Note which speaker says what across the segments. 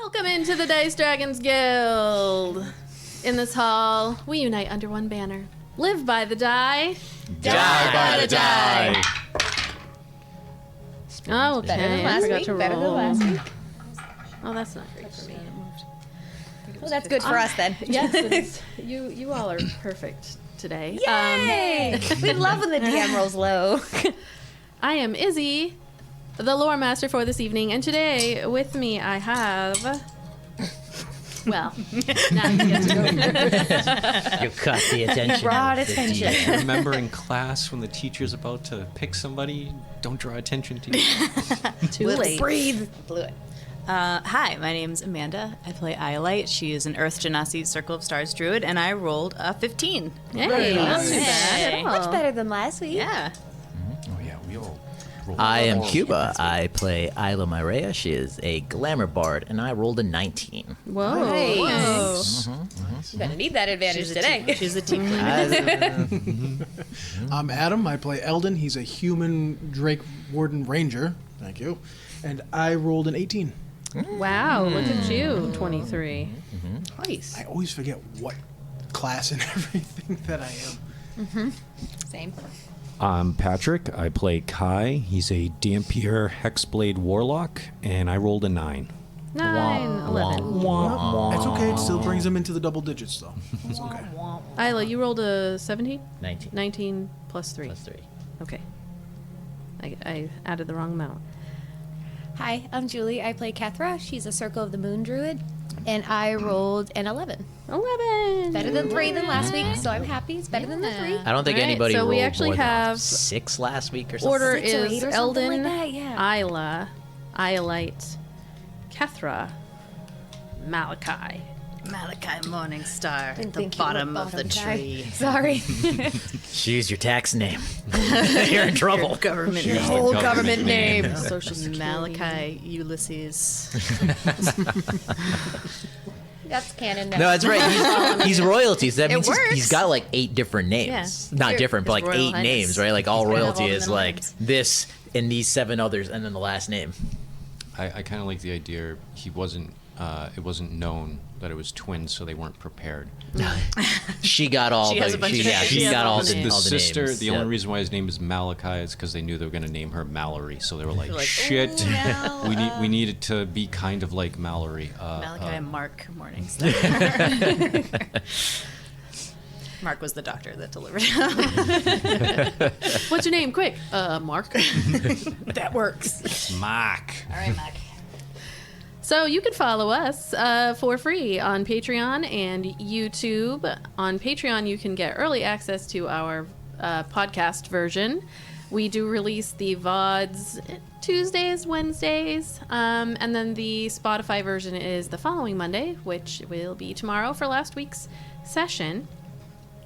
Speaker 1: Welcome into the Dice Dragons Guild. In this hall, we unite under one banner. Live by the die.
Speaker 2: Die by the die.
Speaker 1: Oh, okay.
Speaker 3: Better than last week. Better than last week.
Speaker 1: Oh, that's not great for me.
Speaker 3: Well, that's good for us then.
Speaker 1: Yes, it is. You all are perfect today.
Speaker 3: Yay! We love when the DM rolls low.
Speaker 1: I am Izzi, the lore master for this evening, and today with me I have... Well, now you get to go first.
Speaker 2: You cut the attention.
Speaker 3: Broad attention.
Speaker 4: Remember in class when the teacher's about to pick somebody, don't draw attention to you.
Speaker 3: Too late. Breathe. Blew it.
Speaker 5: Hi, my name's Amanda. I play Iolite. She is an Earth Genasi Circle of Stars druid, and I rolled a 15.
Speaker 1: Hey, not too bad at all.
Speaker 3: Much better than last week.
Speaker 5: Yeah.
Speaker 4: Oh yeah, we all rolled
Speaker 2: I am
Speaker 4: well.
Speaker 2: Cuba. I play Ayla Myrea. She is a glamour bard, and I rolled a 19.
Speaker 1: Whoa.
Speaker 3: Nice. You're gonna need that advantage today.
Speaker 5: She's a tiefling.
Speaker 6: I'm Adam. I play Eldon. He's a human Drake Warden Ranger. Thank you. And I rolled an 18.
Speaker 1: Wow, look at you, 23.
Speaker 3: Nice.
Speaker 6: I always forget what class and everything that I am.
Speaker 3: Same.
Speaker 4: I'm Patrick. I play Kai. He's a Dampier Hexblade Warlock, and I rolled a 9.
Speaker 1: 9, 11.
Speaker 6: It's okay. It still brings him into the double digits, though. It's okay.
Speaker 1: Isla, you rolled a 17?
Speaker 2: 19
Speaker 1: 19 plus 3.
Speaker 2: plus 3.
Speaker 1: Okay. I added the wrong amount.
Speaker 3: Hi, I'm Julie. I play Kethra. She's a Circle of the Moon druid. And I rolled an 11.
Speaker 1: 11.
Speaker 3: Better than 3 than last week, so I'm happy. It's better than the 3.
Speaker 2: I don't think
Speaker 1: All right,
Speaker 2: anybody
Speaker 1: so
Speaker 2: rolled
Speaker 1: we actually
Speaker 2: more than
Speaker 1: have
Speaker 2: 6 last week or something.
Speaker 1: Order
Speaker 3: 6 or 8
Speaker 1: is
Speaker 3: or something
Speaker 1: Eldon,
Speaker 3: like that, yeah.
Speaker 1: Ayla, Iolite, Kethra, Malachi.
Speaker 5: Malachi Morningstar,
Speaker 3: Didn't
Speaker 5: the
Speaker 3: think you were
Speaker 5: bottom of the
Speaker 3: guy.
Speaker 5: tree.
Speaker 3: Sorry.
Speaker 2: Choose your tax name. You're in trouble.
Speaker 5: Government
Speaker 4: Here's
Speaker 5: name.
Speaker 4: the government name.
Speaker 1: Social Security.
Speaker 5: Malachi Ulysses.
Speaker 3: That's canon now.
Speaker 2: No, that's right. He's royalty. So that
Speaker 5: It
Speaker 2: means
Speaker 5: works.
Speaker 2: he's got like 8 different names.
Speaker 5: Yeah.
Speaker 2: Not different, but
Speaker 5: His
Speaker 2: like
Speaker 5: Royal
Speaker 2: 8
Speaker 5: Highness.
Speaker 2: names, right? Like all
Speaker 5: Have all
Speaker 2: royalty
Speaker 5: the
Speaker 2: is
Speaker 5: middle
Speaker 2: like
Speaker 5: names.
Speaker 2: this and these 7 others, and then the last name.
Speaker 4: I kind of like the idea he wasn't. It wasn't known that it was twins, so they weren't prepared.
Speaker 2: She got all
Speaker 5: She has
Speaker 2: the.
Speaker 5: a bunch
Speaker 2: She,
Speaker 5: of
Speaker 2: yeah,
Speaker 5: names.
Speaker 2: she
Speaker 5: She has
Speaker 2: got
Speaker 5: all
Speaker 2: all
Speaker 5: the
Speaker 2: the,
Speaker 5: names.
Speaker 4: The
Speaker 2: all the
Speaker 4: sister,
Speaker 2: names.
Speaker 4: the only reason why his name is Malachi is because they knew they were going to name her Mallory, so they were like,
Speaker 5: They're like,
Speaker 4: "Shit,
Speaker 5: "Ooh,
Speaker 4: we needed to be kind of like Mallory."
Speaker 5: Malachi Mark Morningstar. Mark was the doctor that delivered him.
Speaker 1: What's your name? Quick. Mark.
Speaker 5: That works.
Speaker 4: Mark.
Speaker 5: All right, Mac.
Speaker 1: So you can follow us for free on Patreon and YouTube. On Patreon, you can get early access to our podcast version. We do release the VODs Tuesdays, Wednesdays, and then the Spotify version is the following Monday, which will be tomorrow for last week's session.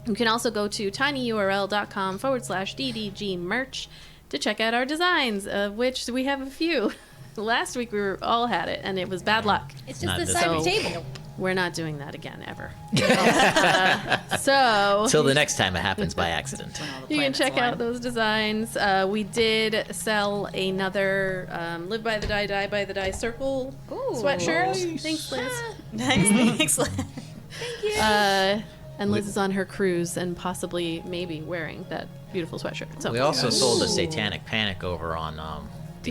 Speaker 1: You can also go to tinyurl.com/DDG merch to check out our designs, of which we have a few. Last week we all had it, and it was bad luck.
Speaker 3: It's
Speaker 2: Not
Speaker 3: just the
Speaker 2: this
Speaker 3: side of the
Speaker 1: week.
Speaker 3: table.
Speaker 1: We're not doing that again, ever. So
Speaker 2: Till the next time it happens by accident.
Speaker 5: When all the
Speaker 1: you can
Speaker 5: planets
Speaker 1: check out
Speaker 5: align.
Speaker 1: those designs. We did sell another Live by the Die, Die by the Die circle sweatshirt.
Speaker 6: Nice.
Speaker 1: Thanks, Liz.
Speaker 5: Nice, thanks.
Speaker 1: And Liz is on her cruise and possibly, maybe, wearing that beautiful sweatshirt. So
Speaker 2: We also sold a Satanic Panic over on the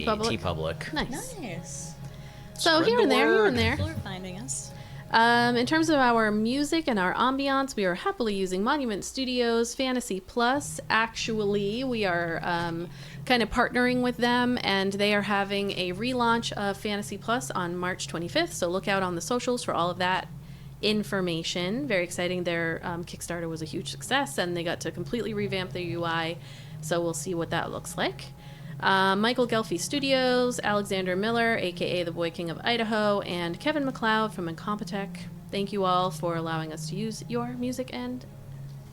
Speaker 1: TeePublic.
Speaker 2: T-Public.
Speaker 1: nice.
Speaker 5: Nice.
Speaker 1: So
Speaker 4: Spread
Speaker 1: here
Speaker 4: the
Speaker 1: and there, here
Speaker 4: word.
Speaker 1: and there.
Speaker 5: People are finding us.
Speaker 1: In terms of our music and our ambiance, we are happily using Monument Studios Fantasy Plus. Actually, we are kind of partnering with them, and they are having a relaunch of Fantasy Plus on March 25th. So look out on the socials for all of that information. Very exciting. Their Kickstarter was a huge success, and they got to completely revamp their UI. So we'll see what that looks like. Michael Gelfie Studios, Alexander Miller, aka the Boy King of Idaho, and Kevin McLeod from Incompetech. Thank you all for allowing us to use your music and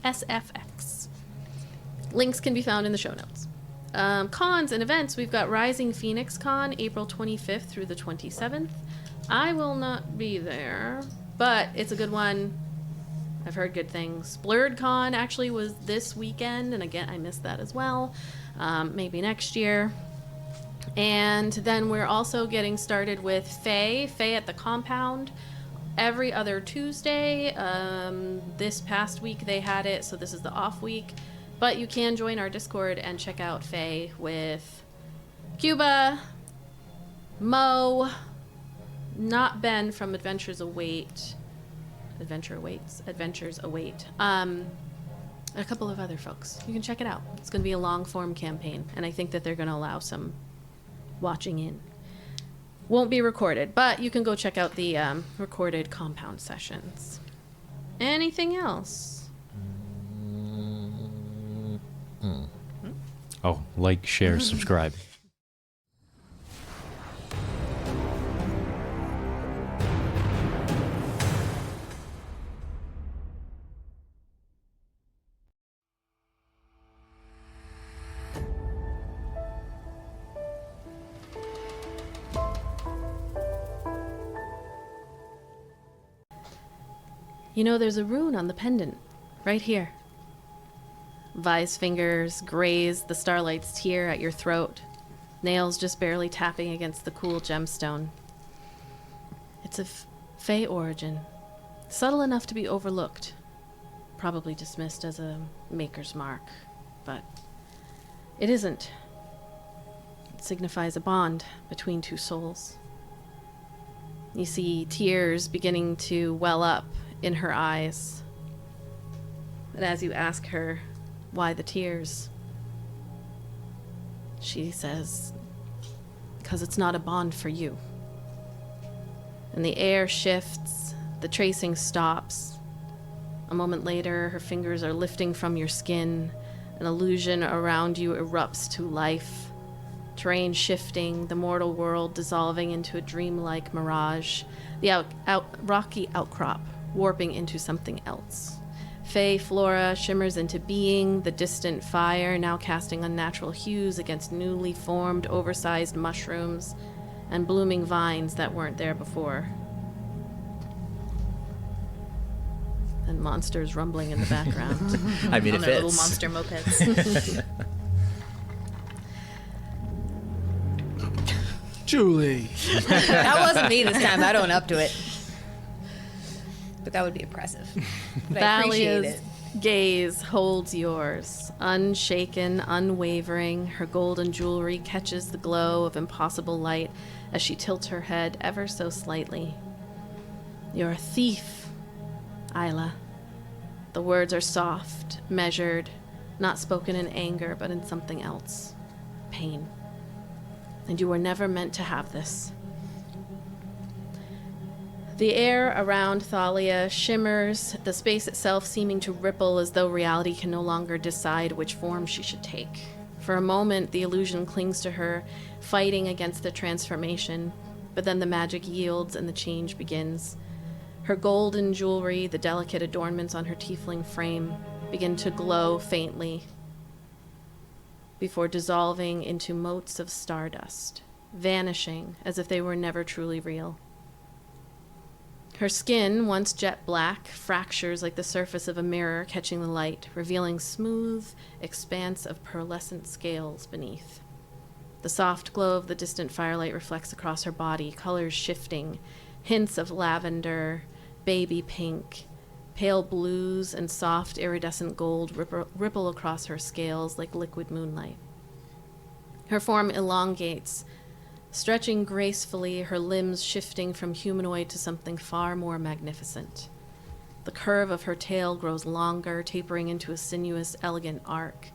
Speaker 1: SFX. Links can be found in the show notes. Cons and events, we've got Rising Phoenix Con, April 25th through the 27th. I will not be there, but it's a good one. I've heard good things. Blurred Con actually was this weekend, and again, I missed that as well. Maybe next year. And then we're also getting started with Fey at the compound. Every other Tuesday. This past week they had it, so this is the off week. But you can join our Discord and check out Fey with Cuba, Mo, not Ben from Adventures Await. Adventures Await. A couple of other folks. You can check it out. It's going to be a long form campaign, and I think that they're going to allow some watching in. Won't be recorded, but you can go check out the recorded compound sessions. Anything else?
Speaker 4: Oh, like, share, subscribe.
Speaker 1: You know, there's a rune on the pendant, right here. Vi's fingers graze the starlight's tear at your throat, nails just barely tapping against the cool gemstone. It's of Fey origin, subtle enough to be overlooked, probably dismissed as a maker's mark, but it isn't. It signifies a bond between two souls. You see tears beginning to well up in her eyes. And as you ask her why the tears, she says, because it's not a bond for you. And the air shifts, the tracing stops. A moment later, her fingers are lifting from your skin. An illusion around you erupts to life. Terrain shifting, the mortal world dissolving into a dreamlike mirage. The rocky outcrop warping into something else. Fey flora shimmers into being, the distant fire now casting unnatural hues against newly formed, oversized mushrooms and blooming vines that weren't there before. And monsters rumbling in the background.
Speaker 2: I mean,
Speaker 5: On
Speaker 2: it
Speaker 5: their little
Speaker 2: fits.
Speaker 5: monster mopeds.
Speaker 6: Julie.
Speaker 3: That wasn't me this time. I'd own up to it. But that would be impressive. But I appreciate
Speaker 1: Thalia's
Speaker 3: it.
Speaker 1: gaze holds yours, unshaken, unwavering. Her golden jewelry catches the glow of impossible light as she tilts her head ever so slightly. You're a thief, Ayla. The words are soft, measured, not spoken in anger, but in something else. Pain. And you were never meant to have this. The air around Thalia shimmers, the space itself seeming to ripple as though reality can no longer decide which form she should take. For a moment, the illusion clings to her, fighting against the transformation, but then the magic yields and the change begins. Her golden jewelry, the delicate adornments on her tiefling frame, begin to glow faintly before dissolving into motes of stardust, vanishing as if they were never truly real. Her skin, once jet black, fractures like the surface of a mirror catching the light, revealing smooth expanse of pearlescent scales beneath. The soft glow of the distant firelight reflects across her body, colors shifting, hints of lavender, baby pink, pale blues, and soft iridescent gold ripple across her scales like liquid moonlight. Her form elongates, stretching gracefully, her limbs shifting from humanoid to something far more magnificent. The curve of her tail grows longer, tapering into a sinuous, elegant arc,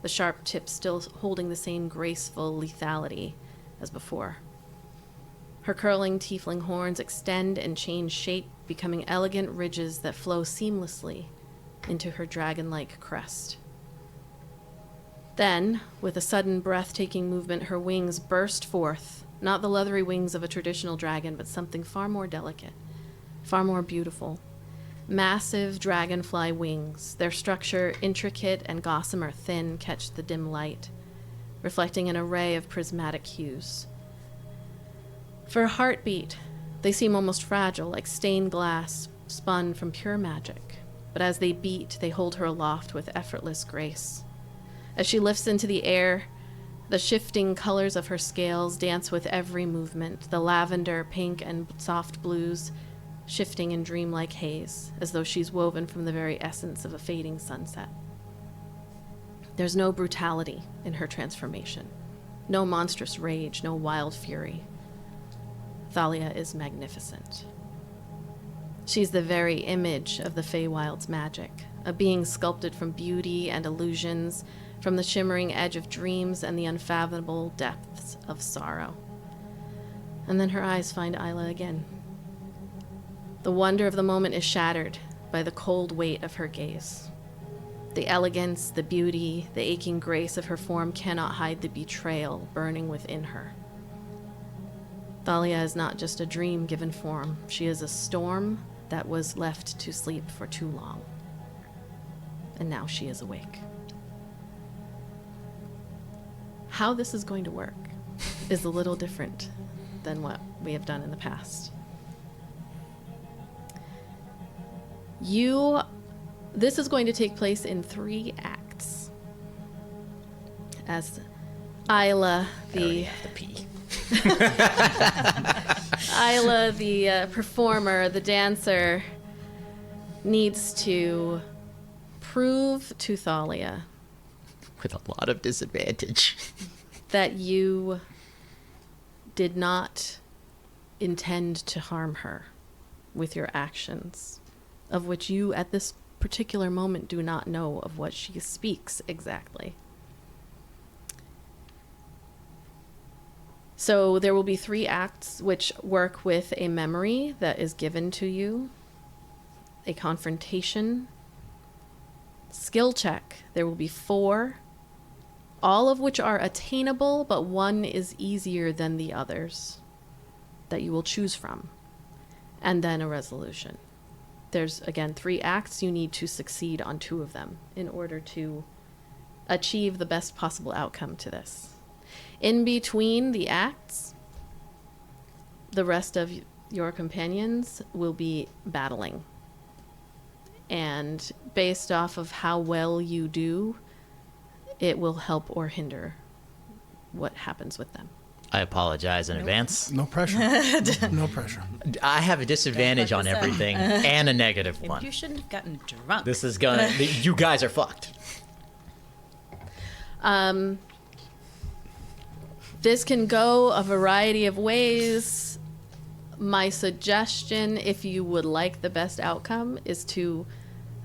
Speaker 1: the sharp tip still holding the same graceful lethality as before. Her curling tiefling horns extend and change shape, becoming elegant ridges that flow seamlessly into her dragon-like crest. Then, with a sudden breathtaking movement, her wings burst forth, not the leathery wings of a traditional dragon, but something far more delicate, far more beautiful. Massive dragonfly wings, their structure intricate and gossamer thin, catch the dim light, reflecting an array of prismatic hues. For a heartbeat, they seem almost fragile, like stained glass spun from pure magic. But as they beat, they hold her aloft with effortless grace. As she lifts into the air, The shifting colors of her scales dance with every movement, the lavender, pink, and soft blues shifting in dreamlike haze, as though she's woven from the very essence of a fading sunset. There's no brutality in her transformation, no monstrous rage, no wild fury. Thalia is magnificent. She's the very image of the Feywild's magic, a being sculpted from beauty and illusions, from the shimmering edge of dreams and the unfathomable depths of sorrow. And then her eyes find Ayla again. The wonder of the moment is shattered by the cold weight of her gaze. The elegance, the beauty, the aching grace of her form cannot hide the betrayal burning within her. Thalia is not just a dream given form. She is a storm that was left to sleep for too long. And now she is awake. How this is going to work is a little different than what we have done in the past. This is going to take place in 3 acts. As Ayla, Ayla, the performer, the dancer, needs to prove to Thalia
Speaker 2: With a lot of disadvantage.
Speaker 1: that you did not intend to harm her with your actions, of which you at this particular moment do not know of what she speaks exactly. So there will be 3 acts which work with a memory that is given to you, a confrontation, skill check. There will be 4, all of which are attainable, but one is easier than the others that you will choose from, and then a resolution. There's, again, 3 acts. You need to succeed on 2 of them in order to achieve the best possible outcome to this. In between the acts, the rest of your companions will be battling. And based off of how well you do, it will help or hinder what happens with them.
Speaker 2: I apologize in advance.
Speaker 6: No pressure. No pressure.
Speaker 2: I have a disadvantage on everything and a negative
Speaker 5: And
Speaker 2: one.
Speaker 5: you shouldn't have gotten drunk.
Speaker 2: This is gonna. You guys are fucked.
Speaker 1: This can go a variety of ways. My suggestion, if you would like the best outcome, is to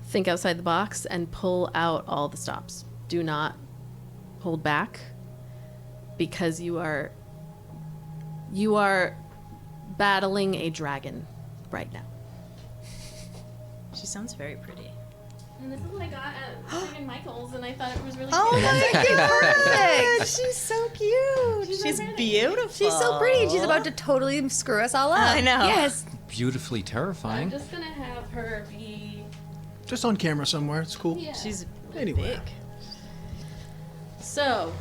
Speaker 1: think outside the box and pull out all the stops. Do not hold back, because you are battling a dragon right now.
Speaker 5: She sounds very pretty.
Speaker 1: And this is what I got at Freaking Michael's, and I thought it was really
Speaker 3: Oh my god, perfect!
Speaker 5: She's so cute. She's beautiful.
Speaker 3: She's so pretty. She's about to totally screw us all up.
Speaker 5: I know.
Speaker 3: Yes.
Speaker 4: Beautifully
Speaker 1: I'm
Speaker 4: terrifying.
Speaker 1: just gonna have her be.
Speaker 6: Just on camera somewhere. It's cool.
Speaker 1: Yeah.
Speaker 5: She's
Speaker 6: Anyway.
Speaker 5: big.
Speaker 1: So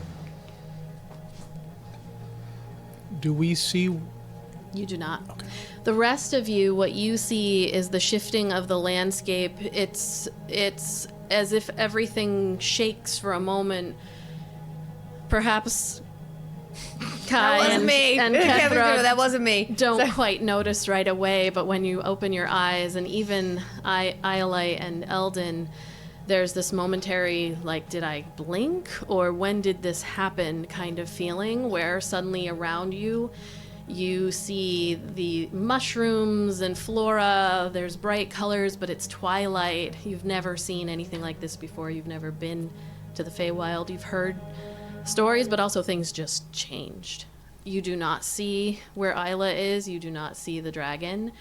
Speaker 6: Do we see?
Speaker 1: you do not. Okay. The rest of you, what you see is the shifting of the landscape. It's as if everything shakes for a moment. Perhaps Kai
Speaker 3: That wasn't
Speaker 1: and,
Speaker 3: me.
Speaker 1: and
Speaker 3: Kevin,
Speaker 1: Kethra
Speaker 3: that wasn't me.
Speaker 1: don't quite notice right away, but when you open your eyes, and even Iolite and Eldon, there's this momentary, like, did I blink? Or when did this happen kind of feeling, where suddenly around you, you see the mushrooms and flora. There's bright colors, but it's twilight. You've never seen anything like this before. You've never been to the Feywild. You've heard stories, but also things just changed. You do not see where Ayla is. You do not see the dragon.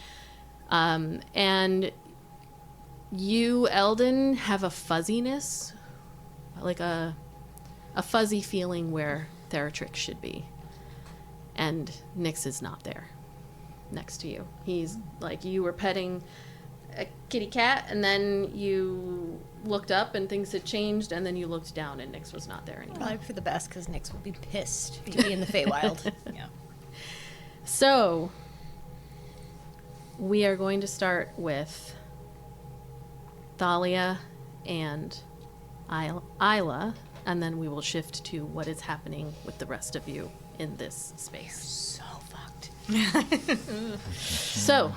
Speaker 1: And you, Eldon, have a fuzziness, like a fuzzy feeling where Theratrix should be. And Nyx is not there next to you. He's like, you were petting a kitty cat, and then you looked up and things had changed, and then you looked down and Nyx was not there anymore.
Speaker 3: Probably for the best, because Nyx would be pissed to be in the Feywild.
Speaker 5: Yeah.
Speaker 1: So, we are going to start with Thalia and Ayla, and then we will shift to what is happening with the rest of you in this space.
Speaker 5: So fucked.
Speaker 1: So,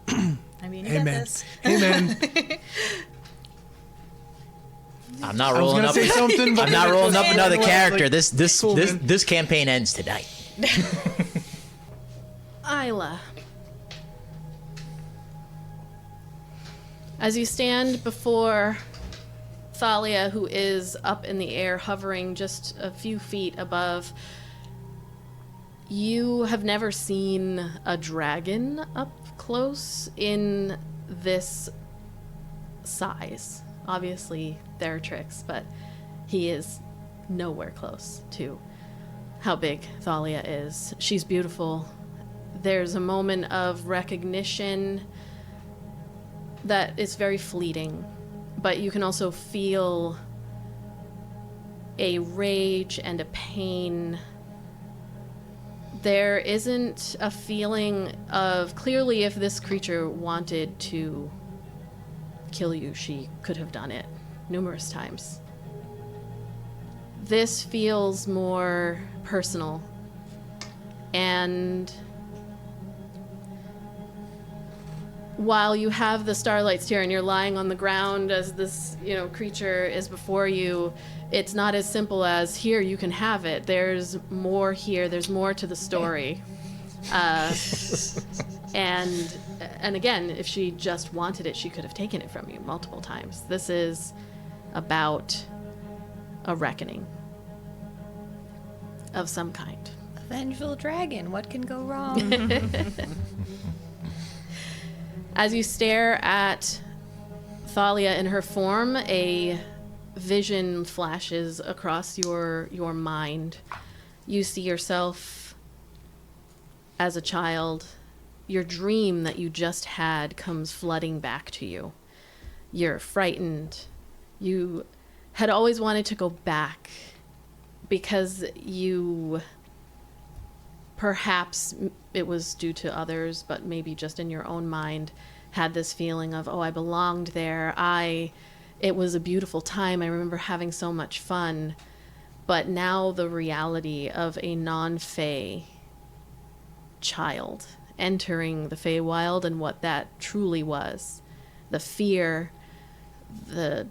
Speaker 5: I mean, you
Speaker 6: Hey
Speaker 5: got
Speaker 6: man,
Speaker 5: this.
Speaker 6: hey man.
Speaker 2: I'm not
Speaker 6: I was
Speaker 2: rolling
Speaker 6: gonna
Speaker 2: up.
Speaker 6: say something, but
Speaker 2: I'm not rolling up another
Speaker 6: Like,
Speaker 2: character.
Speaker 6: like, cool, man.
Speaker 2: This campaign ends tonight.
Speaker 1: Ayla. As you stand before Thalia, who is up in the air, hovering just a few feet above, you have never seen a dragon up close in this size. Obviously, there are tricks, but he is nowhere close to how big Thalia is. She's beautiful. There's a moment of recognition that is very fleeting, but you can also feel a rage and a pain. There isn't a feeling of, clearly, if this creature wanted to kill you, she could have done it numerous times. This feels more personal, and while you have the starlights here and you're lying on the ground as this, creature is before you, it's not as simple as, here, you can have it. There's more here. There's more to the story. And again, if she just wanted it, she could have taken it from you multiple times. This is about a reckoning of some kind.
Speaker 3: A vengeful dragon. What can go wrong?
Speaker 1: As you stare at Thalia in her form, a vision flashes across your mind. You see yourself as a child. Your dream that you just had comes flooding back to you. You're frightened. You had always wanted to go back because you, perhaps it was due to others, but maybe just in your own mind, had this feeling of, oh, I belonged there. It was a beautiful time. I remember having so much fun. But now the reality of a non-Fey child entering the Feywild and what that truly was. The fear, the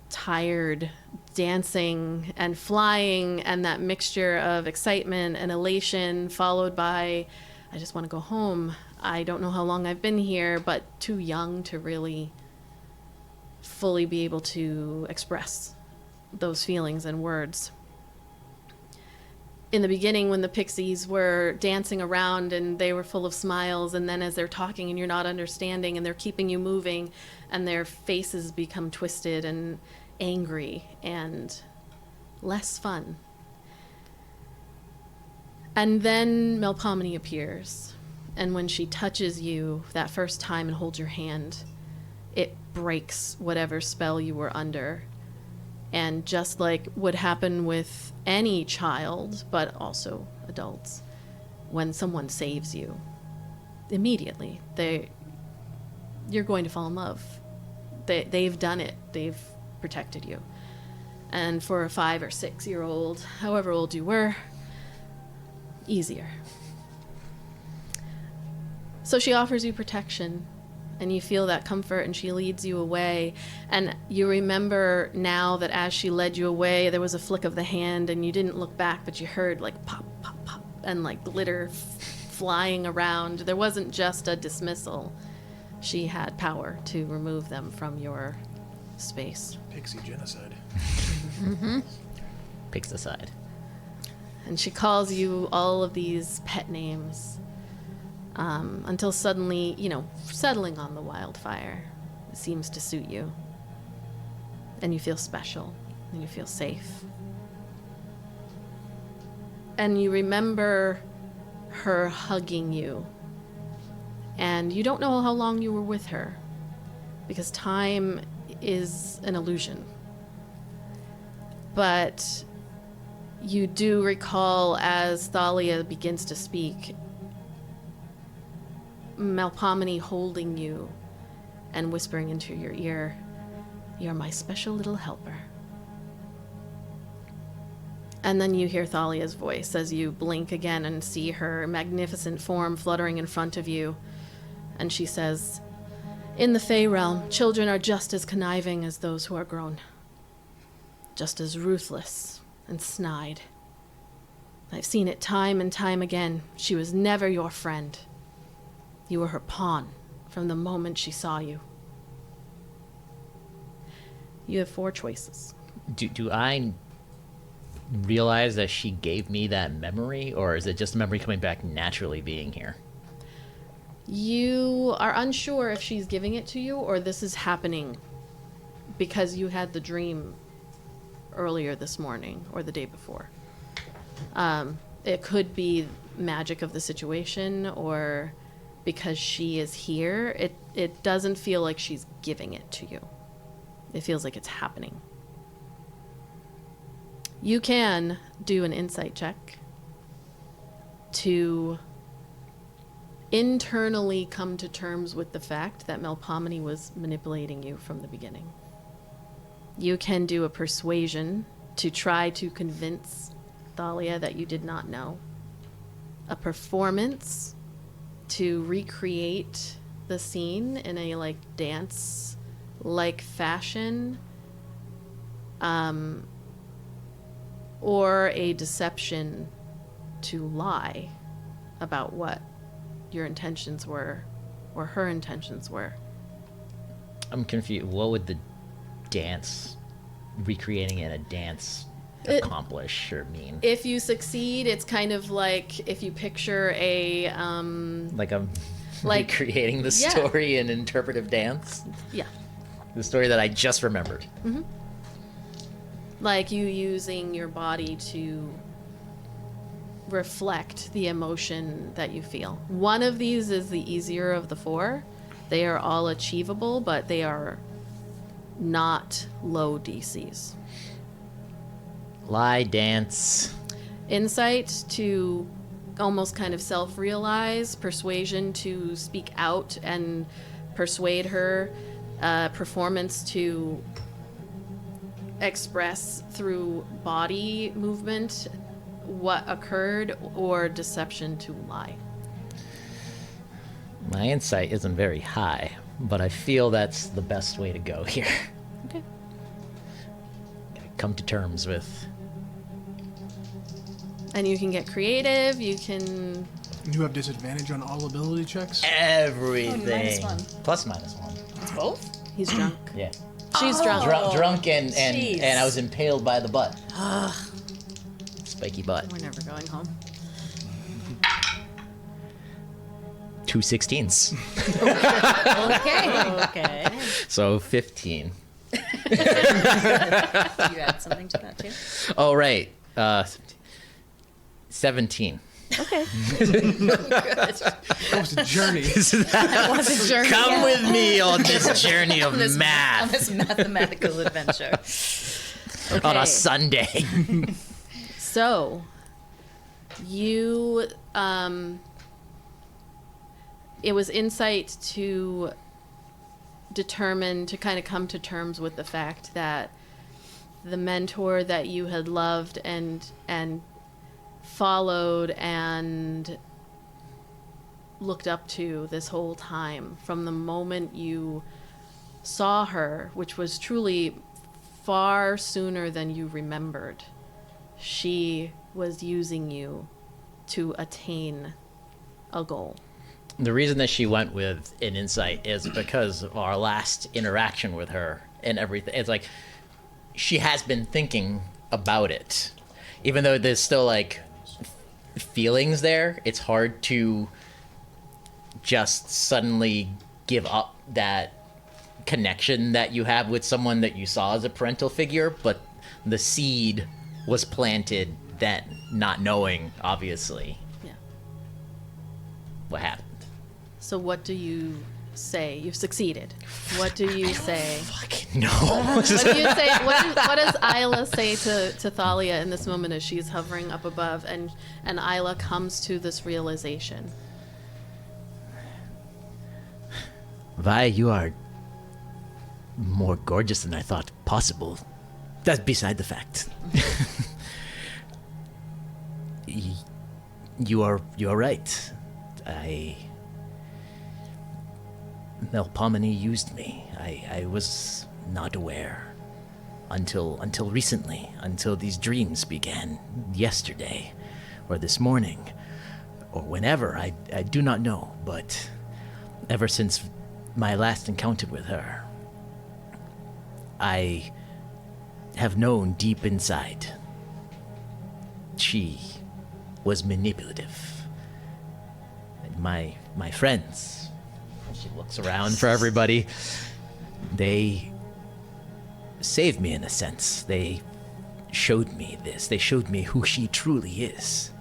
Speaker 1: tired dancing and flying, and that mixture of excitement and elation followed by, I just want to go home. I don't know how long I've been here, but too young to really fully be able to express those feelings in words. In the beginning, when the pixies were dancing around and they were full of smiles, and then as they're talking and you're not understanding and they're keeping you moving and their faces become twisted and angry and less fun. And then Melpomene appears, and when she touches you that first time and holds your hand, it breaks whatever spell you were under. And just like would happen with any child, but also adults, when someone saves you, immediately you're going to fall in love. They've done it. They've protected you. And for a 5 or 6 year old, however old you were, easier. So she offers you protection, and you feel that comfort, and she leads you away. And you remember now that as she led you away, there was a flick of the hand, and you didn't look back, but you heard like pop, pop, pop, and like glitter flying around. There wasn't just a dismissal. She had power to remove them from your space.
Speaker 6: Pixie genocide.
Speaker 2: Picks aside.
Speaker 1: And she calls you all of these pet names. Until suddenly, settling on the wildfire seems to suit you. And you feel special, and you feel safe. And you remember her hugging you. And you don't know how long you were with her, because time is an illusion. But you do recall, as Thalia begins to speak, Melpomene holding you and whispering into your ear, "You're my special little helper." And then you hear Thalia's voice as you blink again and see her magnificent form fluttering in front of you. And she says, "In the Fey Realm, children are just as conniving as those who are grown. Just as ruthless and snide. I've seen it time and time again. She was never your friend. You were her pawn from the moment she saw you. You have 4 choices.
Speaker 2: Do I realize that she gave me that memory, or is it just a memory coming back naturally being here?
Speaker 1: You are unsure if she's giving it to you or this is happening because you had the dream earlier this morning or the day before. It could be magic of the situation or because she is here. It doesn't feel like she's giving it to you. It feels like it's happening. You can do an insight check to internally come to terms with the fact that Melpomene was manipulating you from the beginning. You can do a persuasion to try to convince Thalia that you did not know. A performance to recreate the scene in a dance fashion, or a deception to lie about what your intentions were or her intentions were.
Speaker 2: I'm confused. What would the dance, recreating in a dance, accomplish or mean?
Speaker 1: If you succeed, it's kind of like if you picture a
Speaker 2: Like I'm recreating the story in interpretive dance?
Speaker 1: Yeah.
Speaker 2: The story that I just remembered.
Speaker 1: Mm-hmm. Like you using your body to reflect the emotion that you feel. One of these is the easier of the 4. They are all achievable, but they are not low DCs.
Speaker 2: Lie, dance.
Speaker 1: Insight to almost kind of self-realize, persuasion to speak out and persuade her, performance to express through body movement what occurred, or deception to lie.
Speaker 2: My insight isn't very high, but I feel that's the best way to go here.
Speaker 1: Okay.
Speaker 2: Gotta come to terms with.
Speaker 1: And you can get creative, you can...
Speaker 6: You have disadvantage on all ability checks.
Speaker 2: Everything.
Speaker 5: -1.
Speaker 2: Plus -1.
Speaker 5: It's both?
Speaker 1: He's drunk.
Speaker 2: Yeah.
Speaker 1: She's drunk.
Speaker 2: Drunk and
Speaker 5: jeez.
Speaker 2: I was impaled by the butt. Spiky butt.
Speaker 5: We're never going home.
Speaker 2: 2 16s.
Speaker 5: Okay.
Speaker 2: So 15.
Speaker 5: You add something to that too?
Speaker 2: Oh, right. 17.
Speaker 1: Okay.
Speaker 6: That was a journey.
Speaker 5: That was a journey.
Speaker 2: Come with me on this journey of
Speaker 5: On
Speaker 2: math
Speaker 5: this mathematical adventure.
Speaker 2: on
Speaker 1: Okay.
Speaker 2: a Sunday.
Speaker 1: So, you, it was insight to determine, to kind of come to terms with the fact that the mentor that you had loved and followed and looked up to this whole time, from the moment you saw her, which was truly far sooner than you remembered, she was using you to attain a goal.
Speaker 2: The reason that she went with an insight is because of our last interaction with her and everything. It's like she has been thinking about it. Even though there's still feelings there, it's hard to just suddenly give up that connection that you have with someone that you saw as a parental figure, but the seed was planted then, not knowing, obviously,
Speaker 1: Yeah.
Speaker 2: what happened.
Speaker 1: So what do you say? You've succeeded. What do you say?
Speaker 2: Fucking no.
Speaker 1: What do you say? What does Ayla say to Thalia in this moment as she's hovering up above and Ayla comes to this realization?
Speaker 2: Vi, you are more gorgeous than I thought possible. That's beside the fact. You are right. Melpomene used me. I was not aware until recently, until these dreams began yesterday, or this morning, or whenever. I do not know, but ever since my last encounter with her, I have known deep inside she was manipulative. And my friends, she looks around for everybody, they saved me in a sense. They showed me this. They showed me who she truly is.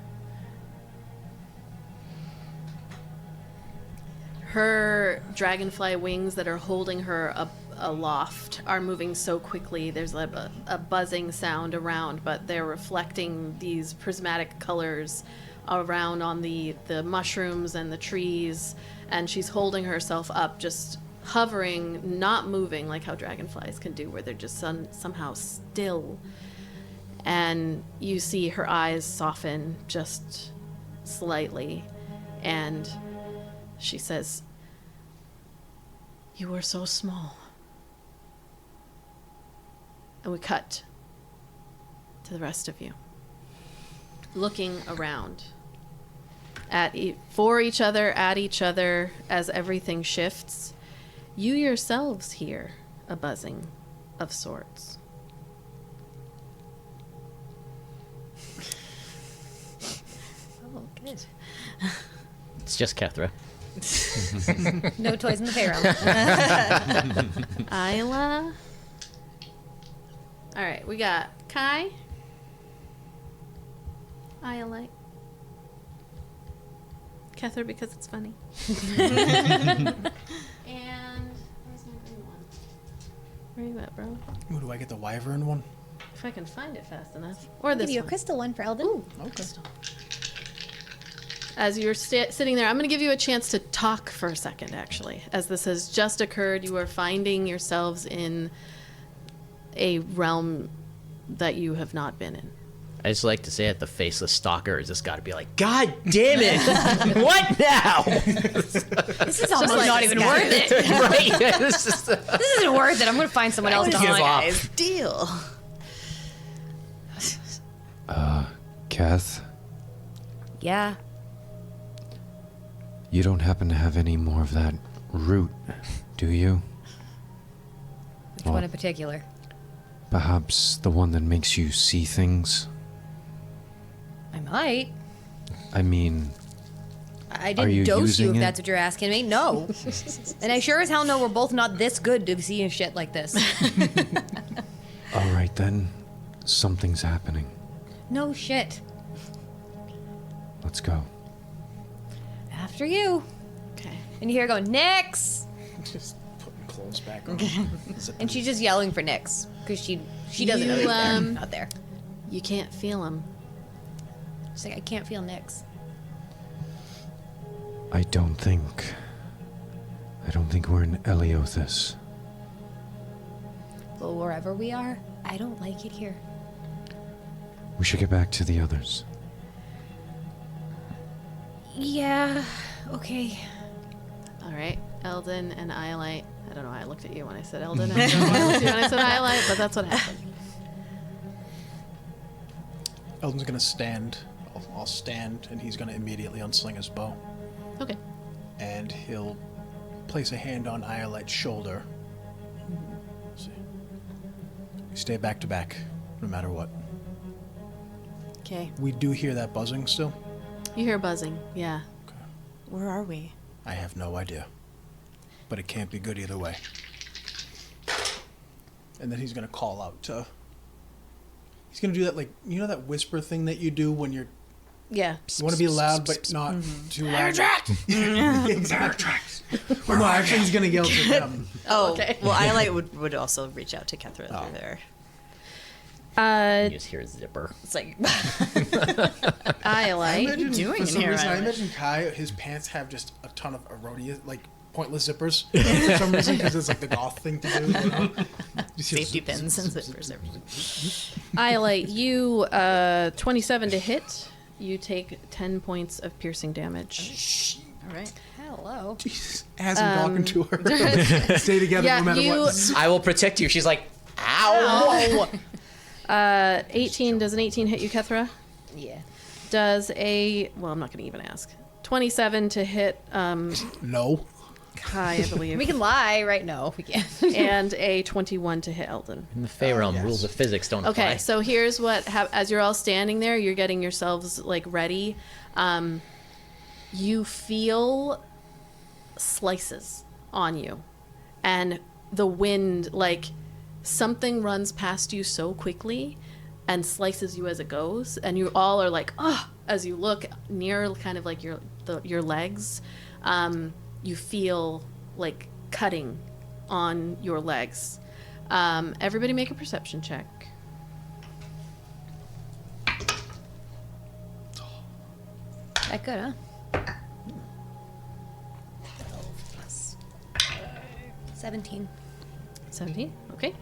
Speaker 1: Her dragonfly wings that are holding her aloft are moving so quickly. There's a buzzing sound around, but they're reflecting these prismatic colors around on the mushrooms and the trees, and she's holding herself up, just hovering, not moving like how dragonflies can do, where they're just somehow still. And you see her eyes soften just slightly, and she says, "You were so small." And we cut to the rest of you, looking around at for each other, at each other, as everything shifts. You yourselves hear a buzzing of sorts.
Speaker 3: Oh, good.
Speaker 2: It's just Kethra.
Speaker 3: No toys in the Fey Realm.
Speaker 1: Ayla. All right, we got Kai. Iolite. Kethra, because it's funny. And where's my green one? Where you at, bro?
Speaker 6: Ooh, do I get the wyvern one?
Speaker 1: If I can find it fast enough. Or
Speaker 3: Give
Speaker 1: this
Speaker 3: you a
Speaker 1: one.
Speaker 3: crystal one for Eldon.
Speaker 1: Ooh,
Speaker 6: Okay.
Speaker 1: crystal. As you're sitting there, I'm going to give you a chance to talk for a second, actually. As this has just occurred, you are finding yourselves in a realm that you have not been in.
Speaker 2: I just like to say it, the faceless stalker has just got to be like, God damn it! What now?
Speaker 3: This is almost not even worth it.
Speaker 2: Right? Yeah, this is
Speaker 3: This isn't worth it. I'm going to find someone else to
Speaker 2: Give
Speaker 3: haunt.
Speaker 2: up.
Speaker 5: Guys, deal.
Speaker 4: Kath,
Speaker 3: Yeah.
Speaker 4: you don't happen to have any more of that root, do you?
Speaker 3: Which one in particular?
Speaker 4: Perhaps the one that makes you see things?
Speaker 3: I might.
Speaker 4: I mean,
Speaker 3: I
Speaker 4: Are you
Speaker 3: didn't dose you
Speaker 4: using
Speaker 3: if
Speaker 4: it?
Speaker 3: that's what you're asking me. No. And I sure as hell know we're both not this good to be seeing shit like this.
Speaker 4: all right then. Something's happening.
Speaker 3: No shit.
Speaker 4: Let's go.
Speaker 3: After you.
Speaker 1: Okay.
Speaker 3: And you hear her going, Nix!
Speaker 6: Just putting clothes back on.
Speaker 3: And she's just yelling for Nix. Because she doesn't know
Speaker 1: You,
Speaker 3: he's there. Not there.
Speaker 1: You can't feel him.
Speaker 3: She's like, I can't feel Nix.
Speaker 4: I don't think we're in Eleothis.
Speaker 3: Well, wherever we are, I don't like it here.
Speaker 4: We should get back to the others.
Speaker 3: Yeah. Okay.
Speaker 1: All right. Eldon and Iolite. I don't know why I looked at you when I said Eldon. I don't know why I looked at you when I said Iolite, but that's what happened.
Speaker 6: Eldon's gonna stand. I'll stand, and he's gonna immediately unsling his bow.
Speaker 1: Okay.
Speaker 6: And he'll place a hand on Iolite's shoulder. Let's see. We stay back to back, no matter what.
Speaker 5: Okay,
Speaker 6: We do hear that buzzing still.
Speaker 1: You hear buzzing. Yeah.
Speaker 5: where are we?
Speaker 6: I have no idea. But it can't be good either way. And then he's gonna call out to... He's gonna do that, like, you know that whisper thing that you do when you're...
Speaker 1: Yeah.
Speaker 6: You want to be loud, but not too loud. Exactly. Well, no, actually, he's gonna yell to them.
Speaker 5: Oh,
Speaker 1: Okay.
Speaker 5: well, Iolite would also reach out to Kethra through there.
Speaker 2: You just hear a zipper.
Speaker 5: It's like,
Speaker 1: Iolite.
Speaker 6: What are you
Speaker 5: doing
Speaker 6: for
Speaker 5: in
Speaker 6: some
Speaker 5: here,
Speaker 6: reason, I
Speaker 5: Iolite?
Speaker 6: imagine Kai, his pants have just a ton of erroneous, like, pointless zippers. For some reason, because it's like the goth thing to do. You know? Just hear
Speaker 5: safety
Speaker 6: zip,
Speaker 5: pins
Speaker 6: zip,
Speaker 5: and
Speaker 6: zip, zip,
Speaker 5: zippers.
Speaker 6: zip.
Speaker 1: Iolite, you 27 to hit. you take 10 points of piercing damage.
Speaker 5: All right.
Speaker 3: Hello.
Speaker 6: Jesus. As I'm talking to her. Stay together
Speaker 1: Yeah,
Speaker 6: no matter
Speaker 1: you-
Speaker 6: what.
Speaker 2: I will protect you. She's like, ow.
Speaker 1: 18, does an 18 hit you, Kethra?
Speaker 3: Yeah.
Speaker 1: Does a, well, I'm not going to even ask. 27 to hit
Speaker 6: No.
Speaker 1: Kai, I believe.
Speaker 3: We can lie, right? No, we can't.
Speaker 1: And a 21 to hit Eldon.
Speaker 2: In the Fey Realm,
Speaker 6: yes.
Speaker 2: rules of physics don't apply.
Speaker 1: Okay, so here's what, as you're all standing there, you're getting yourselves, like, ready. You feel slices on you. And the wind, like, something runs past you so quickly and slices you as it goes. And you all are like, oh, as you look near kind of like your legs, you feel like cutting on your legs. Everybody make a perception check.
Speaker 3: That good, huh? 17.
Speaker 1: 17, okay.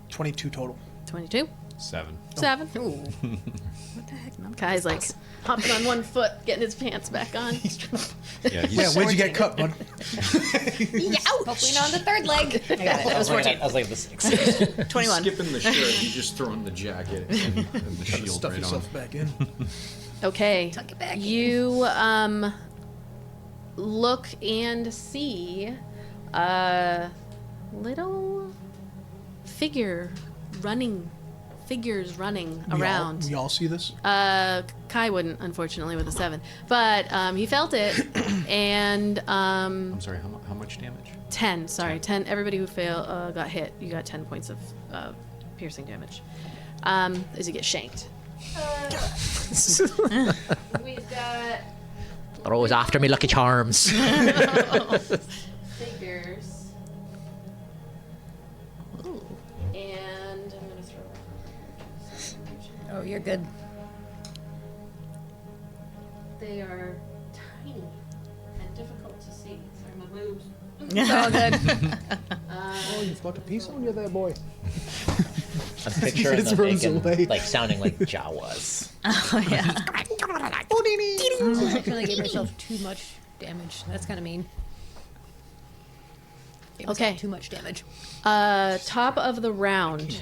Speaker 6: 22 total.
Speaker 1: 22,
Speaker 4: 7.
Speaker 1: 7.
Speaker 5: What the heck? No.
Speaker 1: Kai's like hopping on one foot, getting his pants back on.
Speaker 4: Yeah,
Speaker 6: Yeah, where'd you get cut, bud?
Speaker 3: Hopefully not on the third leg.
Speaker 5: I got it. It was 14.
Speaker 2: I was like, the 6.
Speaker 5: 21.
Speaker 4: skipping the shirt, you just throwing the jacket and the shield
Speaker 6: Stuff
Speaker 4: right on.
Speaker 6: yourself back in.
Speaker 1: Okay.
Speaker 3: Tuck it back in.
Speaker 1: You look and see a little figures running around.
Speaker 6: We all see this?
Speaker 1: Kai wouldn't, unfortunately, with a 7, but he felt it, and
Speaker 4: I'm sorry, how much damage?
Speaker 1: 10. Sorry, 10. Everybody who got hit, you got 10 points of piercing damage. As you get shanked. We've got
Speaker 2: They're always after me, Lucky Charms.
Speaker 1: figures. And I'm gonna throw.
Speaker 3: Oh, you're good.
Speaker 1: They are tiny and difficult to see. Sorry, my boobs.
Speaker 3: It's all good.
Speaker 6: Oh, you've got a piece on you there, boy.
Speaker 2: I'm picturing
Speaker 6: Just
Speaker 2: them
Speaker 6: runs
Speaker 2: making,
Speaker 6: away.
Speaker 2: like sounding like Jawas.
Speaker 5: Oh, yeah.
Speaker 3: I actually gave myself too much damage. That's kind of mean. Gave myself
Speaker 1: Okay.
Speaker 3: Too much damage.
Speaker 1: Top of the round.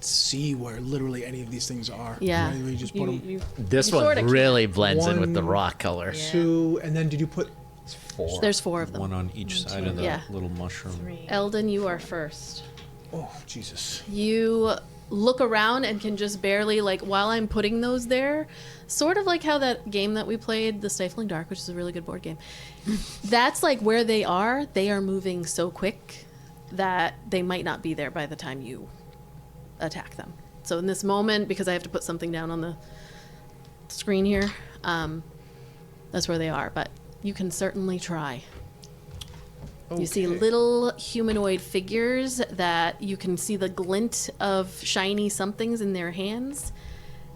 Speaker 6: See where literally any of these things are.
Speaker 1: Yeah.
Speaker 6: Right, we just put them.
Speaker 2: This
Speaker 1: You
Speaker 2: one
Speaker 1: sorta
Speaker 2: really blends in with the
Speaker 6: One-
Speaker 2: rock color.
Speaker 6: Two, and then did you put?
Speaker 2: 4.
Speaker 1: There's 4 of them.
Speaker 4: One on each side of the
Speaker 1: Yeah.
Speaker 4: little mushroom.
Speaker 1: Eldon, you are first.
Speaker 6: Oh, Jesus.
Speaker 1: You look around and can just barely, like, while I'm putting those there, sort of like how that game that we played, The Stifling Dark, which is a really good board game. That's like where they are moving so quick that they might not be there by the time you attack them. So in this moment, because I have to put something down on the screen here, that's where they are, but you can certainly try. You see
Speaker 6: Okay.
Speaker 1: little humanoid figures that you can see the glint of shiny somethings in their hands,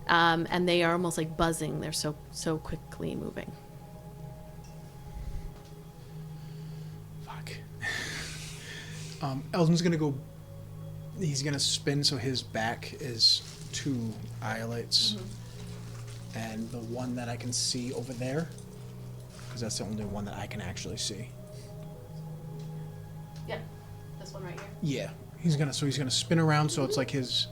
Speaker 1: and they are almost like buzzing. They're so quickly moving.
Speaker 6: Fuck. Eldon's gonna go. He's gonna spin so his back is to Iolites, and the one that I can see over there, because that's the only one that I can actually see.
Speaker 1: Yeah, this one right here.
Speaker 6: Yeah, he's gonna spin around so it's like his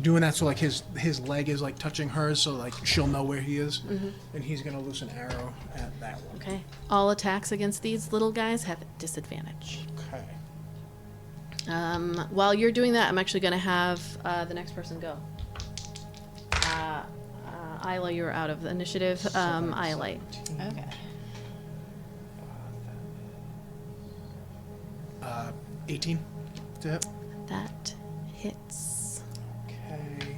Speaker 6: doing that so like his leg is like touching hers so like she'll know where he is, and he's gonna loose an arrow at that one.
Speaker 1: Okay. All attacks against these little guys have disadvantage.
Speaker 6: Okay.
Speaker 1: While you're doing that, I'm actually going to have the next person go. Ayla, you're out of the initiative. Iolite.
Speaker 5: Okay.
Speaker 6: 18 to hit.
Speaker 1: That hits.
Speaker 6: Okay.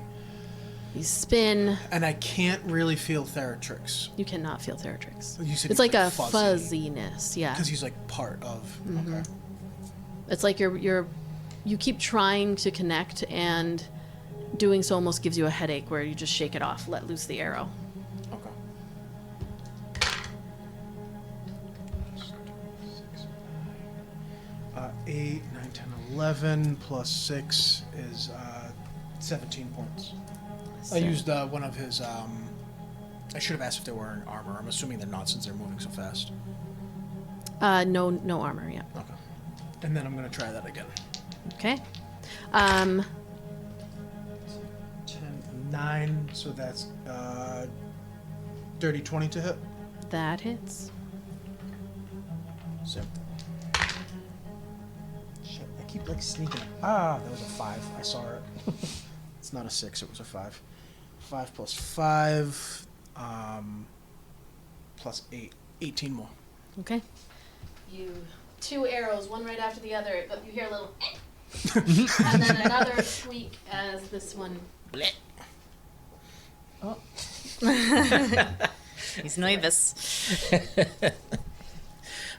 Speaker 1: You spin.
Speaker 6: And I can't really feel Theratrix
Speaker 1: You cannot feel Theratrix.
Speaker 6: You said
Speaker 1: It's like a
Speaker 6: fuzzy.
Speaker 1: fuzziness. Yeah.
Speaker 6: because he's like part of. Okay.
Speaker 1: It's like you keep trying to connect, and doing so almost gives you a headache where you just shake it off, let loose the arrow.
Speaker 6: Okay. 8, 9, 10, 11 plus 6 is 17 points. I used one of his. I should have asked if they were wearing armor. I'm assuming they're not since they're moving so fast.
Speaker 1: No armor. Yeah.
Speaker 6: Okay. And then I'm gonna try that again.
Speaker 1: Okay.
Speaker 6: 10, 9. So that's dirty 20 to hit.
Speaker 1: That hits.
Speaker 6: So. Shit, I keep like sneaking. Ah, that was a 5. I saw it. It's not a 6. It was a 5. 5 plus 5, plus 8. 18 more.
Speaker 1: Okay. You 2 arrows, one right after the other, but you hear a little and then another squeak as this one.
Speaker 5: Oh. He's nervous.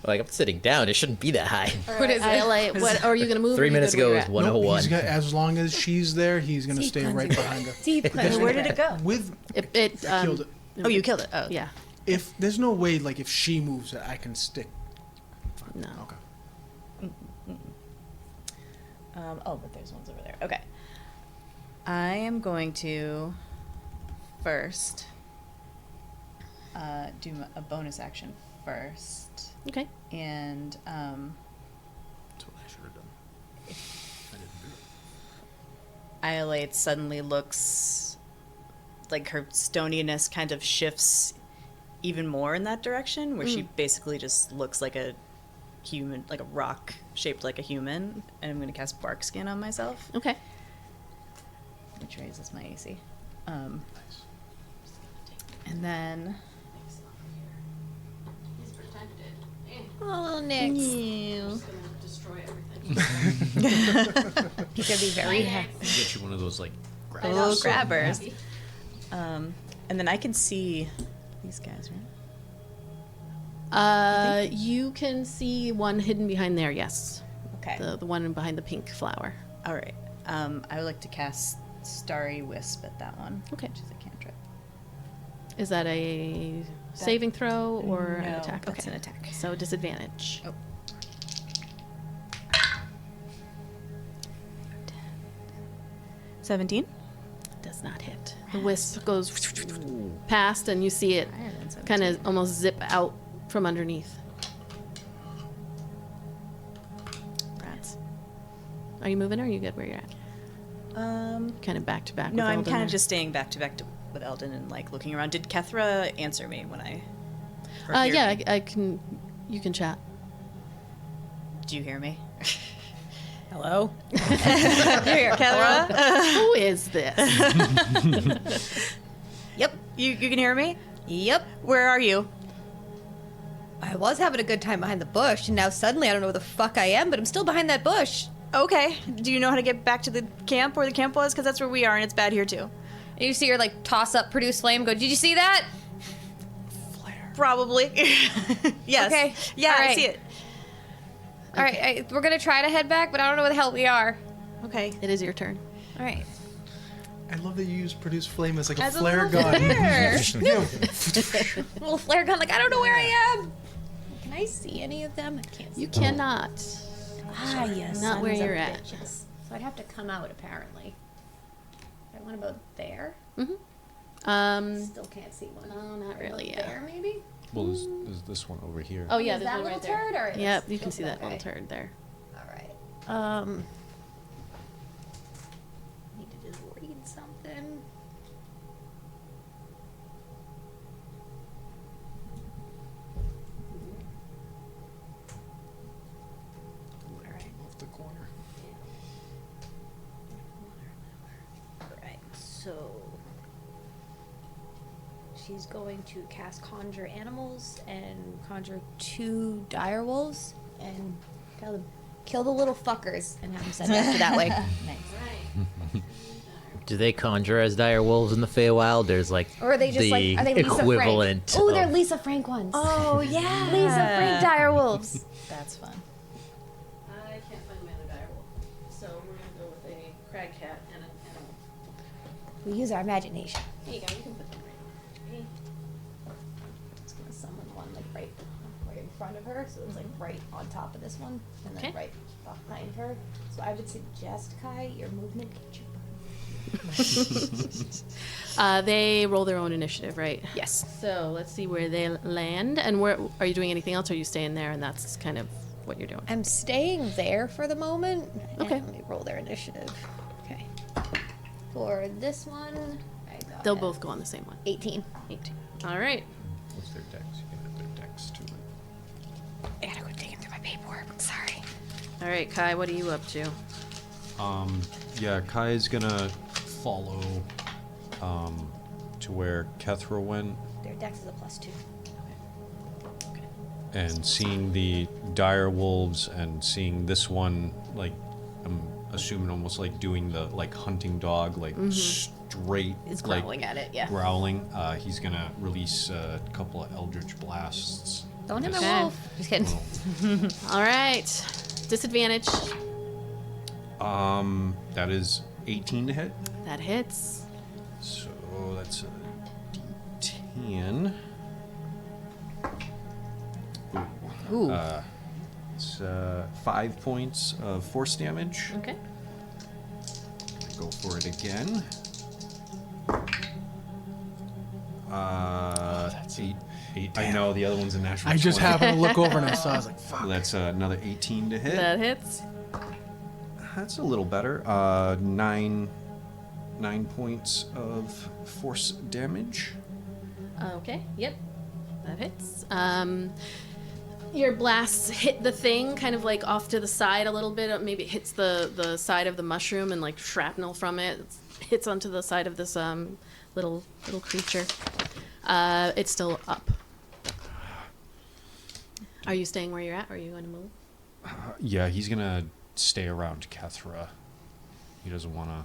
Speaker 2: Like, I'm sitting down. It shouldn't be that high.
Speaker 1: What is Ayla, what are you gonna move?
Speaker 2: 3 minutes ago it was
Speaker 6: Nope,
Speaker 2: 101.
Speaker 6: he's got, as long as she's there, he's gonna
Speaker 3: Deep
Speaker 6: stay right
Speaker 3: cleansing.
Speaker 6: behind her.
Speaker 3: Deep cleansing.
Speaker 5: Where did it go?
Speaker 6: With
Speaker 1: It
Speaker 6: I killed it.
Speaker 5: Oh, you killed it. Oh,
Speaker 1: Yeah.
Speaker 6: If there's no way, like if she moves it, I can stick.
Speaker 1: No.
Speaker 6: Okay.
Speaker 5: But there's ones over there. Okay. I am going to first do a bonus action first,
Speaker 1: Okay.
Speaker 5: and
Speaker 6: That's what I should have done. I didn't do it.
Speaker 5: Iolite suddenly looks like her stoniness kind of shifts even more in that direction, where she basically just looks like a human, like a rock shaped like a human. And I'm going to cast Bark Skin on myself,
Speaker 1: Okay.
Speaker 5: which raises my AC. And then
Speaker 3: Oh, Nick.
Speaker 5: you.
Speaker 1: Destroy everything.
Speaker 3: He's gonna be very happy.
Speaker 4: Get you one of those like
Speaker 5: Oh, grabbers. And then I can see these guys, right?
Speaker 1: You can see one hidden behind there. Yes.
Speaker 5: Okay.
Speaker 1: The one behind the pink flower.
Speaker 5: All right. I would like to cast Starry Wisp at that one.
Speaker 1: Okay.
Speaker 5: Which is a cantrip.
Speaker 1: Is that a saving throw or an
Speaker 5: No,
Speaker 1: attack?
Speaker 5: that's
Speaker 1: Okay.
Speaker 5: an attack.
Speaker 1: So disadvantage.
Speaker 5: Oh. 17?
Speaker 1: Does not hit. The wisp goes past, and you see it
Speaker 5: Higher than 17.
Speaker 1: kind of almost zip out from underneath.
Speaker 5: Rats.
Speaker 1: Are you moving, or are you good where you're at? Kind of back to back.
Speaker 5: No,
Speaker 1: with
Speaker 5: I'm
Speaker 1: Eldon
Speaker 5: kind
Speaker 1: there?
Speaker 5: of just staying back to back with Eldon and like looking around. Did Kethra answer me when I? or hear
Speaker 1: Yeah,
Speaker 5: me?
Speaker 1: I can. You can chat.
Speaker 5: Do you hear me?
Speaker 3: Hello?
Speaker 5: Kethra?
Speaker 1: Who is this?
Speaker 5: Yep. You can hear me?
Speaker 3: Yep.
Speaker 5: Where are you?
Speaker 3: I was having a good time behind the bush, and now suddenly I don't know where the fuck I am, but I'm still behind that bush.
Speaker 5: Okay. Do you know how to get back to the camp where the camp was? Because that's where we are, and it's bad here too.
Speaker 3: And you see her like toss up, produce flame, go, did you see that?
Speaker 5: Probably. Yes.
Speaker 3: Okay.
Speaker 5: Yeah,
Speaker 3: All
Speaker 5: I
Speaker 3: right.
Speaker 5: see it.
Speaker 3: All right, we're gonna try to head back, but I don't know where the hell we are.
Speaker 5: Okay.
Speaker 1: It is your turn.
Speaker 3: All right.
Speaker 6: I love that you use produce flame as like a
Speaker 3: As a
Speaker 6: flare
Speaker 3: little
Speaker 6: gun.
Speaker 3: flare. Little flare gun, like I don't know where I am. Can I see any of them? I can't see.
Speaker 1: You cannot.
Speaker 3: Ah, yes.
Speaker 1: Not where
Speaker 3: sons of
Speaker 1: you're at.
Speaker 3: bitches. So I'd have to come out apparently. I went about there.
Speaker 1: Still
Speaker 3: Can't see one.
Speaker 1: Oh, not really.
Speaker 3: About
Speaker 1: Yeah.
Speaker 3: there, maybe.
Speaker 4: well, there's this one over here.
Speaker 1: Oh yeah,
Speaker 3: Is
Speaker 1: there's
Speaker 3: that
Speaker 1: one
Speaker 3: little
Speaker 1: right there.
Speaker 3: turd or
Speaker 1: Yep,
Speaker 3: is-
Speaker 1: you can see that
Speaker 3: okay.
Speaker 1: little turd there.
Speaker 3: All right. Need to just read something. All right.
Speaker 6: Off the corner.
Speaker 3: All right. So she's going to cast Conjure Animals and conjure 2 dire wolves and tell them kill the little fuckers and have them send after that way.
Speaker 5: Nice.
Speaker 2: Do they conjure as dire wolves in the Feywild? There's like
Speaker 3: Or are they just
Speaker 2: the
Speaker 3: like, are they Lisa
Speaker 2: equivalent.
Speaker 3: Frank? Oh, they're
Speaker 2: of-
Speaker 3: Lisa Frank ones.
Speaker 5: Oh yeah.
Speaker 3: Lisa Frank dire wolves.
Speaker 5: That's fun.
Speaker 1: I can't find my other dire wolf, so we're gonna go with a crag cat and an animal.
Speaker 3: We use our imagination.
Speaker 1: There you go. You can put them right.
Speaker 3: Just gonna summon one like right in front of her, so it's like right on top of this one, and then
Speaker 1: Okay.
Speaker 3: right behind her. So I would suggest, Kai, your movement. Get your
Speaker 1: They roll their own initiative, right?
Speaker 3: Yes.
Speaker 1: So let's see where they land. And where are you doing anything else? Or are you staying there and that's kind of what you're doing?
Speaker 3: I'm staying there for the moment.
Speaker 1: Okay.
Speaker 3: And let me roll their initiative. Okay. For this one, I got
Speaker 1: They'll both go on the same one.
Speaker 3: 18.
Speaker 1: 18. All right.
Speaker 4: What's their dex? You can add their dex to it.
Speaker 3: I gotta go digging through my paperwork. Sorry.
Speaker 1: All right, Kai, what are you up to?
Speaker 4: Yeah, Kai's gonna follow to where Kethra went,
Speaker 3: Their dex is a +2.
Speaker 4: and seeing the dire wolves and seeing this one, like, I'm assuming almost like doing the like hunting dog, like straight,
Speaker 3: It's
Speaker 4: like,
Speaker 3: growling at it, yeah.
Speaker 4: growling. He's gonna release a couple of eldritch blasts.
Speaker 3: Don't hit my
Speaker 1: Okay.
Speaker 3: wolf. Just kidding.
Speaker 1: All right. Disadvantage.
Speaker 4: That is 18 to hit.
Speaker 1: That hits.
Speaker 4: So that's a D10.
Speaker 3: Ooh.
Speaker 4: It's 5 points of force damage.
Speaker 1: Okay.
Speaker 4: Go for it again. That's eight. I know the other one's a natural.
Speaker 6: I just
Speaker 4: 20.
Speaker 6: happened to look over and I saw. I was like,
Speaker 4: So
Speaker 6: "Fuck."
Speaker 4: that's another 18 to hit.
Speaker 1: That hits.
Speaker 4: That's a little better. 9 points of force damage.
Speaker 1: Okay. Yep. That hits. Your blasts hit the thing kind of like off to the side a little bit. Maybe it hits the side of the mushroom and like shrapnel from it hits onto the side of this little creature. It's still up. Are you staying where you're at, or are you going to move?
Speaker 4: Yeah, he's gonna stay around Kethra. He doesn't want to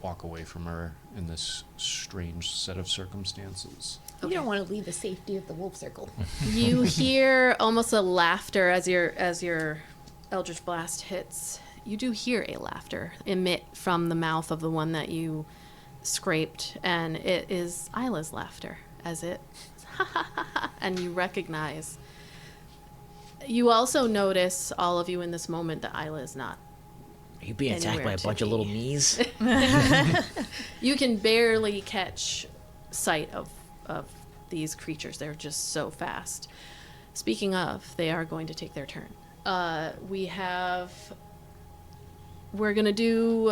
Speaker 4: walk away from her in this strange set of circumstances.
Speaker 3: You don't want to leave the safety of the wolf circle.
Speaker 1: You hear almost a laughter as your Eldritch Blast hits. You do hear a laughter emit from the mouth of the one that you scraped, and it is Ayla's laughter as it ha ha ha ha, and you recognize. You also notice, all of you in this moment, that Ayla is not.
Speaker 2: Are you being attacked
Speaker 1: Anywhere
Speaker 2: by a
Speaker 1: to
Speaker 2: bunch of little
Speaker 1: be.
Speaker 2: me's?
Speaker 1: You can barely catch sight of these creatures. They're just so fast. Speaking of, they are going to take their turn. We're going to do,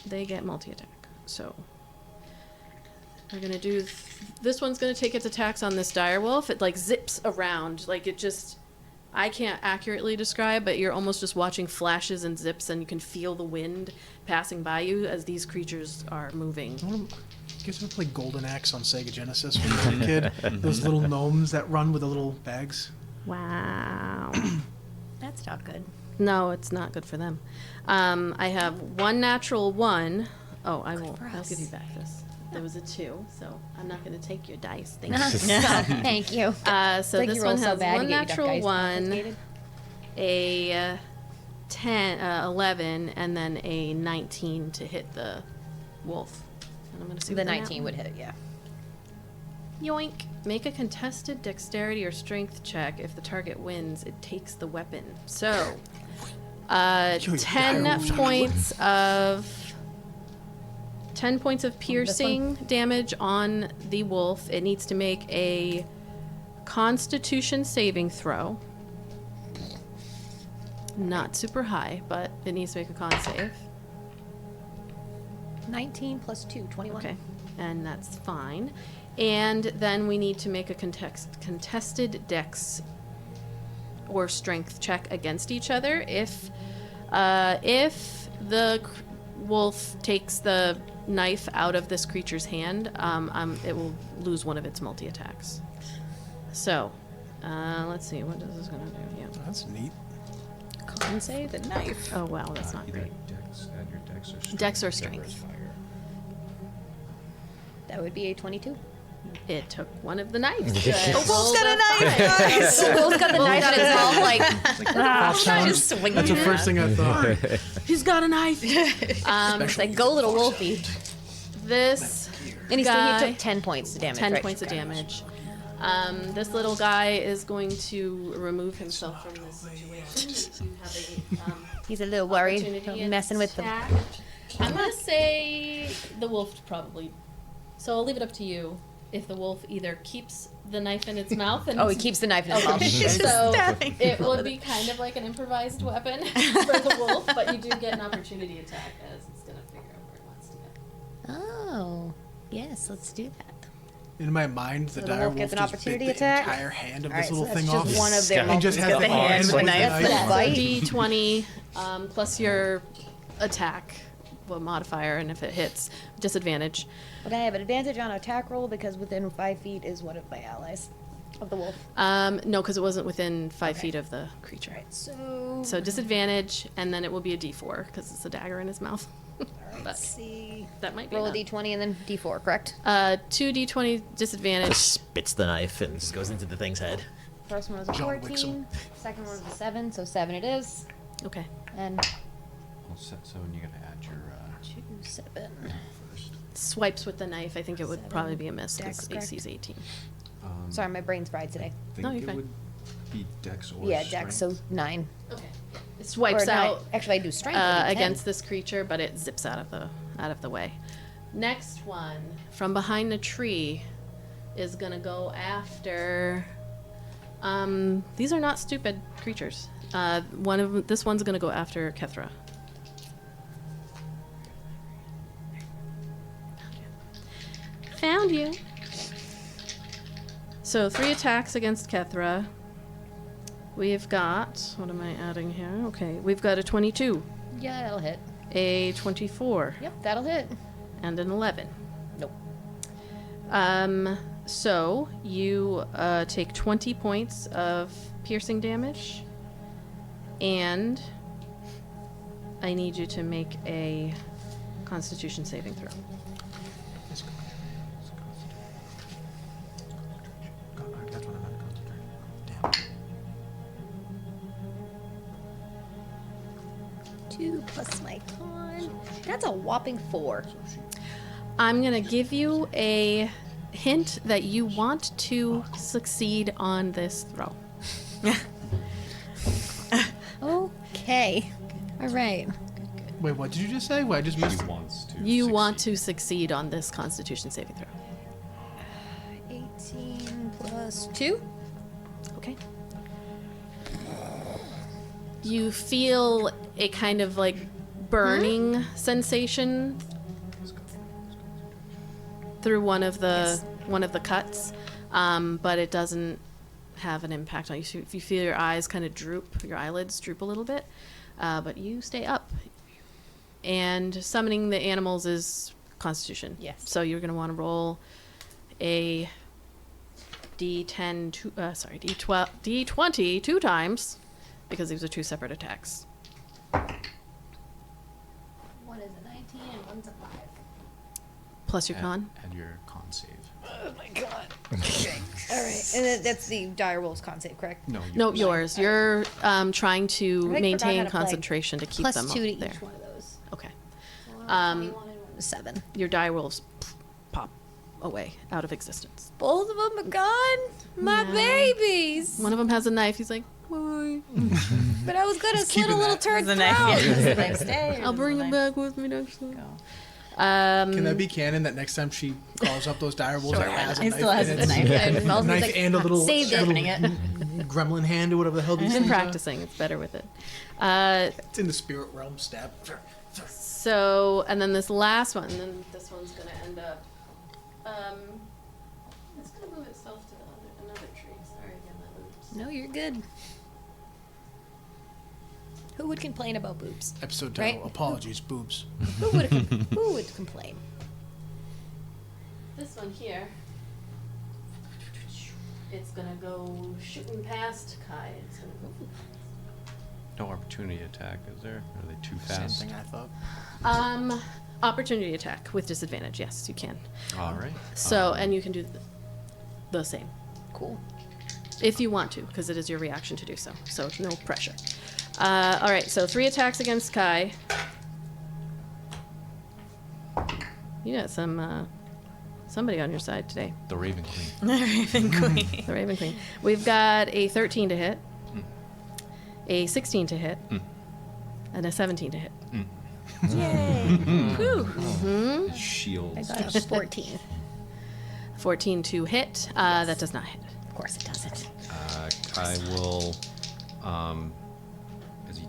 Speaker 1: they get multi-attack. So we're going to do, this one's going to take its attacks on this direwolf. It like zips around, like it just, I can't accurately describe, but you're almost just watching flashes and zips, and you can feel the wind passing by you as these creatures are moving.
Speaker 6: You guys ever play Golden Axe on Sega Genesis when you were a kid? Those little gnomes that run with the little bags.
Speaker 1: Wow.
Speaker 3: That's not good.
Speaker 1: No, it's not good for them. I have one natural one. Oh, I will.
Speaker 3: for
Speaker 1: I'll
Speaker 3: us.
Speaker 1: give you back this. There was a 2, so I'm not going to take your dice. Thank you.
Speaker 3: Thank you.
Speaker 1: So this one has one natural one,
Speaker 3: confiscated.
Speaker 1: a 10, 11, and then a 19 to hit the wolf. And I'm going to see
Speaker 3: The
Speaker 1: what
Speaker 3: 19 would hit it, yeah.
Speaker 1: Yoink. Make a contested dexterity or strength check. If the target wins, it takes the weapon. So, 10 points of 10 points of piercing damage on the wolf. It needs to make a Constitution saving throw. Not super high, but it needs to make a con save.
Speaker 3: 19 plus 2, 21.
Speaker 1: Okay, and that's fine. And then we need to make a contested dex or strength check against each other. If the wolf takes the knife out of this creature's hand, it will lose one of its multi-attacks. So, let's see, what is this going to do? Yeah.
Speaker 6: That's neat.
Speaker 3: Con save the knife.
Speaker 1: Oh, wow, that's not
Speaker 4: Either
Speaker 1: great.
Speaker 4: add your dex or strength.
Speaker 1: Dex or
Speaker 4: whichever
Speaker 1: strength.
Speaker 4: is higher.
Speaker 3: That would be a 22.
Speaker 1: It took one of the knives.
Speaker 5: The wolf's got a knife, guys!
Speaker 3: The wolf's got the knife in his mouth, like,
Speaker 5: Just swinging
Speaker 6: That's the
Speaker 5: it.
Speaker 6: first thing I thought.
Speaker 1: He's got a knife.
Speaker 3: it's like, go little wolfie.
Speaker 1: This
Speaker 3: And he
Speaker 1: guy,
Speaker 3: took 10 points of damage,
Speaker 1: 10
Speaker 3: right?
Speaker 1: points of damage. This little guy is going to remove himself from this situation. You have a,
Speaker 3: He's a little worried.
Speaker 1: opportunity
Speaker 3: Messing with them.
Speaker 1: attack. I'm gonna say the wolf probably. So I'll leave it up to you. If the wolf either keeps the knife in its mouth and
Speaker 3: Oh, he keeps the knife in his mouth.
Speaker 1: so
Speaker 5: stabbing
Speaker 1: it would be kind of like an improvised weapon for the wolf, but you do get an opportunity attack as it's gonna figure out where it wants to go.
Speaker 3: Oh, yes, let's do that.
Speaker 6: In my mind, the
Speaker 3: So the
Speaker 6: dire
Speaker 3: wolf
Speaker 6: wolf
Speaker 3: gets an
Speaker 6: just
Speaker 3: opportunity
Speaker 6: bit
Speaker 3: attack?
Speaker 6: the entire hand of
Speaker 3: All
Speaker 6: this
Speaker 3: right, so
Speaker 6: little
Speaker 3: that's
Speaker 6: thing
Speaker 3: just
Speaker 6: off.
Speaker 3: one of their
Speaker 6: and just has
Speaker 5: got
Speaker 6: the
Speaker 5: the hand
Speaker 6: hand
Speaker 5: with
Speaker 6: with
Speaker 5: the
Speaker 6: the
Speaker 5: knife.
Speaker 6: knife.
Speaker 3: That's
Speaker 1: So
Speaker 3: Bite.
Speaker 1: D20 plus your attack modifier, and if it hits, disadvantage.
Speaker 3: But I have an advantage on attack roll because within 5 feet is one of my allies of the wolf.
Speaker 1: No, because it wasn't within 5
Speaker 3: Okay.
Speaker 1: feet of the creature.
Speaker 3: So,
Speaker 1: So disadvantage, and then it will be a D4 because it's a dagger in his mouth.
Speaker 3: let's
Speaker 1: but
Speaker 3: see.
Speaker 1: that might be
Speaker 3: Roll a
Speaker 1: enough.
Speaker 3: d20 and then d4, correct?
Speaker 1: 2 D20 disadvantage.
Speaker 2: Just spits the knife and just goes into the thing's head.
Speaker 3: First one was a
Speaker 6: John Wicks
Speaker 3: 14. Second one was a 7, so 7 it is.
Speaker 1: Okay.
Speaker 3: And
Speaker 4: Well, so you gotta add your
Speaker 3: 2, 7.
Speaker 4: first.
Speaker 1: Swipes with the knife. I think it would probably be a miss
Speaker 3: Dex,
Speaker 1: because AC is
Speaker 3: correct?
Speaker 1: 18.
Speaker 3: Sorry, my brain's fried today.
Speaker 4: I think
Speaker 1: No, you're
Speaker 4: it
Speaker 1: fine.
Speaker 4: would be Dex or
Speaker 3: Yeah,
Speaker 4: strength.
Speaker 3: dex, so 9.
Speaker 1: Okay. It swipes
Speaker 3: Or 9.
Speaker 1: out
Speaker 3: Actually, I do strength. it'd be 10.
Speaker 1: against this creature, but it zips out of the way. Next one from behind the tree is gonna go after. These are not stupid creatures. This one's gonna go after Kethra. Found you. So 3 attacks against Kethra. We've got, what am I adding here? Okay, we've got a 22,
Speaker 3: Yeah, that'll hit.
Speaker 1: a 24,
Speaker 3: Yep, that'll hit.
Speaker 1: and an 11.
Speaker 3: Nope.
Speaker 1: So you take 20 points of piercing damage, and I need you to make a Constitution saving throw.
Speaker 6: Let's go. That's what I'm gonna concentrate. Damn.
Speaker 3: 2 plus my con. That's a whopping 4.
Speaker 1: I'm gonna give you a hint that you want to succeed on this throw.
Speaker 3: Okay. All right.
Speaker 6: Wait, what did you just say? Wait, I just missed
Speaker 4: She
Speaker 6: it.
Speaker 4: wants to.
Speaker 1: You want
Speaker 4: succeed.
Speaker 1: to succeed on this Constitution saving throw.
Speaker 3: 18 plus 2.
Speaker 1: Okay. You feel a kind of like burning sensation through one of the cuts, but it doesn't have an impact on you. So you feel your eyes kind of droop, your eyelids droop a little bit, but you stay up. And summoning the animals is Constitution.
Speaker 3: Yes.
Speaker 1: So you're going to want to roll a D10, D12, D20 2 times, because these are 2 separate attacks.
Speaker 3: One is a 19 and one's a 5.
Speaker 1: Plus your
Speaker 4: Add-
Speaker 1: con.
Speaker 4: Add your con save.
Speaker 3: Oh my god. Okay. All right. And that's the dire wolf's con save, correct?
Speaker 4: No,
Speaker 1: No, yours. You're trying to
Speaker 3: I forgot how
Speaker 1: maintain
Speaker 3: to play.
Speaker 1: concentration to keep
Speaker 3: Plus
Speaker 1: them
Speaker 3: 2 to
Speaker 1: there.
Speaker 3: each one of those.
Speaker 1: Okay.
Speaker 3: One,
Speaker 1: Um,
Speaker 3: 21 and one is 7.
Speaker 1: Your die wolves pop away out of existence.
Speaker 3: Both of them are gone? My babies!
Speaker 1: One of them has a knife. He's like, "Bye.
Speaker 3: But I was gonna slit
Speaker 6: keeping
Speaker 3: a little
Speaker 6: that.
Speaker 3: turd
Speaker 5: The
Speaker 3: throat.
Speaker 5: knife. Yeah. The next day.
Speaker 1: I'll bring it back with me next time."
Speaker 6: Can that be canon that next time she calls up those dire wolves,
Speaker 5: Sure,
Speaker 6: it has a
Speaker 5: it
Speaker 6: knife
Speaker 5: still has
Speaker 6: in
Speaker 5: the
Speaker 6: it?
Speaker 5: knife.
Speaker 3: And Mel's
Speaker 6: Knife
Speaker 3: like,
Speaker 6: and a little,
Speaker 3: saved it.
Speaker 6: little
Speaker 5: Opening it.
Speaker 6: gremlin hand or whatever the hell these
Speaker 1: I've been
Speaker 6: things are.
Speaker 1: practicing. It's better with it.
Speaker 6: It's in the spirit realm. Stab.
Speaker 1: So, and then this last one, and then this one's gonna end up. It's gonna move itself to another tree. Sorry again, that moves.
Speaker 3: No, you're good. Who would complain about boobs?
Speaker 6: Episode title.
Speaker 3: Right.
Speaker 6: Apologies, boobs.
Speaker 3: Who would complain?
Speaker 1: This one here. It's gonna go shooting past Kai. It's gonna go.
Speaker 4: No opportunity attack, is there? Are they too
Speaker 6: Same
Speaker 4: fast?
Speaker 6: thing I thought.
Speaker 1: Opportunity attack with disadvantage. Yes, you can.
Speaker 4: All right.
Speaker 1: So, and you can do the same
Speaker 3: Cool.
Speaker 1: if you want to, because it is your reaction to do so. So no pressure. All right. So 3 attacks against Kai. You got some somebody on your side today.
Speaker 4: The Raven Queen.
Speaker 5: Raven Queen.
Speaker 1: The Raven Queen. We've got a 13 to hit, a 16 to hit, and a 17 to hit.
Speaker 3: Yay.
Speaker 4: His shield.
Speaker 3: I got a 14.
Speaker 1: 14 to hit. That does not hit.
Speaker 3: Of course it doesn't.
Speaker 4: I will, as he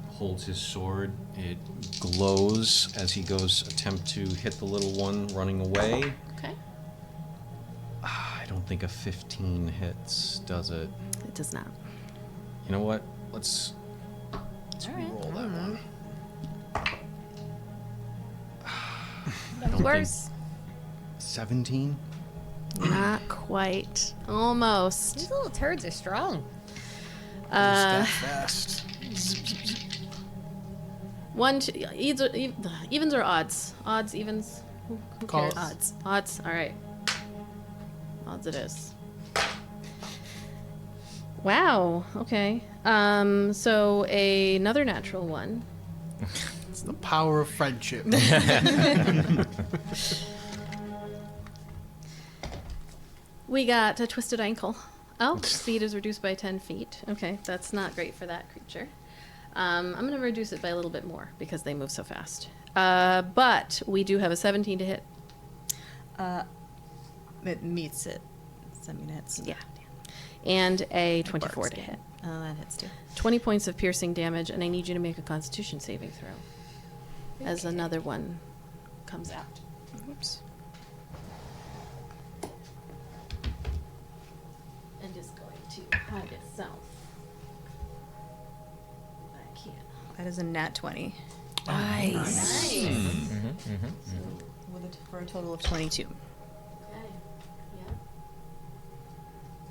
Speaker 4: holds his sword, it glows as he goes attempt to hit the little one running away.
Speaker 1: Okay.
Speaker 4: I don't think a 15 hits, does it?
Speaker 1: It does not.
Speaker 4: You know what? Let's
Speaker 5: Alright.
Speaker 4: roll that one.
Speaker 3: That's worse.
Speaker 4: 17?
Speaker 1: Not quite. Almost.
Speaker 3: These little turds are strong.
Speaker 6: That fast.
Speaker 1: One, two, evens or odds? Odds, evens? Who
Speaker 6: Call
Speaker 1: cares?
Speaker 6: it.
Speaker 5: Odds.
Speaker 1: Odds, alright. Odds it is. Wow, okay. So another natural one.
Speaker 6: It's the power of friendship.
Speaker 1: We got a twisted ankle. Oh, speed is reduced by 10 feet. Okay, that's not great for that creature. I'm going to reduce it by a little bit more because they move so fast. But we do have a 17 to hit.
Speaker 5: It meets it. 7 hits.
Speaker 1: Yeah. And a 24
Speaker 5: Works.
Speaker 1: to hit.
Speaker 5: Oh, that hits too.
Speaker 1: 20 points of piercing damage, and I need you to make a Constitution saving throw. As another one comes out.
Speaker 5: Oops.
Speaker 1: And is going to hide itself back here.
Speaker 5: That is a nat 20.
Speaker 1: Nice.
Speaker 5: For a total of 22.
Speaker 1: Okay.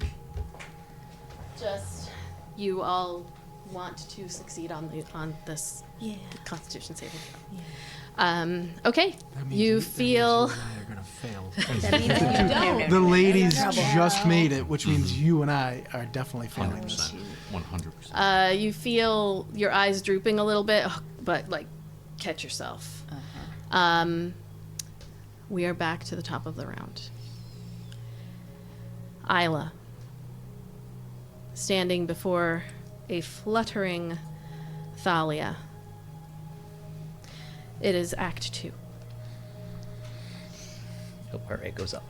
Speaker 1: Yeah. Just you all want to succeed on this
Speaker 5: Yeah.
Speaker 1: Constitution saving throw.
Speaker 5: Yeah.
Speaker 1: Okay.
Speaker 6: That means
Speaker 1: You
Speaker 6: that means
Speaker 1: feel.
Speaker 6: you and I are gonna fail.
Speaker 3: That means you don't.
Speaker 6: The ladies
Speaker 3: Trouble.
Speaker 6: just made it, which means you and I are definitely failing this.
Speaker 4: 100%.
Speaker 1: You feel your eyes drooping a little bit, but like catch yourself. We are back to the top of the round. Ayla, standing before a fluttering Thalia. It is Act 2.
Speaker 2: Oh, her rate goes up.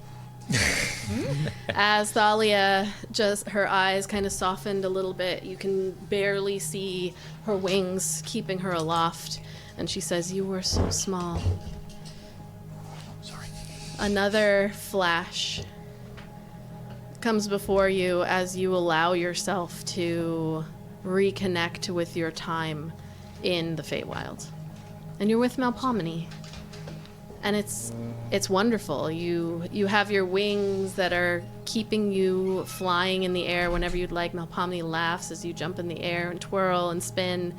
Speaker 1: As Thalia, just her eyes kind of softened a little bit, you can barely see her wings keeping her aloft, and she says, "You were so small."
Speaker 4: Sorry.
Speaker 1: Another flash comes before you as you allow yourself to reconnect with your time in the Feywild. And you're with Melpomene. And it's wonderful. You have your wings that are keeping you flying in the air whenever you'd like. Melpomene laughs as you jump in the air and twirl and spin.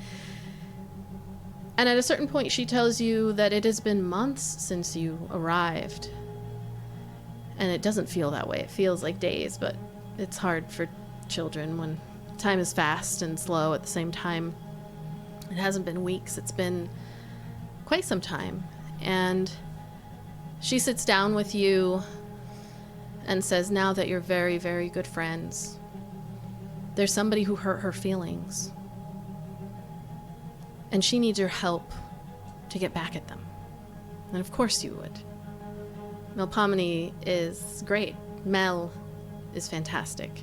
Speaker 1: And at a certain point, she tells you that it has been months since you arrived. And it doesn't feel that way. It feels like days, but it's hard for children when time is fast and slow at the same time. It hasn't been weeks, it's been quite some time. And she sits down with you and says, now that you're very, very good friends, there's somebody who hurt her feelings. And she needs your help to get back at them. And of course you would. Melpomene is great. Mel is fantastic.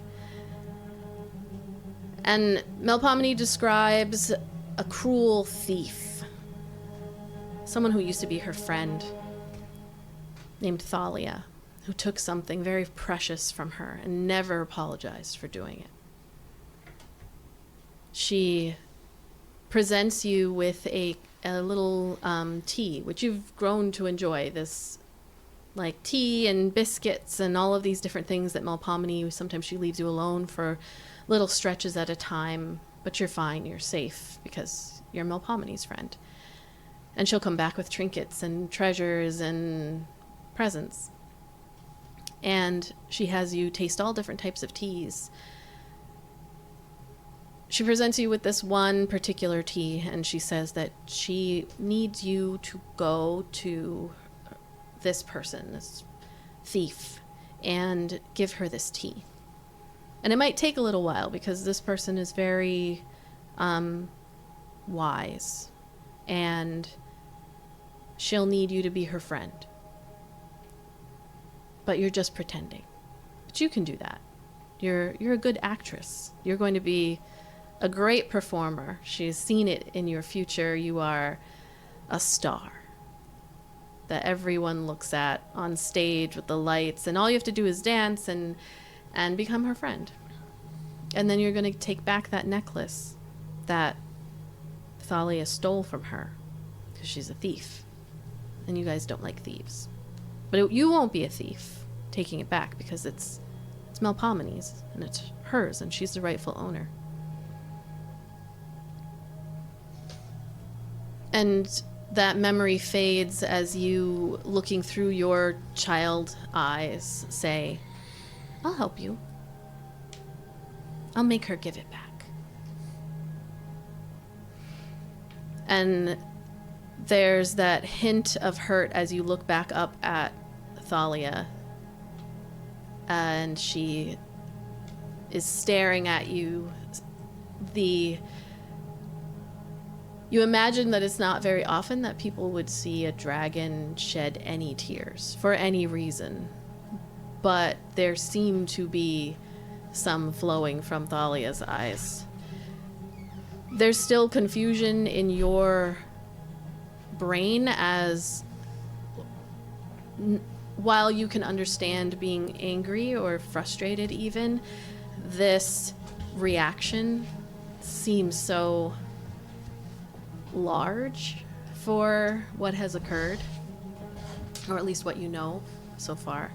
Speaker 1: And Melpomene describes a cruel thief. Someone who used to be her friend, named Thalia, who took something very precious from her and never apologized for doing it. She presents you with a little tea, which you've grown to enjoy, this like tea and biscuits and all of these different things that Melpomene, sometimes she leaves you alone for little stretches at a time, but you're fine, you're safe, because you're Melpomene's friend. And she'll come back with trinkets and treasures and presents. And she has you taste all different types of teas. She presents you with this one particular tea, and she says that she needs you to go to this person, this thief and give her this tea. And it might take a little while because this person is very wise, and she'll need you to be her friend. But you're just pretending. But you can do that. You're a good actress. You're going to be a great performer. She's seen it in your future. You are a star that everyone looks at on stage with the lights, and all you have to do is dance and become her friend. And then you're going to take back that necklace that Thalia stole from her because she's a thief. And you guys don't like thieves. But you won't be a thief taking it back because it's Melpomene's and it's hers and she's the rightful owner. And that memory fades as you, looking through your child eyes, say, I'll help you. I'll make her give it back. And there's that hint of hurt as you look back up at Thalia. And she is staring at you. You imagine that it's not very often that people would see a dragon shed any tears for any reason. But there seem to be some flowing from Thalia's eyes. There's still confusion in your brain as while you can understand being angry or frustrated even, this reaction seems so large for what has occurred, or at least what you know so far.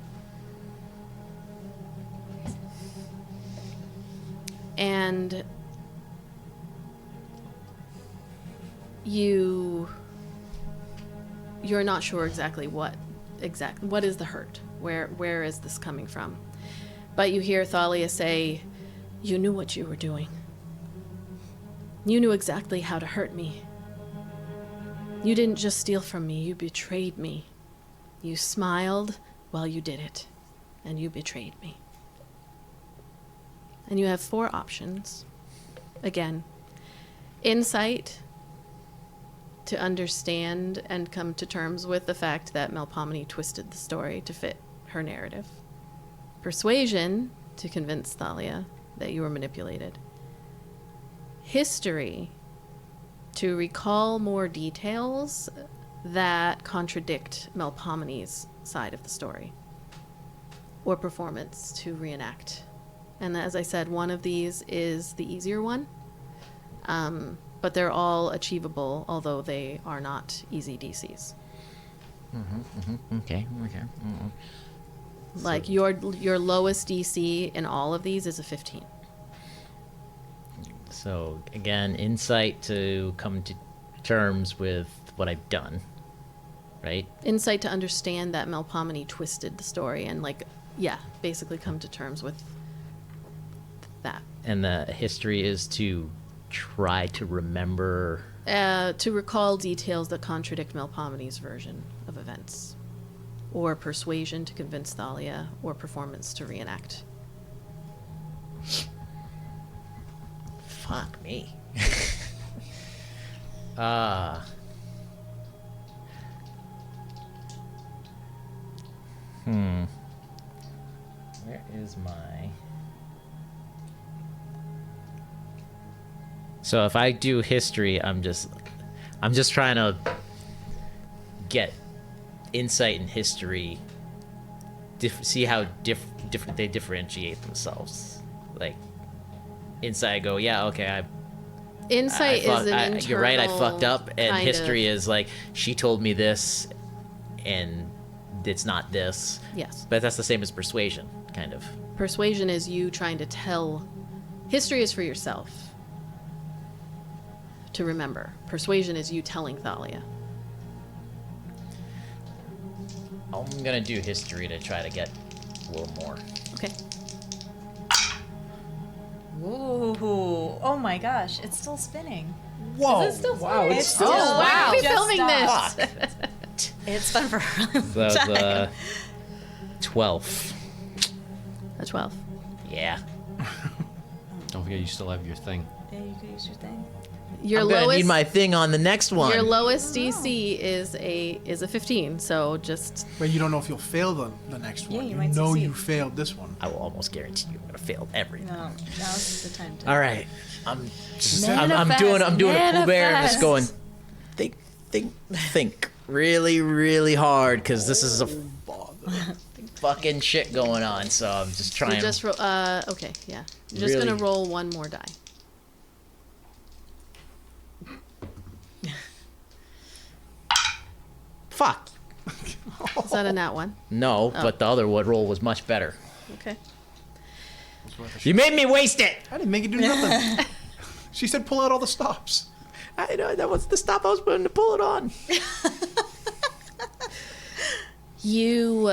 Speaker 1: And you're not sure exactly what is the hurt, where is this coming from, but you hear Thalia say, you knew what you were doing. You knew exactly how to hurt me. You didn't just steal from me, you betrayed me. You smiled while you did it, and you betrayed me. And you have 4 options. Again, insight, to understand and come to terms with the fact that Melpomene twisted the story to fit her narrative. Persuasion, to convince Thalia that you were manipulated. History, to recall more details that contradict Melpomene's side of the story. Or performance, to reenact. And as I said, one of these is the easier one. But they're all achievable, although they are not easy DCs.
Speaker 2: Okay.
Speaker 1: Like your lowest DC in all of these is a 15.
Speaker 2: So again, insight to come to terms with what I've done, right?
Speaker 1: Insight to understand that Melpomene twisted the story and basically come to terms with that.
Speaker 2: And the history is to try to remember...
Speaker 1: to recall details that contradict Melpomene's version of events. Or persuasion to convince Thalia, or performance to reenact.
Speaker 2: Fuck me. Where is my... So if I do history, I'm just trying to get insight in history, see how different they differentiate themselves. Like, insight, I go, yeah, okay,
Speaker 1: Insight is an internal...
Speaker 2: You're right, I fucked up, and history is like, she told me this, and it's not this.
Speaker 1: Yes.
Speaker 2: But that's the same as persuasion, kind of.
Speaker 1: Persuasion is you trying to tell... History is for yourself to remember. Persuasion is you telling Thalia.
Speaker 2: I'm gonna do history to try to get a little more.
Speaker 1: Okay.
Speaker 7: Ooh, oh my gosh, it's still spinning.
Speaker 6: Whoa!
Speaker 1: Is it still
Speaker 6: wow!
Speaker 1: spinning?
Speaker 6: It's
Speaker 7: It's
Speaker 6: still.
Speaker 7: still-
Speaker 1: Oh, why are we
Speaker 7: Just
Speaker 1: filming
Speaker 7: stop.
Speaker 1: this?
Speaker 7: It's been for a really long
Speaker 2: So it's
Speaker 7: time.
Speaker 2: 12.
Speaker 1: A 12.
Speaker 2: Yeah.
Speaker 4: Don't forget you still have your thing.
Speaker 7: Yeah, you could use your thing.
Speaker 1: Your
Speaker 2: I'm gonna
Speaker 1: lowest
Speaker 2: need my thing on the next one.
Speaker 1: your lowest DC is a 15. So just
Speaker 6: But you don't know if you'll fail the next
Speaker 7: Yeah,
Speaker 6: one.
Speaker 7: you might
Speaker 6: know
Speaker 7: succeed.
Speaker 6: you failed this one.
Speaker 2: I will almost guarantee you I'm gonna fail everything.
Speaker 7: No, now's the time to.
Speaker 2: All right. I'm
Speaker 1: Manifest,
Speaker 2: doing a Pooh Bear and just
Speaker 1: manifest.
Speaker 2: going think really, really hard because this is a fucking shit going on. So I'm just trying.
Speaker 1: just roll. Okay, yeah. You're just
Speaker 2: Really?
Speaker 1: gonna roll one more die.
Speaker 2: Fuck.
Speaker 1: Is that a nat one?
Speaker 2: No,
Speaker 1: Oh.
Speaker 2: but the other wood roll was much better.
Speaker 1: Okay.
Speaker 2: You made me waste it.
Speaker 6: I didn't make you do nothing. She said pull out all the stops.
Speaker 2: I know that was the stop I was putting to pull it on.
Speaker 1: You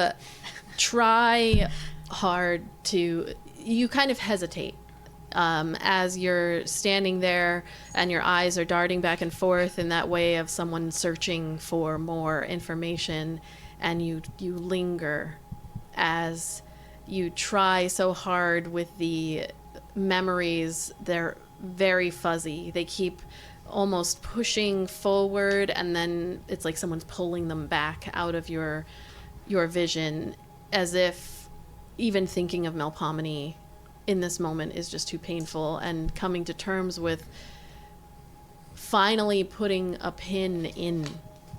Speaker 1: try hard to. You kind of hesitate as you're standing there and your eyes are darting back and forth in that way of someone searching for more information, and you linger as you try so hard with the memories. They're very fuzzy. They keep almost pushing forward, and then it's like someone's pulling them back out of your vision, as if even thinking of Melpomene in this moment is just too painful, and coming to terms with finally putting a pin in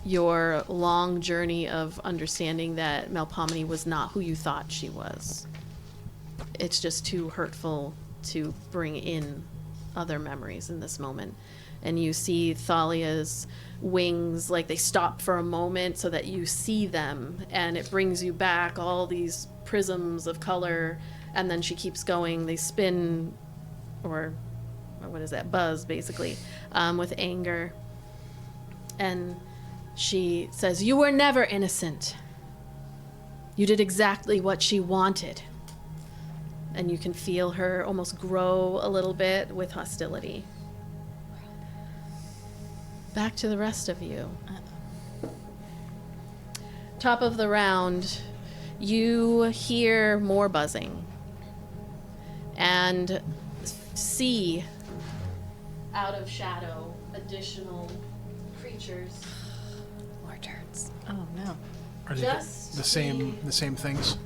Speaker 1: your long journey of understanding that Melpomene was not who you thought she was. It's just too hurtful to bring in other memories in this moment. And you see Thalia's wings, like they stop for a moment so that you see them, and it brings you back all these prisms of color, and then she keeps going. They spin, or what is that, buzz basically, with anger. And she says, "You were never innocent. You did exactly what she wanted." And you can feel her almost grow a little bit with hostility. Back to the rest of you. Top of the round, you hear more buzzing and see out of shadow additional creatures.
Speaker 7: More turns. Oh no.
Speaker 6: Are they
Speaker 1: Just
Speaker 6: the same things?
Speaker 1: Same things.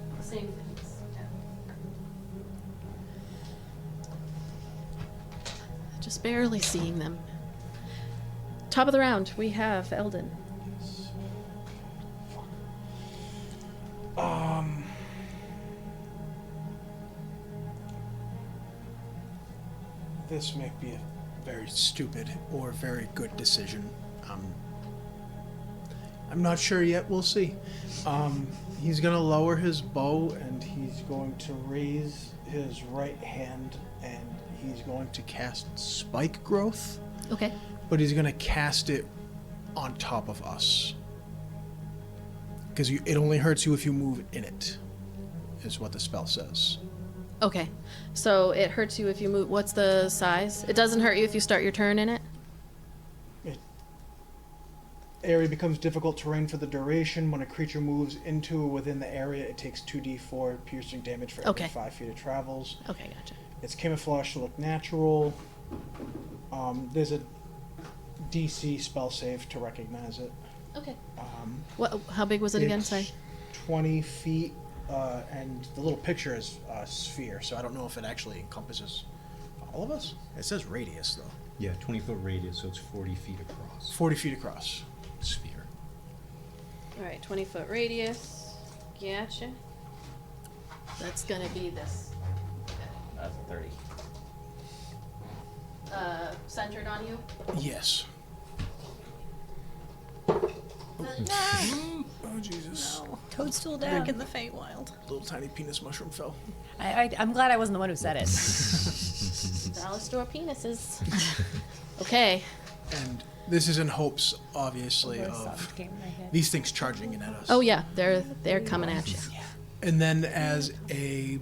Speaker 1: Just barely seeing them. Top of the round, we have Eldon.
Speaker 6: This may be a very stupid or very good decision. I'm not sure yet. We'll see. He's gonna lower his bow and he's going to raise his right hand and he's going to cast Spike Growth,
Speaker 1: Okay.
Speaker 6: but he's gonna cast it on top of us. Because it only hurts you if you move in it, is what the spell says.
Speaker 1: Okay. So it hurts you if you move. What's the size? It doesn't hurt you if you start your turn in it?
Speaker 6: Area becomes difficult terrain for the duration. When a creature moves into or within the area, it takes 2d4 piercing damage for every
Speaker 1: Okay.
Speaker 6: 5 feet it travels.
Speaker 1: Okay, gotcha.
Speaker 6: It's camouflage to look natural. There's a DC spell save to recognize it.
Speaker 1: Okay. How big was it again?
Speaker 6: It's
Speaker 1: Sorry.
Speaker 6: 20 feet, and the little picture is a sphere, so I don't know if it actually encompasses all of us. It says radius, though.
Speaker 4: Yeah, 20-foot radius, so it's 40 feet across.
Speaker 6: 40 feet across.
Speaker 4: Sphere.
Speaker 1: All right, 20-foot radius. Gotcha. That's gonna be this.
Speaker 2: That's 30.
Speaker 1: Centered on you.
Speaker 6: Yes. Oh, Jesus.
Speaker 7: Toadstool down. Back in the Feywild.
Speaker 6: Little tiny penis mushroom fell.
Speaker 7: I'm glad I wasn't the one who said it.
Speaker 1: Dollar store penises. Okay.
Speaker 6: And this is in hopes, obviously,
Speaker 7: Those songs
Speaker 6: of
Speaker 7: came in my head.
Speaker 6: these things charging in at us.
Speaker 1: Oh yeah, they're coming at you.
Speaker 6: And then as a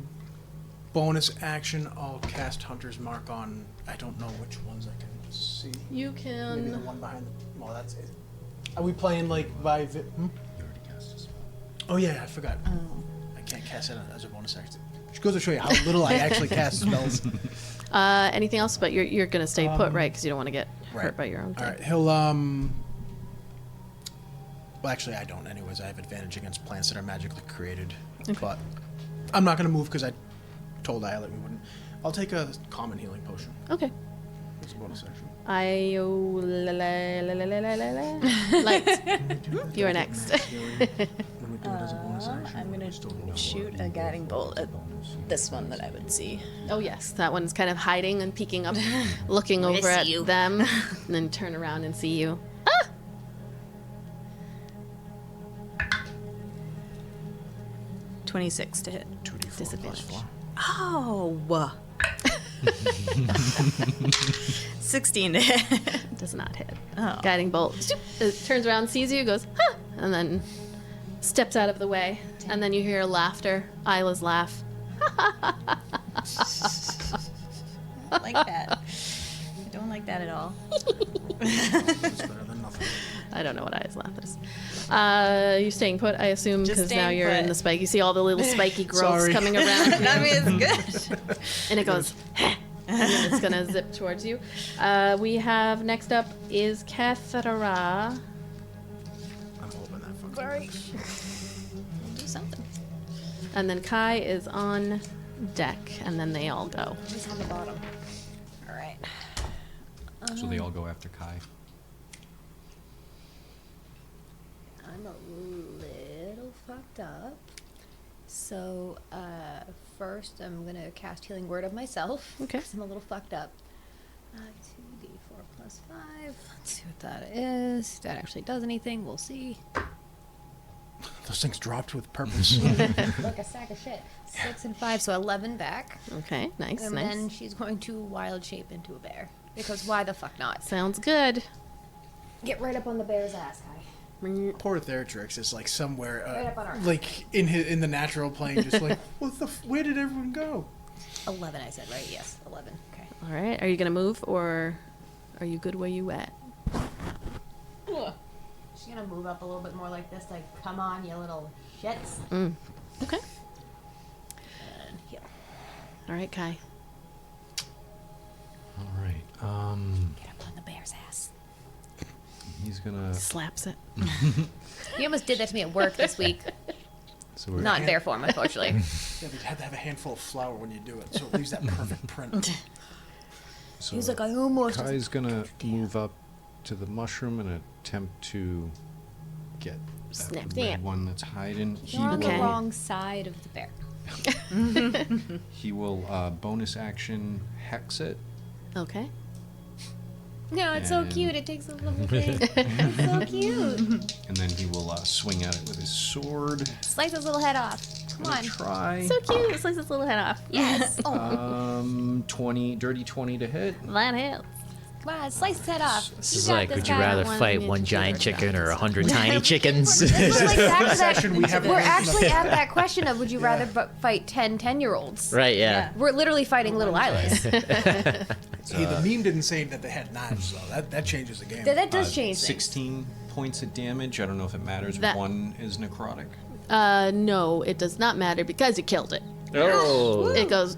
Speaker 6: bonus action, I'll cast Hunter's Mark on, I don't know which ones I can see.
Speaker 1: You
Speaker 6: Maybe the
Speaker 1: can.
Speaker 6: one behind the, well, that's it. Are we playing like by,
Speaker 4: You already cast a spell.
Speaker 6: Oh yeah, I forgot.
Speaker 7: Oh.
Speaker 6: I can't cast it as a bonus action. Just goes to show you how little I actually cast spells.
Speaker 1: Anything else? But you're gonna stay put, right? Because you don't want to get hurt
Speaker 6: Right.
Speaker 1: by your own thing.
Speaker 6: All right, he'll Well, actually, I don't. Anyways, I have advantage against plants that are magically created. But I'm not gonna move because I told Ayla we wouldn't. I'll take a common healing potion.
Speaker 1: Okay.
Speaker 6: It's a bonus action.
Speaker 1: Light. You are next.
Speaker 5: I'm gonna shoot a guiding bolt at this one that I would see.
Speaker 1: Oh yes, that one's kind of hiding and peeking up, looking over at them, and then turn around and see you.
Speaker 5: 26 to hit.
Speaker 6: 2d4 plus
Speaker 1: Disadvantage.
Speaker 6: 4.
Speaker 5: Oh. 16 to hit.
Speaker 1: Does not hit.
Speaker 5: Oh.
Speaker 1: Guiding bolt. It turns around, sees you, goes, huh, and then steps out of the way. And then you hear laughter. Isla's laugh.
Speaker 5: I don't like that. I don't like that at all.
Speaker 6: It's better than nothing.
Speaker 1: I don't know what Isla's laugh is. You're staying put, I assume,
Speaker 5: Just
Speaker 1: because now
Speaker 5: staying
Speaker 1: you're in
Speaker 5: put.
Speaker 1: the spike. You see all the little spiky growths
Speaker 6: Sorry.
Speaker 1: coming around.
Speaker 5: I mean, it's good.
Speaker 1: And it goes, and then it's gonna zip towards you. We have next up is Kethra,
Speaker 6: I'm hoping that fucking
Speaker 5: Sorry. Do something.
Speaker 1: and then Kai is on deck, and then they all go.
Speaker 3: He's on the bottom.
Speaker 5: All right.
Speaker 4: So they all go after Kai.
Speaker 3: I'm a little fucked up. So, first I'm gonna cast Healing Word of myself.
Speaker 1: Okay.
Speaker 3: 'Cause I'm a little fucked up. 2d4 plus 5. Let's see what that is. If that actually does anything, we'll see.
Speaker 6: Those things dropped with purpose.
Speaker 3: Like a sack of shit. 6 and 5, so 11 back.
Speaker 1: Okay, nice,
Speaker 3: And
Speaker 1: nice.
Speaker 3: then she's going to wild shape into a bear. Because why the fuck not?
Speaker 1: Sounds good.
Speaker 3: Get right up on the bear's ass, Kai.
Speaker 6: Poor Theratrix is like somewhere,
Speaker 3: Right up on our-
Speaker 6: like in the natural plane, just like, where did everyone go?
Speaker 3: 11, I said, right? Yes, 11. Okay.
Speaker 1: All right, are you gonna move, or are you good where you at?
Speaker 3: She's gonna move up a little bit more like this, like, come on, you little shits.
Speaker 1: Okay.
Speaker 3: And heal.
Speaker 1: All right, Kai.
Speaker 4: All right.
Speaker 3: Get up on the bear's ass.
Speaker 4: He's gonna.
Speaker 1: Slaps it.
Speaker 3: You almost did that to me at work this week.
Speaker 4: So we're
Speaker 3: Not in bear form, unfortunately.
Speaker 6: Yeah, they had to have a handful of flour when you do it, so it leaves that perfect print.
Speaker 4: So
Speaker 3: He was like, I almost.
Speaker 4: Kai's gonna move up to the mushroom and attempt to get that
Speaker 1: Snap
Speaker 4: red
Speaker 1: that.
Speaker 4: one that's hiding.
Speaker 3: You're on
Speaker 1: Okay.
Speaker 3: the wrong side of the bear.
Speaker 4: He will bonus action hex it.
Speaker 1: Okay.
Speaker 3: No, it's so
Speaker 4: And-
Speaker 3: cute. It takes a little thing. It's so cute.
Speaker 4: And then he will swing at it with his sword.
Speaker 3: Slice his little head off. Come
Speaker 4: Gonna
Speaker 3: on.
Speaker 4: try.
Speaker 1: So cute. It slices its little head off.
Speaker 3: Yes. Oh,
Speaker 4: dirty 20 to hit.
Speaker 1: That hits.
Speaker 3: come on. Slice his head off.
Speaker 2: This
Speaker 3: You
Speaker 2: is
Speaker 3: got
Speaker 2: like,
Speaker 3: this,
Speaker 2: would you
Speaker 3: guy.
Speaker 2: rather
Speaker 1: one
Speaker 2: fight
Speaker 1: minute
Speaker 2: one
Speaker 1: to
Speaker 2: giant
Speaker 1: figure it
Speaker 2: chicken
Speaker 1: out.
Speaker 2: or 100 tiny chickens?
Speaker 3: We're like back to that.
Speaker 6: Session we have
Speaker 3: We're
Speaker 6: arranged
Speaker 3: actually
Speaker 6: enough.
Speaker 3: at that question of would you rather fight 10-10-year-olds?
Speaker 2: Right, yeah.
Speaker 3: We're literally fighting little Ilas.
Speaker 6: Hey, the meme didn't say that they had knives, though. That changes the game.
Speaker 3: That does change things.
Speaker 4: 16 points of damage. I don't know if it matters
Speaker 1: That-
Speaker 4: if one is necrotic.
Speaker 1: No, it does not matter because you killed it.
Speaker 2: Oh.
Speaker 1: It goes,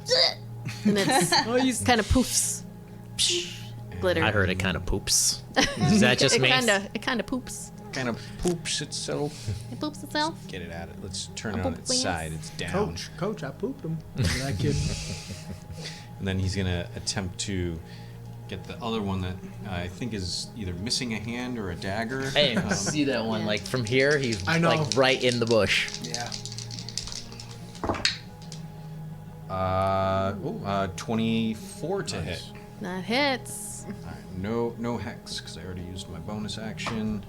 Speaker 1: and it's kind of poofs. Glitter.
Speaker 2: I heard it kind of poops. Is that just me?
Speaker 1: It kind of poops.
Speaker 4: Kind of poops itself.
Speaker 1: It poops itself.
Speaker 4: Get it at it. Let's turn
Speaker 1: A
Speaker 4: it on
Speaker 1: poop
Speaker 4: its
Speaker 1: wings.
Speaker 4: side. It's down.
Speaker 6: Coach, I pooped him. That kid.
Speaker 4: And then he's going to attempt to get the other one that I think is either missing a hand or a dagger.
Speaker 2: Hey, see that one?
Speaker 1: Yeah.
Speaker 2: Like from here, he's
Speaker 6: I know.
Speaker 2: like right in the bush.
Speaker 6: Yeah.
Speaker 4: 24 to hit.
Speaker 1: That hits.
Speaker 4: All right, no hex because I already used my bonus action.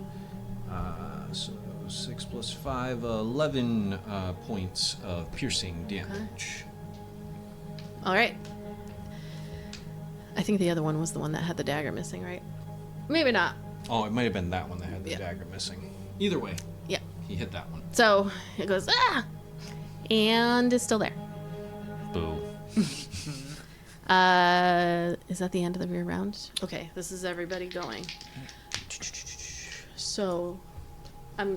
Speaker 4: So 6 plus 5, 11 points of piercing damage.
Speaker 1: All right. I think the other one was the one that had the dagger missing, right? Maybe not.
Speaker 4: Oh, it might have been that one that had the
Speaker 1: Yeah.
Speaker 4: dagger missing. Either way,
Speaker 1: Yeah.
Speaker 4: he hit that one.
Speaker 1: So it goes, ah! And it's still there.
Speaker 4: Boo.
Speaker 1: Is that the end of the rear round? Okay, this is everybody going. So,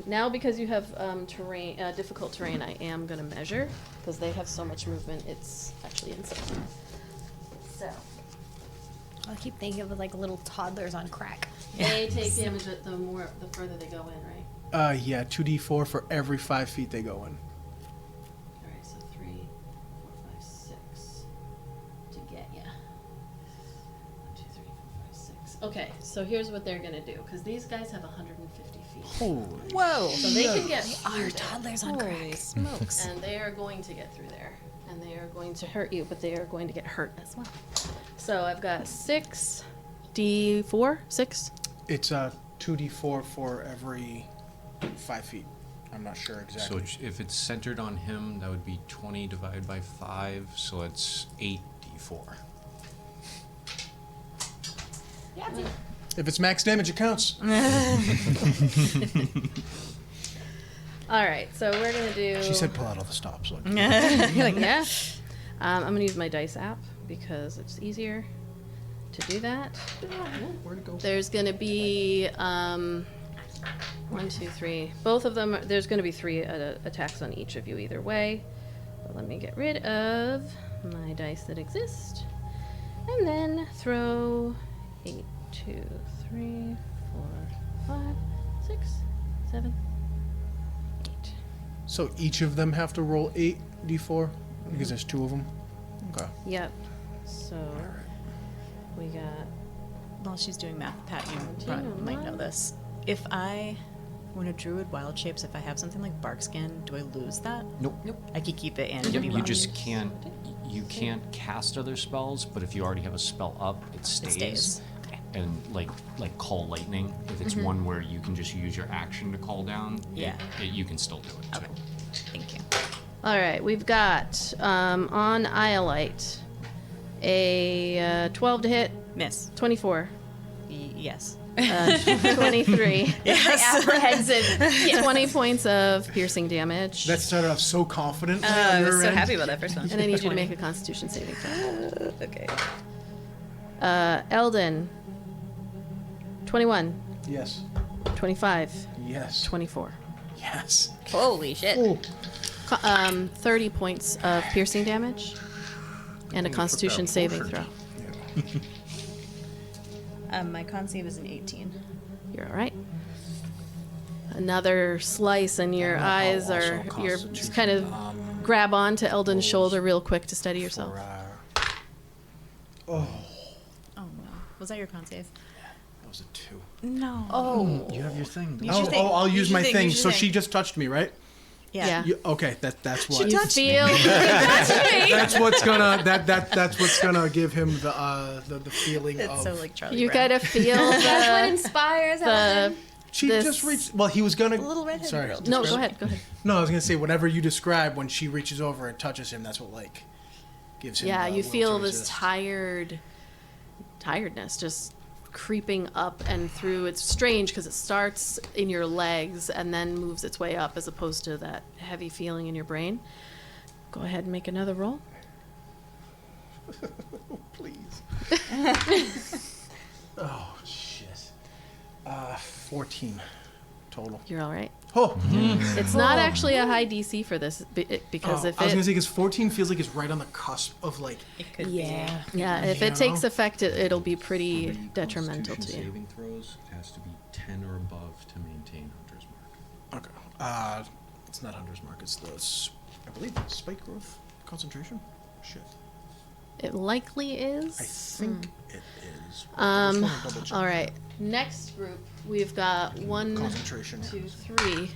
Speaker 1: now because you have terrain, difficult terrain, I am gonna measure because they have so much movement. It's actually insane. So
Speaker 3: I keep thinking of it like little toddlers on crack.
Speaker 1: they take damage the further they go in, right?
Speaker 6: Yeah, 2d4 for every 5 feet they go in.
Speaker 1: All right, so 3, 4, 5, 6 to get ya. 1, 2, 3, 4, 5, 6. Okay, so here's what they're gonna do because these guys have 150 feet.
Speaker 6: Holy.
Speaker 5: Whoa.
Speaker 1: So they can get
Speaker 3: Are
Speaker 1: through there.
Speaker 3: toddlers on
Speaker 5: Holy
Speaker 3: crack?
Speaker 5: smokes.
Speaker 1: And they are going to get through there. And they are going to hurt you, but they are going to get hurt as well. So I've got 6d4? 6?
Speaker 6: It's 2d4 for every 5 feet. I'm not sure
Speaker 4: So
Speaker 6: exactly.
Speaker 4: if it's centered on him, that would be 20 divided by 5, so it's 8d4.
Speaker 3: Yeah, it's
Speaker 6: If it's max damage, it counts.
Speaker 1: All right, so we're going to do...
Speaker 6: She said pull out all the stops. Like,
Speaker 1: yeah. I'm going to use my dice app because it's easier to do that.
Speaker 6: where to go?
Speaker 1: There's going to be 1, 2, 3. Both of them, there's going to be 3 attacks on each of you either way. But let me get rid of my dice that exist. And then throw 8, 2, 3, 4, 5, 6, 7, 8.
Speaker 6: So each of them have to roll 8d4? Because there's 2 of them? Okay.
Speaker 1: Yep. So we got...
Speaker 5: While she's doing math, Pat, you
Speaker 1: 17
Speaker 5: might know this. When a druid wild shapes, if I have something like bark skin, do I lose that?
Speaker 4: Nope.
Speaker 5: I could keep it and
Speaker 4: Yep,
Speaker 5: be
Speaker 4: you
Speaker 5: wild.
Speaker 4: just can't. You can't cast other spells, but if you already have a spell up, it stays.
Speaker 5: It stays. Okay.
Speaker 4: And like call lightning, if it's one where you can just use your action to call down,
Speaker 5: Yeah.
Speaker 4: you can still do it too.
Speaker 5: Okay. Thank you.
Speaker 1: All right, we've got on Iolite a 12 to hit,
Speaker 5: Miss.
Speaker 1: 24,
Speaker 5: Yes.
Speaker 1: 23,
Speaker 3: apprehensive.
Speaker 1: 20 points of piercing damage.
Speaker 6: That started off so confident.
Speaker 5: I
Speaker 6: on
Speaker 5: was
Speaker 6: your
Speaker 5: so
Speaker 6: end.
Speaker 5: happy about that first one.
Speaker 1: and I need you to make a Constitution saving throw.
Speaker 5: Okay.
Speaker 1: Eldon, 21,
Speaker 6: Yes.
Speaker 1: 25,
Speaker 6: Yes.
Speaker 1: 24.
Speaker 6: Yes.
Speaker 3: Holy shit.
Speaker 6: Oh,
Speaker 1: 30 points of piercing damage and a Constitution saving throw.
Speaker 5: My con save is an 18.
Speaker 1: You're all right. Another slice, and your
Speaker 6: I'll
Speaker 1: eyes
Speaker 6: also
Speaker 1: are. You're
Speaker 6: Constitution,
Speaker 1: just kind of grab onto Eldon's shoulder real quick to steady yourself.
Speaker 6: Oh,
Speaker 5: Oh no. Was that your con save?
Speaker 6: that was a 2.
Speaker 5: No.
Speaker 1: Oh,
Speaker 4: You have your thing.
Speaker 5: Use your
Speaker 6: Oh,
Speaker 5: thing.
Speaker 6: I'll use
Speaker 5: your
Speaker 6: my thing.
Speaker 5: use your
Speaker 6: So she just touched me, right?
Speaker 1: yeah.
Speaker 6: Okay, that's why.
Speaker 1: You feel
Speaker 6: That's what's gonna that's what's gonna give him the feeling
Speaker 5: It's
Speaker 6: of.
Speaker 5: so like Charlie
Speaker 1: you
Speaker 5: Brown.
Speaker 1: kind of feel
Speaker 3: That's what
Speaker 1: the,
Speaker 3: inspires
Speaker 1: the
Speaker 3: Eldon.
Speaker 6: She
Speaker 1: this-
Speaker 6: just reached. Well, he was gonna.
Speaker 5: little redheaded
Speaker 6: Sorry.
Speaker 5: girl.
Speaker 1: no. Go ahead. Go ahead.
Speaker 6: No, I was gonna say whatever you describe when she reaches over and touches him. That's what like gives him.
Speaker 1: Yeah,
Speaker 6: the
Speaker 1: you
Speaker 6: will
Speaker 1: feel
Speaker 6: to
Speaker 1: this
Speaker 6: resist.
Speaker 1: tiredness just creeping up and through. It's strange because it starts in your legs and then moves its way up as opposed to that heavy feeling in your brain. Go ahead and make another roll.
Speaker 6: Please. Oh shit. 14 total.
Speaker 1: You're all right.
Speaker 6: Oh.
Speaker 1: It's not actually a high DC for this because
Speaker 6: Oh,
Speaker 1: if
Speaker 6: I was gonna
Speaker 1: it,
Speaker 6: say because 14 feels like it's right on the cusp of like.
Speaker 5: It could
Speaker 1: yeah, if
Speaker 6: You
Speaker 1: it takes
Speaker 6: know?
Speaker 1: effect, it'll be pretty
Speaker 4: For the
Speaker 1: detrimental to
Speaker 4: Constitution
Speaker 1: you.
Speaker 4: saving throws, it has to be 10 or above to maintain Hunter's Mark.
Speaker 6: Okay. It's not Hunter's Mark. It's I believe it's spike growth concentration. Shit.
Speaker 1: It likely is.
Speaker 6: I think it is. I just wanna double check
Speaker 1: All right. Next group, we've got 1,
Speaker 6: Concentration.
Speaker 1: 2, 3.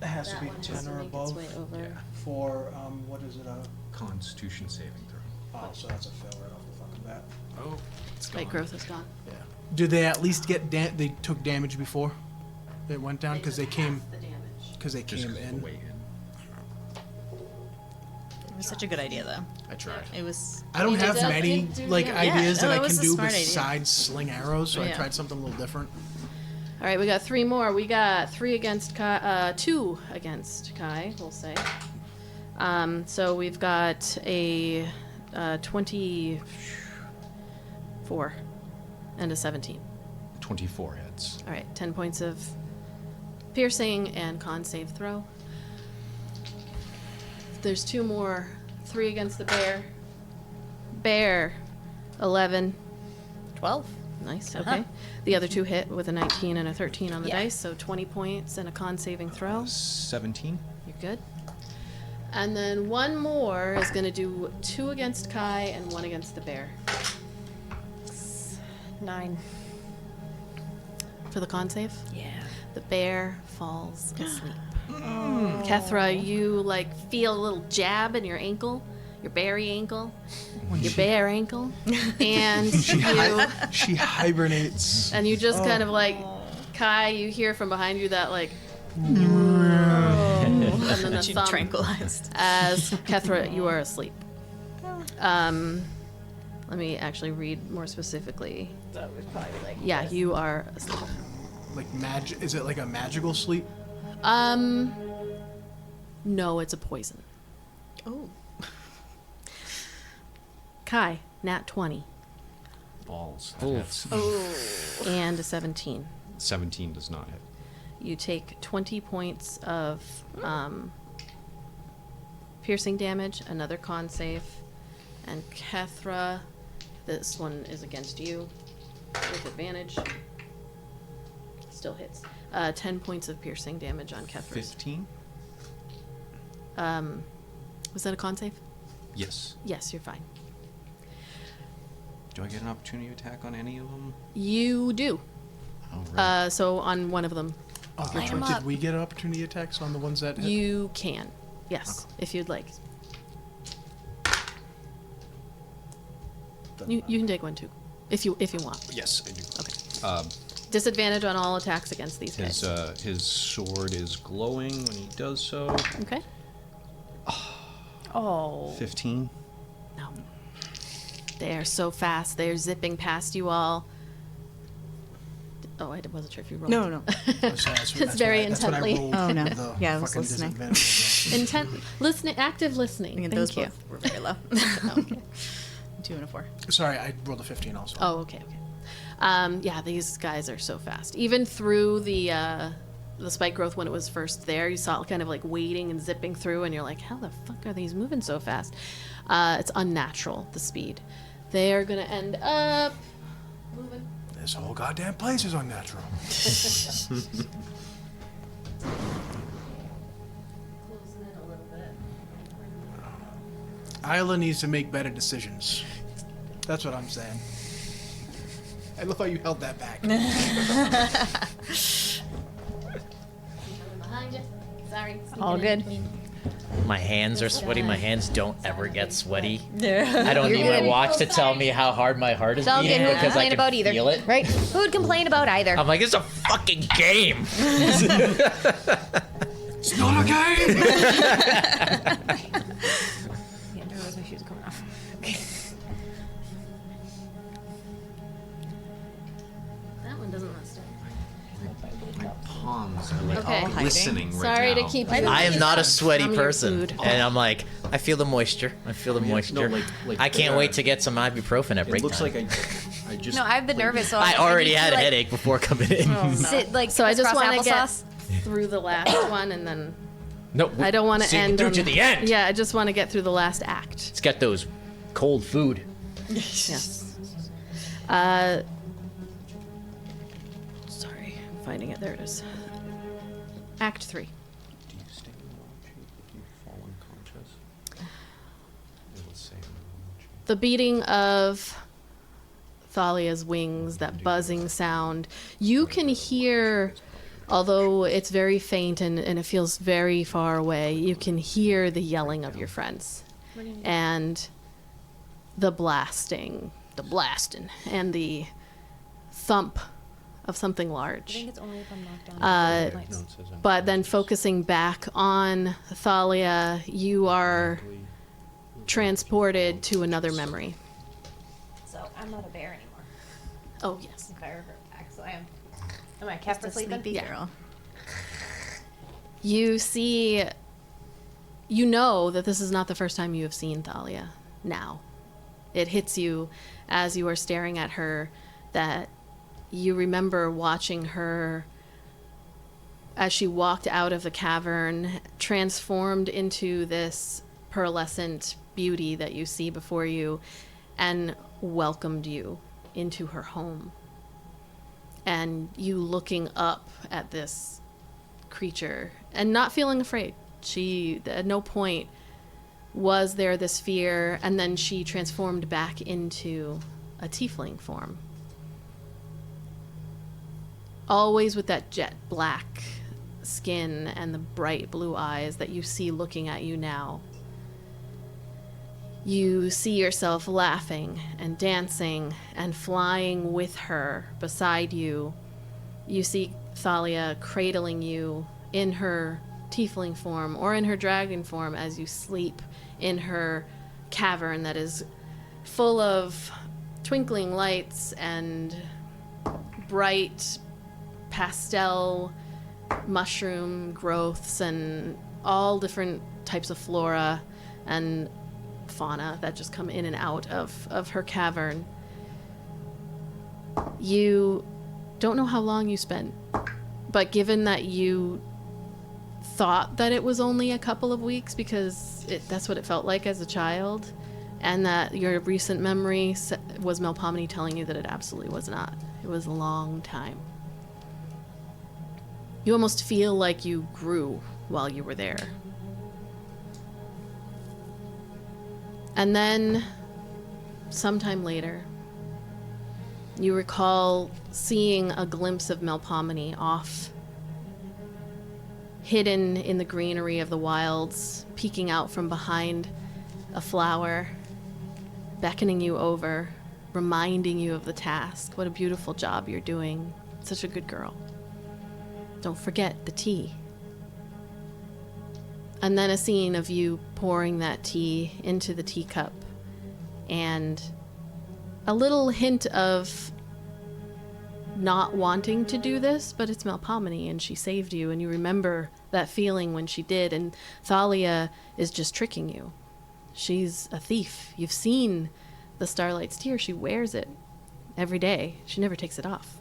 Speaker 6: It has to
Speaker 1: That
Speaker 6: be
Speaker 1: one has
Speaker 6: 10
Speaker 1: to
Speaker 6: or
Speaker 1: make its
Speaker 6: above.
Speaker 1: way over.
Speaker 6: For what is it?
Speaker 4: Constitution saving throw.
Speaker 6: Oh, so that's a fail right off the fucking bat.
Speaker 4: Oh.
Speaker 1: Spike growth is gone.
Speaker 6: Yeah. Did they at least get they took damage before it went down because they came
Speaker 1: The damage.
Speaker 6: because they
Speaker 4: Just
Speaker 6: came
Speaker 4: 'cause of
Speaker 6: in.
Speaker 4: the weight in.
Speaker 5: It was such a good idea, though.
Speaker 6: I tried.
Speaker 5: It was.
Speaker 6: I don't
Speaker 1: You did
Speaker 6: have
Speaker 1: that?
Speaker 6: many
Speaker 1: Did-
Speaker 6: like
Speaker 1: yeah.
Speaker 6: ideas
Speaker 5: No,
Speaker 6: that
Speaker 5: it
Speaker 6: I
Speaker 5: was
Speaker 6: can
Speaker 5: a
Speaker 6: do
Speaker 5: smart idea.
Speaker 6: besides sling arrows, so I
Speaker 5: Yeah.
Speaker 6: tried something a little different.
Speaker 1: All right, we got 3 more. We got 3 against Kai, 2 against Kai, we'll say. So we've got a 24 and a 17.
Speaker 4: 24 hits.
Speaker 1: All right, 10 points of Piercing and con save throw. There's 2 more. 3 against the bear. Bear, 11.
Speaker 3: 12.
Speaker 1: Nice, okay. The other 2 hit with a 19 and a 13 on the
Speaker 3: Yeah.
Speaker 1: dice, so 20 points and a con saving throw.
Speaker 4: 17.
Speaker 1: You're good. And then 1 more is going to do 2 against Kai and 1 against the bear.
Speaker 3: 9.
Speaker 1: For the con save?
Speaker 3: Yeah.
Speaker 1: The bear falls asleep. Kethra, you like feel a little jab in your ankle, your berry ankle, your bear ankle, and
Speaker 6: She hibernates.
Speaker 1: and you just kind of like, Kai, you hear from behind you that like, and then the
Speaker 5: She
Speaker 1: thump
Speaker 5: tranquilized.
Speaker 1: as Kethra, you are asleep. Let me actually read more specifically.
Speaker 3: That was probably like.
Speaker 1: Yeah, you are asleep.
Speaker 6: Like is it like a magical sleep?
Speaker 1: No, it's a poison.
Speaker 5: Oh.
Speaker 1: Kai, nat 20
Speaker 4: Balls.
Speaker 2: Oof.
Speaker 4: That's-
Speaker 1: and a 17.
Speaker 4: 17 does not hit.
Speaker 1: You take 20 points of piercing damage, another con save, and Kethra, this one is against you with advantage. Still hits. 10 points of piercing damage on Kethra.
Speaker 4: 15?
Speaker 1: Was that a con save?
Speaker 4: Yes.
Speaker 1: Yes, you're fine.
Speaker 4: Do I get an opportunity attack on any of them?
Speaker 1: You do.
Speaker 4: Oh, right.
Speaker 1: So on one of them,
Speaker 6: Oh, which
Speaker 3: him
Speaker 6: one? Did
Speaker 3: up.
Speaker 6: we get opportunity attacks on the ones that hit?
Speaker 1: you can. Yes, if you'd like. You can take one too, if you want.
Speaker 4: Yes, I do.
Speaker 1: Okay.
Speaker 4: Um,
Speaker 1: Disadvantage on all attacks against these guys.
Speaker 4: his sword is glowing when he does so.
Speaker 1: Okay.
Speaker 3: Oh.
Speaker 4: 15.
Speaker 1: No. They are so fast. They're zipping past you all. Oh, I wasn't sure if you rolled.
Speaker 5: No.
Speaker 1: It's very intently.
Speaker 5: Oh, no.
Speaker 6: The
Speaker 5: Yeah, I was
Speaker 6: fucking
Speaker 5: listening.
Speaker 6: disadvantage.
Speaker 1: Intent, listening, active listening.
Speaker 5: And
Speaker 1: Thank
Speaker 5: those
Speaker 1: you.
Speaker 5: both were very low.
Speaker 1: Okay.
Speaker 5: 2 and a 4.
Speaker 6: Sorry, I rolled a 15 also.
Speaker 1: Oh, okay. Yeah, these guys are so fast. Even through the spike growth when it was first there, you saw it kind of like waiting and zipping through, and you're like, how the fuck are these moving so fast? It's unnatural, the speed. They are gonna end up moving.
Speaker 6: This whole goddamn place is unnatural.
Speaker 1: Closing in a little bit.
Speaker 6: Ayla needs to make better decisions. That's what I'm saying. I love how you held that back.
Speaker 1: Coming behind you. Sorry.
Speaker 3: All good.
Speaker 2: My hands are sweaty. My hands don't ever get sweaty.
Speaker 3: Yeah.
Speaker 2: I don't
Speaker 3: You're
Speaker 2: need
Speaker 3: good.
Speaker 2: my watch to tell me how hard my heart is
Speaker 3: It's all good.
Speaker 2: beating
Speaker 3: Who would
Speaker 2: because I
Speaker 3: complain
Speaker 2: can
Speaker 3: about either?
Speaker 2: feel it.
Speaker 3: Right? Who would complain about either?
Speaker 2: I'm like, it's a fucking game.
Speaker 4: It's not a game!
Speaker 3: Yeah, there was my shoes coming off. Okay.
Speaker 1: That one doesn't last time.
Speaker 4: My palms are like
Speaker 1: Okay.
Speaker 4: glistening right
Speaker 1: Sorry
Speaker 4: now.
Speaker 1: to keep you.
Speaker 2: I am not a sweaty
Speaker 1: From your
Speaker 2: person,
Speaker 1: food.
Speaker 2: and I'm like, I feel the moisture. I feel the moisture.
Speaker 4: like
Speaker 2: I can't wait to get some ibuprofen at
Speaker 4: It
Speaker 2: break
Speaker 4: looks
Speaker 2: time.
Speaker 4: like I just.
Speaker 3: No, I've been nervous. So
Speaker 2: I
Speaker 3: need
Speaker 2: already
Speaker 3: to,
Speaker 2: had a
Speaker 3: like,
Speaker 2: headache before coming in.
Speaker 3: Sit like
Speaker 1: So I just
Speaker 3: crisscross
Speaker 1: want to get
Speaker 3: applesauce.
Speaker 1: through the last one, and then
Speaker 2: No,
Speaker 1: I don't want to
Speaker 2: see,
Speaker 1: end
Speaker 2: through
Speaker 1: on
Speaker 2: to the end.
Speaker 1: Yeah, I just want to get through the last act.
Speaker 2: Let's get those cold food.
Speaker 1: Yes. Sorry, I'm finding it. There it is. Act 3.
Speaker 4: Do you stay in watch if you fall unconscious? It will say in watch.
Speaker 1: The beating of Thalia's wings, that buzzing sound. You can hear, although it's very faint and it feels very far away, you can hear the yelling of your friends. And the blasting, and the thump of something large.
Speaker 3: I think it's only if I'm knocked down.
Speaker 1: Uh,
Speaker 4: No, it says
Speaker 1: But then focusing back on Thalia, you are transported to another memory.
Speaker 3: So I'm not a bear anymore.
Speaker 1: Oh, yes.
Speaker 3: If I revert back, so I am. Am I kept for sleeping?
Speaker 5: Sleepy
Speaker 1: Yeah.
Speaker 5: girl.
Speaker 1: You see, you know that this is not the first time you have seen Thalia now. It hits you as you are staring at her that you remember watching her as she walked out of the cavern, transformed into this pearlescent beauty that you see before you, and welcomed you into her home. And you looking up at this creature and not feeling afraid. She, at no point was there this fear, and then she transformed back into a tiefling form. Always with that jet black skin and the bright blue eyes that you see looking at you now. You see yourself laughing and dancing and flying with her beside you. You see Thalia cradling you in her tiefling form or in her dragon form as you sleep in her cavern that is full of twinkling lights and bright pastel mushroom growths and all different types of flora and fauna that just come in and out of her cavern. You don't know how long you spent, but given that you thought that it was only a couple of weeks because that's what it felt like as a child, and that your recent memory was Melpomene telling you that it absolutely was not. It was a long time. You almost feel like you grew while you were there. And then, sometime later, you recall seeing a glimpse of Melpomene off, hidden in the greenery of the wilds, peeking out from behind a flower, beckoning you over, reminding you of the task. What a beautiful job you're doing. Such a good girl. Don't forget the tea. And then a scene of you pouring that tea into the teacup, and a little hint of not wanting to do this, but it's Melpomene and she saved you, and you remember that feeling when she did, and Thalia is just tricking you. She's a thief. You've seen the Starlight's tear. She wears it every day. She never takes it off.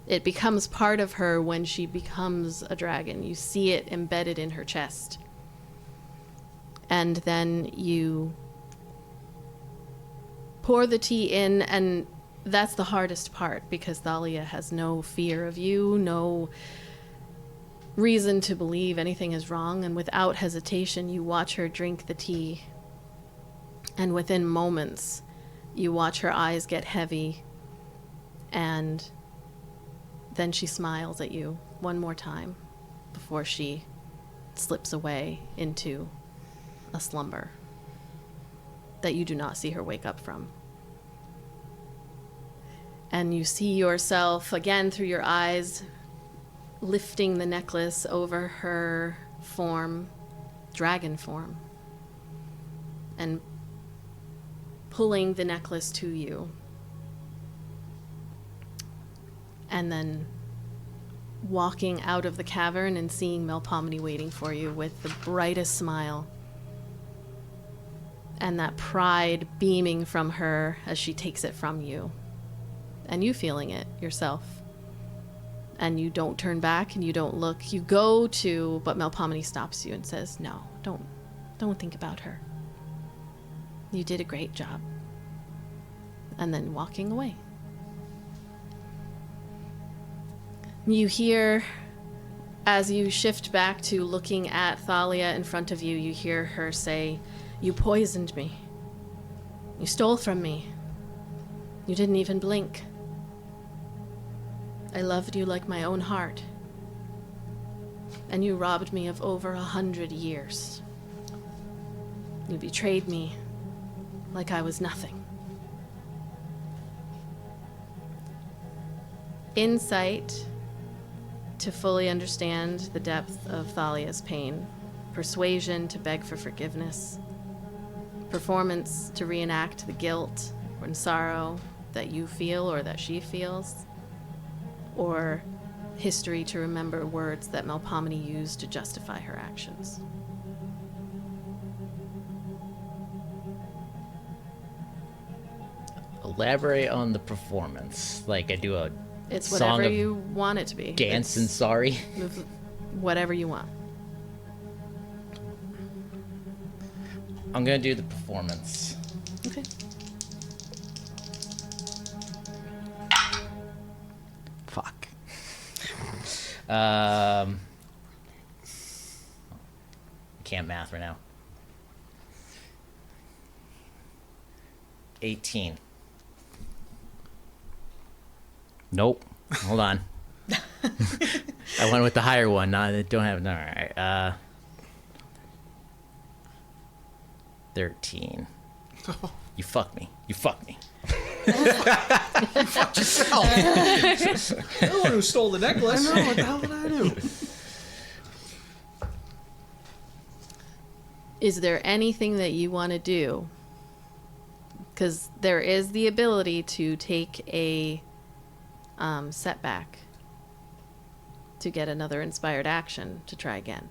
Speaker 1: It becomes part of her when she becomes a dragon. You see it embedded in her chest. And then you pour the tea in, and that's the hardest part because Thalia has no fear of you, no reason to believe anything is wrong, and without hesitation you watch her drink the tea, and within moments you watch her eyes get heavy, and then she smiles at you one more time before she slips away into a slumber that you do not see her wake up from. And you see yourself again through your eyes lifting the necklace over her form, dragon form, and pulling the necklace to you. And then walking out of the cavern and seeing Melpomene waiting for you with the brightest smile and that pride beaming from her as she takes it from you, and you feeling it yourself. And you don't turn back and you don't look. You go to, but Melpomene stops you and says, no, don't think about her. You did a great job. And then walking away. You hear, as you shift back to looking at Thalia in front of you, you hear her say, you poisoned me. You stole from me. You didn't even blink. I loved you like my own heart. And you robbed me of over 100 years. You betrayed me like I was nothing. Insight to fully understand the depth of Thalia's pain. Persuasion to beg for forgiveness. Performance to reenact the guilt and sorrow that you feel or that she feels. Or history to remember words that Melpomene used to justify her actions.
Speaker 2: Elaborate on the performance. Like I do a
Speaker 1: It's
Speaker 2: song
Speaker 1: whatever
Speaker 2: of
Speaker 1: you want it to be.
Speaker 2: dance and sorry.
Speaker 1: whatever you want.
Speaker 2: I'm gonna do the performance.
Speaker 1: Okay.
Speaker 2: Fuck. Can't math right now. 18. Nope. Hold on. I went with the higher one. No, I don't have. All right. 13. You fuck me. You fuck me.
Speaker 4: Fuck yourself. You're the one who stole the necklace.
Speaker 6: I know, what the hell did I do?
Speaker 1: Is there anything that you want to do? Because there is the ability to take a setback to get another inspired action to try again.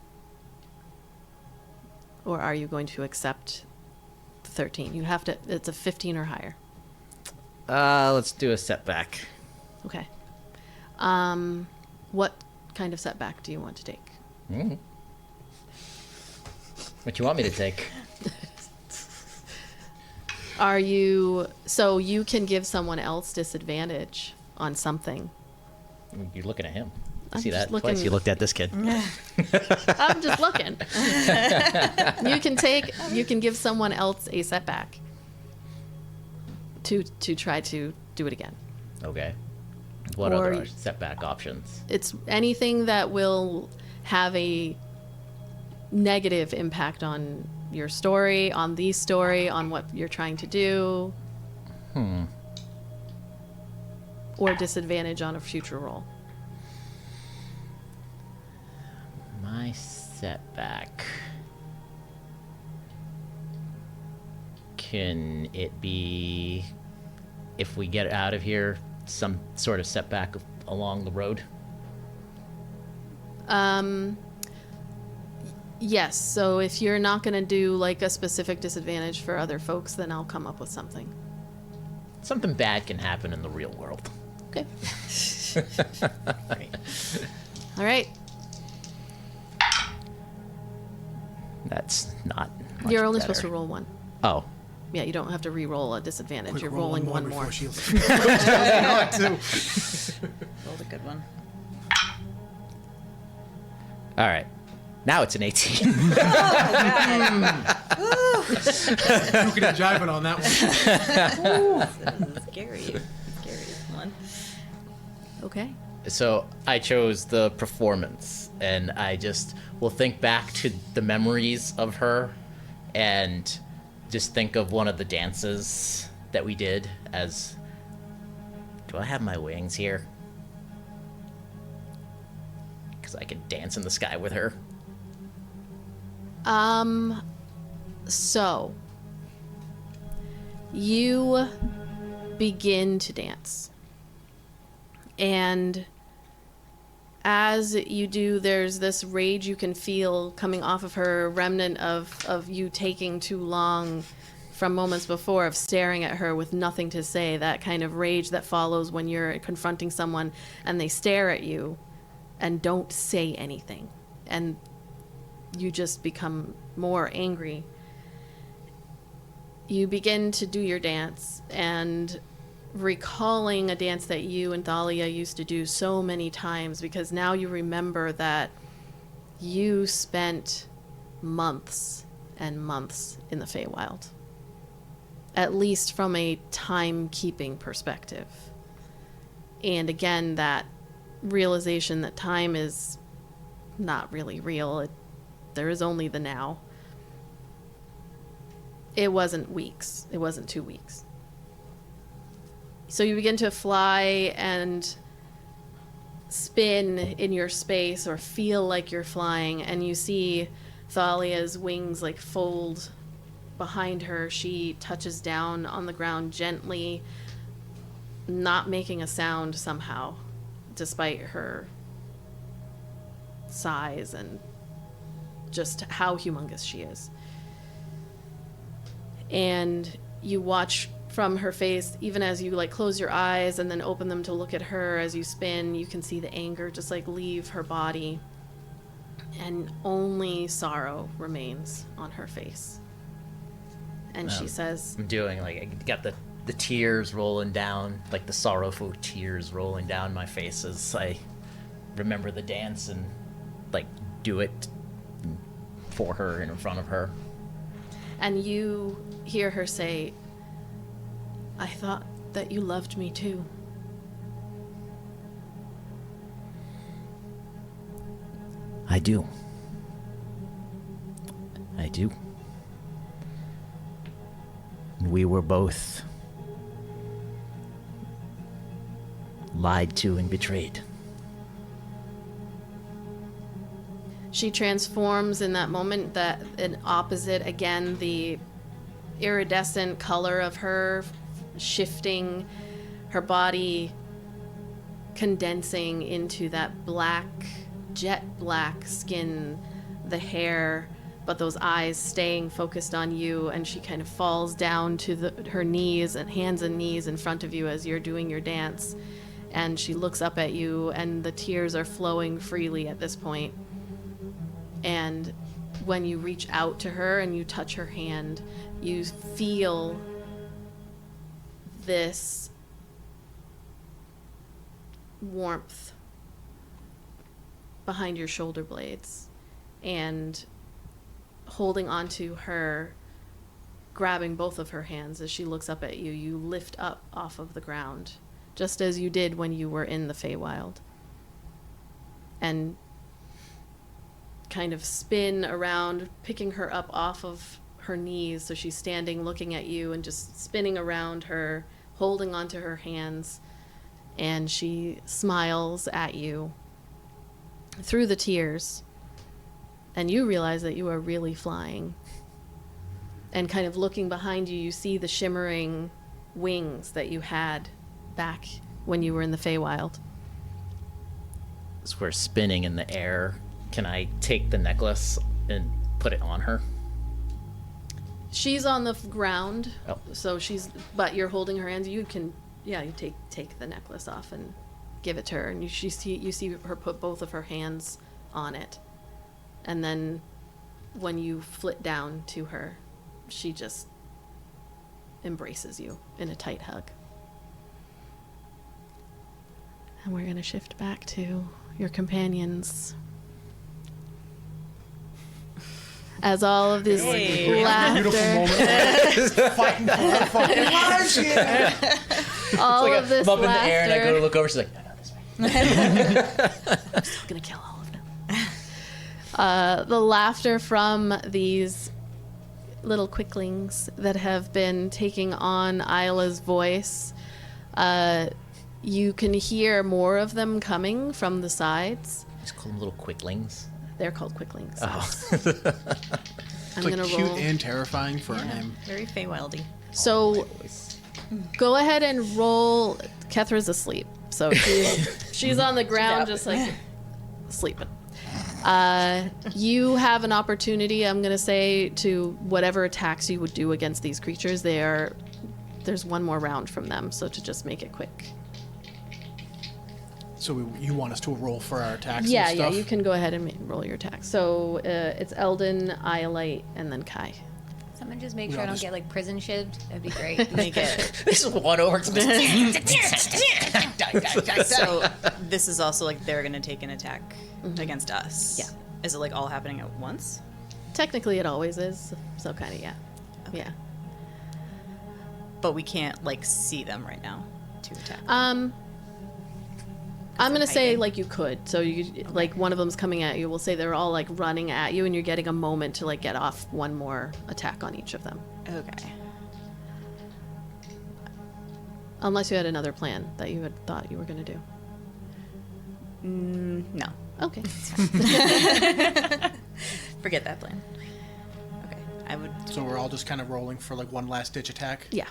Speaker 1: Or are you going to accept the 13? You have to, it's a 15 or higher.
Speaker 2: Let's do a setback.
Speaker 1: Okay. What kind of setback do you want to take?
Speaker 2: Mm. What you want me to take?
Speaker 1: Are you, so you can give someone else disadvantage on something.
Speaker 2: You're looking at him.
Speaker 1: I'm
Speaker 2: See
Speaker 1: just
Speaker 2: that?
Speaker 1: looking-
Speaker 2: Twice you looked at this kid.
Speaker 1: I'm just looking. You can give someone else a setback to try to do it again.
Speaker 2: Okay. What
Speaker 1: Or-
Speaker 2: other setback options?
Speaker 1: It's anything that will have a negative impact on your story, on the story, on what you're trying to do. Or disadvantage on a future roll.
Speaker 2: My setback. Can it be, if we get out of here, some sort of setback along the road?
Speaker 1: Yes, so if you're not going to do like a specific disadvantage for other folks, then I'll come up with something.
Speaker 2: Something bad can happen in the real world.
Speaker 1: Okay. All right.
Speaker 2: That's not much
Speaker 1: You're only
Speaker 2: better.
Speaker 1: supposed to roll one.
Speaker 2: Oh.
Speaker 1: Yeah, you don't have to re-roll a disadvantage.
Speaker 6: Quick,
Speaker 1: You're
Speaker 6: roll
Speaker 1: rolling one more.
Speaker 6: before she-
Speaker 5: Rolled a good one.
Speaker 2: All right. Now it's an 18.
Speaker 6: You could have jiving on that one.
Speaker 5: This is scary. Scary one.
Speaker 1: Okay.
Speaker 2: So I chose the performance, and I just will think back to the memories of her and just think of one of the dances that we did as... Do I have my wings here? Because I could dance in the sky with her.
Speaker 1: So you begin to dance. And as you do, there's this rage you can feel coming off of her, remnant of you taking too long from moments before of staring at her with nothing to say, that kind of rage that follows when you're confronting someone and they stare at you and don't say anything. And you just become more angry. You begin to do your dance and recalling a dance that you and Thalia used to do so many times, because now you remember that you spent months and months in the Feywild. At least from a time-keeping perspective. And again, that realization that time is not really real. There is only the now. It wasn't weeks. It wasn't 2 weeks. So you begin to fly and spin in your space, or feel like you're flying, and you see Thalia's wings like fold behind her. She touches down on the ground gently, not making a sound somehow, despite her size and just how humongous she is. And you watch from her face, even as you like close your eyes and then open them to look at her as you spin, you can see the anger just like leave her body. and only sorrow remains on her face. And she says,
Speaker 2: I'm doing like I got the tears rolling down, like the sorrowful tears rolling down my face as I remember the dance and like do it for her and in front of her.
Speaker 1: and you hear her say, I thought that you loved me too.
Speaker 2: I do. I do. We were both lied to and betrayed.
Speaker 1: She transforms in that moment, that an opposite, again, the iridescent color of her shifting, her body condensing into that black, jet black skin, the hair, but those eyes staying focused on you, and she kind of falls down to her knees and hands and knees in front of you as you're doing your dance, and she looks up at you, and the tears are flowing freely at this point. And when you reach out to her and you touch her hand, you feel this warmth behind your shoulder blades, and holding onto her, grabbing both of her hands as she looks up at you, you lift up off of the ground, just as you did when you were in the Feywild, and kind of spin around, picking her up off of her knees so she's standing looking at you, and just spinning around her, holding onto her hands, and she smiles at you through the tears, and you realize that you are really flying. And kind of looking behind you, you see the shimmering wings that you had back when you were in the Feywild.
Speaker 2: As we're spinning in the air, can I take the necklace and put it on her?
Speaker 1: She's on the ground,
Speaker 2: Oh.
Speaker 1: so but you're holding her hands. You can, yeah, you take the necklace off and give it to her, and you see her put both of her hands on it, and then when you flit down to her, she just embraces you in a tight hug. And we're gonna shift back to your companions. As all of this laughter,
Speaker 6: Fighting for our fucking lives here.
Speaker 1: all of this
Speaker 2: Bump in
Speaker 1: laughter.
Speaker 2: the air, and I go to look over. She's like, "No, this way."
Speaker 1: I'm still gonna kill all of them. The laughter from these little quicklings that have been taking on Ayla's voice. You can hear more of them coming from the sides.
Speaker 2: Just call them little quicklings.
Speaker 1: They're called quicklings.
Speaker 2: Oh.
Speaker 1: I'm
Speaker 6: It's like
Speaker 1: gonna
Speaker 6: cute
Speaker 1: roll.
Speaker 6: and terrifying for a name.
Speaker 5: Very Feywildy.
Speaker 1: So go ahead and roll. Kethra's asleep, so she's on the ground just like sleeping. You have an opportunity, I'm gonna say, to whatever attacks you would do against these creatures. There's one more round from them, so to just make it quick.
Speaker 6: So you want us to roll for our attacks
Speaker 1: Yeah,
Speaker 6: and
Speaker 1: yeah,
Speaker 6: stuff?
Speaker 1: you can go ahead and roll your attacks. So it's Eldon, Iolite, and then Kai.
Speaker 3: Someone just make
Speaker 6: We
Speaker 3: sure I
Speaker 6: all
Speaker 3: don't
Speaker 6: just-
Speaker 3: get like prison shivved. That'd be great.
Speaker 5: Make it.
Speaker 2: This is one orc.
Speaker 5: So this is also like they're gonna take an attack against us.
Speaker 1: Yeah.
Speaker 5: Is it like all happening at once?
Speaker 1: Technically, it always is. So kind of, yeah.
Speaker 5: Okay.
Speaker 1: Yeah.
Speaker 5: But we can't like see them right now to attack.
Speaker 1: I'm gonna say
Speaker 5: hiding.
Speaker 1: like you could. So you like one of them's coming at you. We'll say they're all like running at you, and you're getting a moment to like get off one more attack on each of them.
Speaker 5: Okay.
Speaker 1: Unless you had another plan that you had thought you were gonna do.
Speaker 5: No.
Speaker 1: Okay.
Speaker 5: Forget that plan. Okay. I would.
Speaker 6: So we're all just kind of rolling for like one last ditch attack?
Speaker 1: Yeah.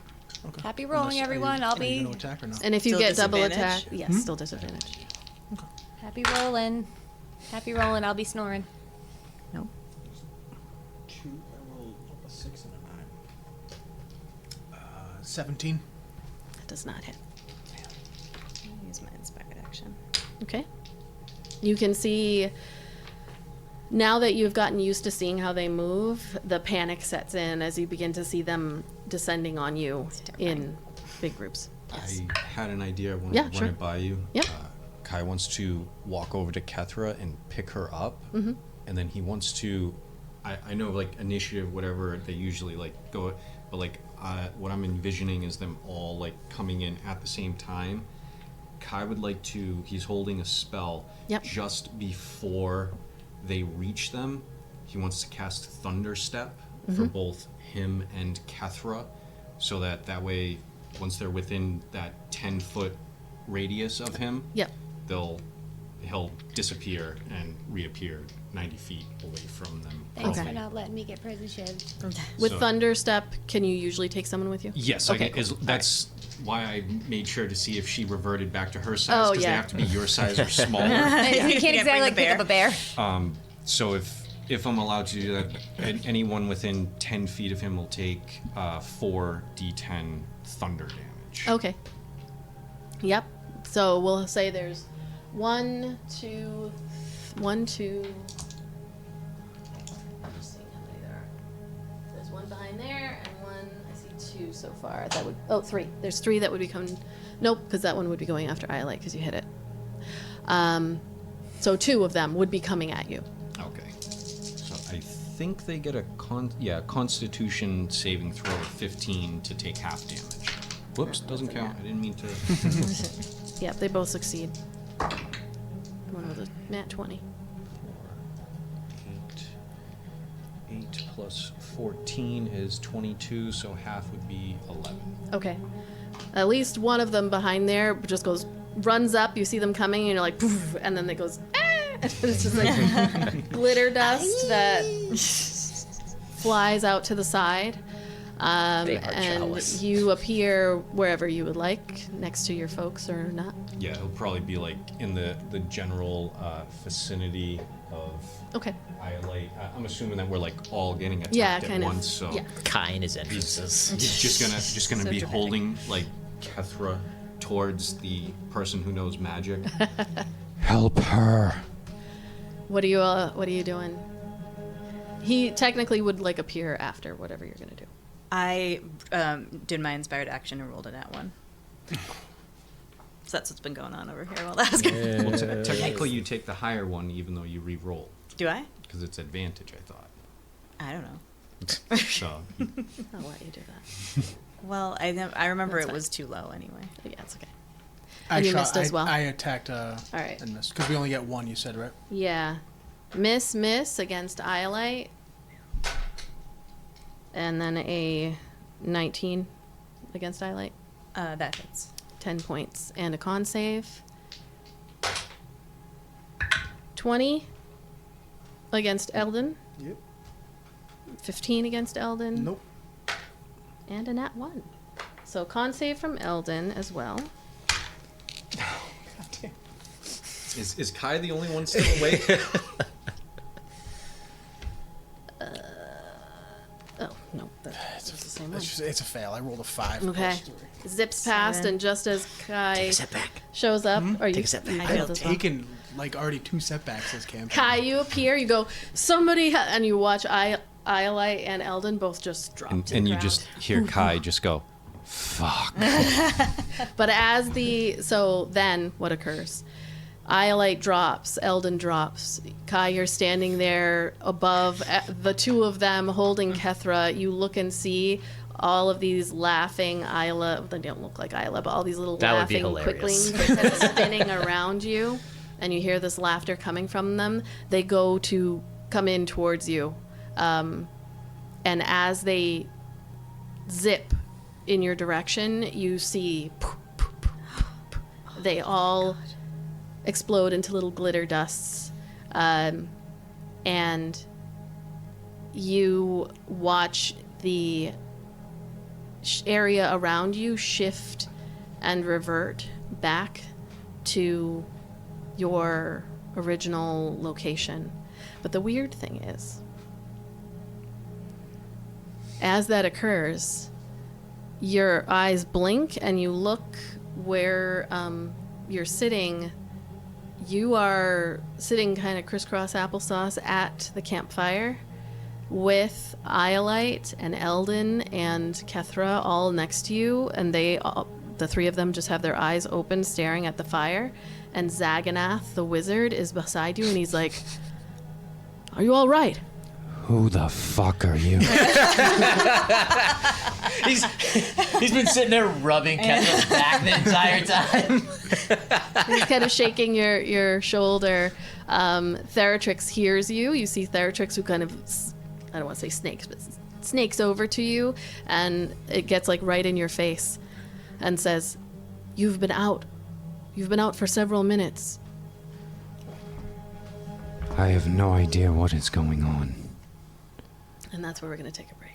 Speaker 6: Okay.
Speaker 3: Happy rolling,
Speaker 6: Unless- are
Speaker 3: everyone.
Speaker 6: you-
Speaker 3: I'll
Speaker 6: are you
Speaker 3: be
Speaker 6: gonna attack or no?
Speaker 1: And if you
Speaker 5: Still
Speaker 1: get double
Speaker 5: disadvantage?
Speaker 1: attack, yes, still disadvantage.
Speaker 3: happy rolling. Happy rolling. I'll be snoring.
Speaker 5: Nope.
Speaker 6: 2, I rolled a 6 and a 9. 17.
Speaker 1: That does not hit.
Speaker 5: Use my inspired action.
Speaker 1: Okay. You can see Now that you've gotten used to seeing how they move, the panic sets in as you begin to see them descending on you in big groups. Yes.
Speaker 4: I had an idea. I want
Speaker 1: Yeah,
Speaker 4: to run
Speaker 1: sure.
Speaker 4: it by you.
Speaker 1: Yep.
Speaker 4: Kai wants to walk over to Kethra and pick her up, and then he wants to. I know like initiative, whatever they usually like go, but like what I'm envisioning is them all like coming in at the same time. Kai would like to. He's holding a spell.
Speaker 1: Yep.
Speaker 4: Just before they reach them, he wants to cast Thunder Step for both him and Kethra, so that way, once they're within that 10-foot radius of him,
Speaker 1: Yep.
Speaker 4: he'll disappear and reappear 90 feet away from them.
Speaker 3: Thanks
Speaker 1: Okay.
Speaker 3: for not letting me get prison shivved.
Speaker 1: With
Speaker 4: So-
Speaker 1: Thunder Step, can you usually take someone with you?
Speaker 4: Yes,
Speaker 1: Okay,
Speaker 4: that's why I made sure to see if she reverted back to her size,
Speaker 1: Oh,
Speaker 4: because
Speaker 1: yeah.
Speaker 4: they have to be your size or smaller.
Speaker 3: You can't
Speaker 5: bring
Speaker 3: exactly
Speaker 5: the
Speaker 3: like pick
Speaker 5: bear.
Speaker 3: up a bear.
Speaker 4: So if I'm allowed to do that, anyone within 10 feet of him will take 4d10 thunder damage.
Speaker 1: Okay. Yep. So we'll say there's 1, 2. I'm just seeing how many there are. There's one behind there, and one. I see 2 so far. That would. Oh, 3. There's 3 that would be coming. Nope, because that one would be going after Iolite because you hit it. So 2 of them would be coming at you.
Speaker 4: Okay. So I think they get a Constitution saving throw of 15 to take half damage. Whoops, doesn't count. I didn't mean to.
Speaker 1: Yep, they both succeed. One with a nat 20.
Speaker 4: 8 plus 14 is 22, so half would be 11.
Speaker 1: Okay. At least one of them behind there just runs up. You see them coming, and you're like, poof, and then it goes, ah! And it's just like glitter dust that flies out to the side.
Speaker 2: They are
Speaker 1: And
Speaker 2: jealous.
Speaker 1: you appear wherever you would like, next to your folks or not.
Speaker 4: Yeah, it'll probably be like in the general vicinity of
Speaker 1: Okay.
Speaker 4: Iolite. I'm assuming that we're like all getting attacked
Speaker 1: Yeah,
Speaker 4: at
Speaker 1: kind of.
Speaker 4: once, so
Speaker 1: Yeah.
Speaker 2: Kai in his entrances.
Speaker 4: he's just gonna
Speaker 5: So
Speaker 4: be
Speaker 5: dramatic.
Speaker 4: holding like Kethra towards the person who knows magic. Help her.
Speaker 1: What are you doing? He technically would like appear after whatever you're gonna do.
Speaker 5: I did my inspired action and rolled a nat 1. So that's what's been going on over here while that was going.
Speaker 4: Well, technically, you take the higher one, even though you re-roll,
Speaker 5: Do I?
Speaker 4: because it's advantage. I thought.
Speaker 5: I don't know.
Speaker 4: So
Speaker 1: I'll let you do that.
Speaker 5: Well, I remember
Speaker 1: That's
Speaker 5: it
Speaker 1: fine.
Speaker 5: was too low anyway.
Speaker 1: Yeah, it's okay. And you missed as well?
Speaker 6: I attacked
Speaker 1: right.
Speaker 6: and missed. Because we only get 1, you said, right?
Speaker 1: Yeah. Miss against Iolite. And then a 19 against Iolite.
Speaker 5: That hits.
Speaker 1: 10 points. And a con save. 20 against Eldon.
Speaker 6: Yep.
Speaker 1: 15 against Eldon.
Speaker 6: Nope.
Speaker 1: And a nat 1. So con save from Eldon as well.
Speaker 4: is Kai the only one still awake?
Speaker 1: Oh, no. That's the same one.
Speaker 6: It's a fail. I rolled a 5.
Speaker 1: Okay. Zips past,
Speaker 5: 7.
Speaker 1: and just as Kai
Speaker 2: Take a step back.
Speaker 1: shows up, or you,
Speaker 2: Take a step back.
Speaker 1: you
Speaker 2: I
Speaker 1: failed
Speaker 6: I've
Speaker 1: as well.
Speaker 6: taken like already 2 setbacks this campaign.
Speaker 1: Kai, you appear, you go, somebody, and you watch Iolite and Eldon both just drop to the
Speaker 4: and you
Speaker 1: ground.
Speaker 4: just hear Kai just go, "Fuck."
Speaker 1: But so then what occurs? Iolite drops, Eldon drops. Kai, you're standing there above the 2 of them holding Kethra. You look and see all of these laughing Ayla. They don't look like Ayla, but all these little
Speaker 2: That would be
Speaker 1: laughing
Speaker 2: hilarious.
Speaker 1: quicklings are kind of spinning around you. And you hear this laughter coming from them. They go to come in towards you. And as they zip in your direction, you see they all explode into little glitter dusts. And you watch the area around you shift and revert back to your original location. But the weird thing is, as that occurs, your eyes blink and you look where you're sitting, You are sitting kind of crisscross applesauce at the campfire with Iolite and Eldon and Kethra all next to you, and the three of them just have their eyes open staring at the fire, and Zaganath, the wizard, is beside you, and he's like, "Are you all right?"
Speaker 8: Who the fuck are you?
Speaker 2: He's been sitting there rubbing Ketra's back the entire time.
Speaker 1: He's kind of shaking your shoulder. Theratrix hears you. You see Theratrix, who kind of, I don't want to say snakes, but snakes over to you, and it gets like right in your face and says, "You've been out. You've been out for several minutes."
Speaker 8: I have no idea what is going on.
Speaker 1: And that's where we're going to take a break.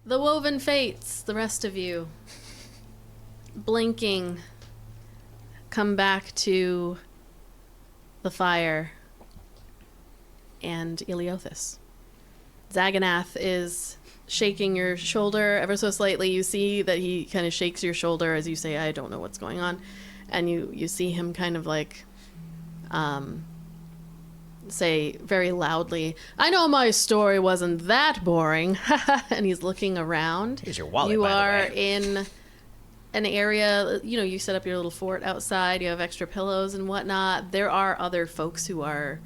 Speaker 1: The Woven Fates, the rest of you, blinking, come back to the fire and Eleothis. Zaganath is shaking your shoulder ever so slightly. You see that he kind of shakes your shoulder as you say, "I don't know what's going on." And you see him kind of like say very loudly, "I know my story wasn't that boring." And he's looking around.
Speaker 2: Here's your wallet,
Speaker 1: You
Speaker 2: by the
Speaker 1: are
Speaker 2: way.
Speaker 1: in an area, you set up your little fort outside. You have extra pillows and whatnot. There are other folks who have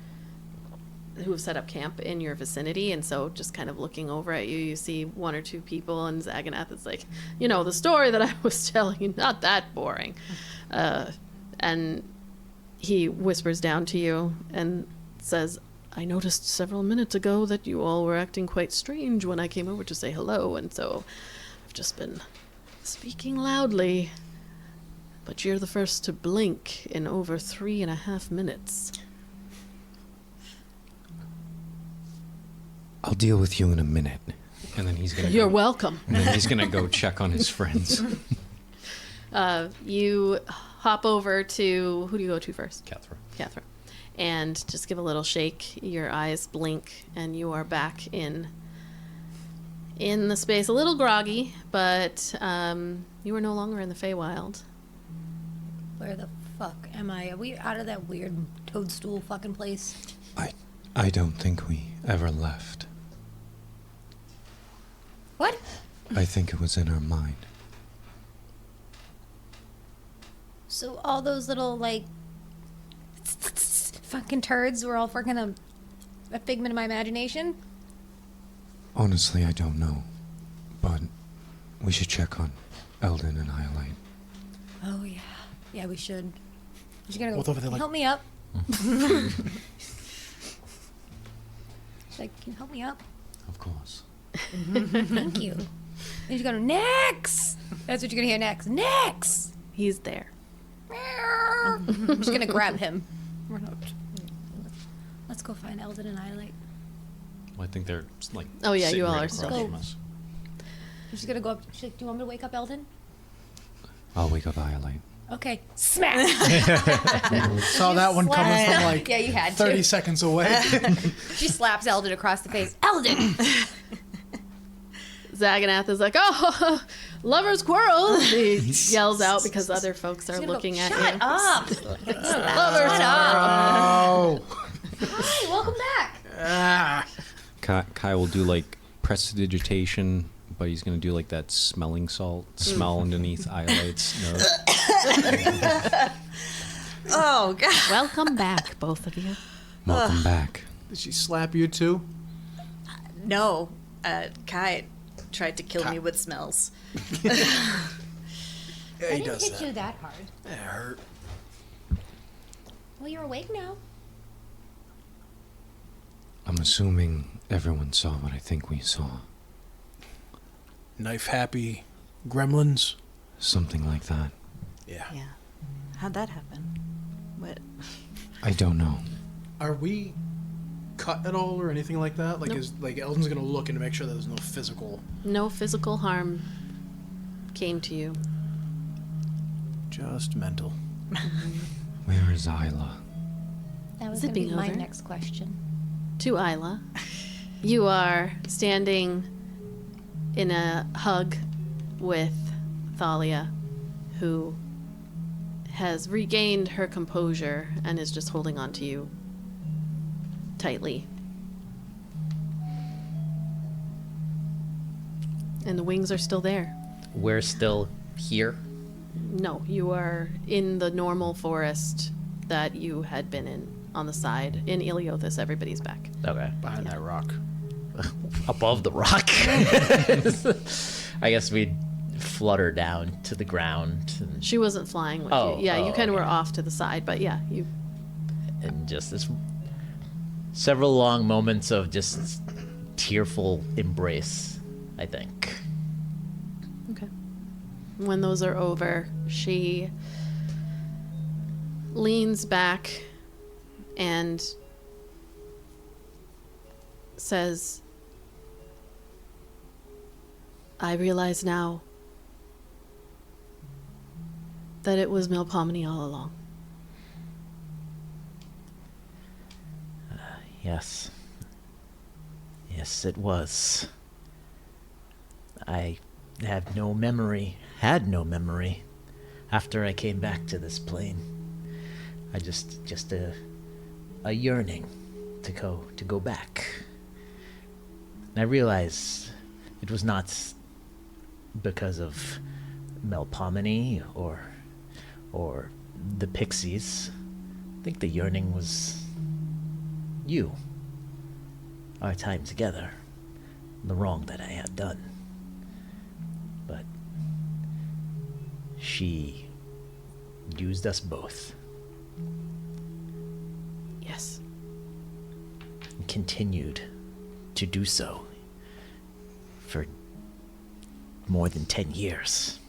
Speaker 1: set up camp in your vicinity, and so just kind of looking over at you, you see one or two people, and Zaganath is like, "The story that I was telling you, not that boring." And he whispers down to you and says, "I noticed several minutes ago that you all were acting quite strange when I came over to say hello, and so I've just been speaking loudly. But you're the first to blink in over 3.5 minutes."
Speaker 8: I'll deal with you in a minute.
Speaker 4: And then he's gonna.
Speaker 1: You're
Speaker 4: go,
Speaker 1: welcome.
Speaker 4: And then he's gonna go check on his friends.
Speaker 1: You hop over to, who do you go to first?
Speaker 4: Kethra.
Speaker 1: And just give a little shake. Your eyes blink, and you are back in the space. A little groggy, but you are no longer in the Feywild.
Speaker 3: Where the fuck am I? Are we out of that weird toadstool fucking place?
Speaker 8: I don't think we ever left.
Speaker 3: What?
Speaker 8: I think it was in our mind.
Speaker 3: So all those little, like, fucking turds were all fucking a figment of my imagination?
Speaker 8: Honestly, I don't know. But we should check on Eldon and Iolite.
Speaker 3: Oh, yeah. Yeah, we should. She's gonna
Speaker 6: Both
Speaker 3: go,
Speaker 6: over there, like-
Speaker 3: help me up. She's like, can you help me up?
Speaker 4: Of course.
Speaker 3: Thank you. And she's going, Nex! That's what you're gonna hear next. Nex!
Speaker 1: He's there.
Speaker 3: I'm just gonna grab him. Let's go find Eldon and Iolite.
Speaker 4: Well, I think they're like.
Speaker 1: Oh, yeah,
Speaker 4: sitting
Speaker 1: you all
Speaker 4: right
Speaker 1: are
Speaker 4: across
Speaker 1: still-
Speaker 4: from us.
Speaker 3: I'm just gonna go up. She's like, do you want me to wake up Eldon?
Speaker 8: I'll wake up Iolite.
Speaker 3: Okay. Smack.
Speaker 6: Saw that one coming from like
Speaker 3: Yeah, you had
Speaker 6: 30
Speaker 3: to.
Speaker 6: seconds away.
Speaker 3: She slaps Eldon across the face. Eldon.
Speaker 1: Zaganath is like, oh, lover's quarrel. He yells out because other folks are
Speaker 3: She's gonna
Speaker 1: looking
Speaker 3: go,
Speaker 1: at
Speaker 3: Shut
Speaker 1: you.
Speaker 3: up.
Speaker 1: Lover's
Speaker 3: Shut up.
Speaker 6: Oh.
Speaker 3: Hi, welcome back.
Speaker 6: Ah.
Speaker 8: Kai will do like prestidigitation, but he's gonna do like that smelling salt, smell underneath Iolite's nose.
Speaker 5: Oh god.
Speaker 1: Welcome back, both of you.
Speaker 8: Welcome back.
Speaker 6: Did she slap you too?
Speaker 5: No. Kai tried to kill me with smells.
Speaker 6: Yeah,
Speaker 3: I
Speaker 6: he
Speaker 3: didn't
Speaker 6: does
Speaker 3: hit
Speaker 6: that.
Speaker 3: you that hard.
Speaker 6: It hurt.
Speaker 3: Well, you're awake now.
Speaker 8: I'm assuming everyone saw what I think we saw.
Speaker 6: Knife happy gremlins.
Speaker 8: Something like that.
Speaker 6: Yeah.
Speaker 5: Yeah. How'd that happen? What?
Speaker 8: I don't know.
Speaker 6: Are we cut at all or anything like that? Like,
Speaker 1: Nope.
Speaker 6: is like Eldon's gonna look in to make sure that there's no physical.
Speaker 1: No physical harm came to you.
Speaker 6: Just mental.
Speaker 8: Where is Ayla?
Speaker 3: That was
Speaker 1: Zipping
Speaker 3: gonna be my
Speaker 1: over.
Speaker 3: next question.
Speaker 1: To Ayla, you are standing in a hug with Thalia, who has regained her composure and is just holding on to you tightly. And the wings are still there.
Speaker 2: We're still here.
Speaker 1: No, you are in the normal forest that you had been in on the side. In Eleothis, everybody's back.
Speaker 2: Okay.
Speaker 6: Behind that rock.
Speaker 2: Above the rock. I guess we'd flutter down to the ground
Speaker 1: She wasn't flying with
Speaker 2: Oh,
Speaker 1: you. Yeah, you
Speaker 2: oh,
Speaker 1: kind of were
Speaker 2: okay.
Speaker 1: off to the side, but yeah, you.
Speaker 2: and just this several long moments of just tearful embrace, I think.
Speaker 1: Okay. When those are over, she leans back and says, I realize now that it was Melpomene all along.
Speaker 2: Yes. Yes, it was. I had no memory after I came back to this plane. I just a yearning to go back. And I realized it was not because of Melpomene or the pixies. I think the yearning was you. Our time together. The wrong that I had done. But she used us both.
Speaker 1: Yes.
Speaker 2: And continued to do so for more than 10 years.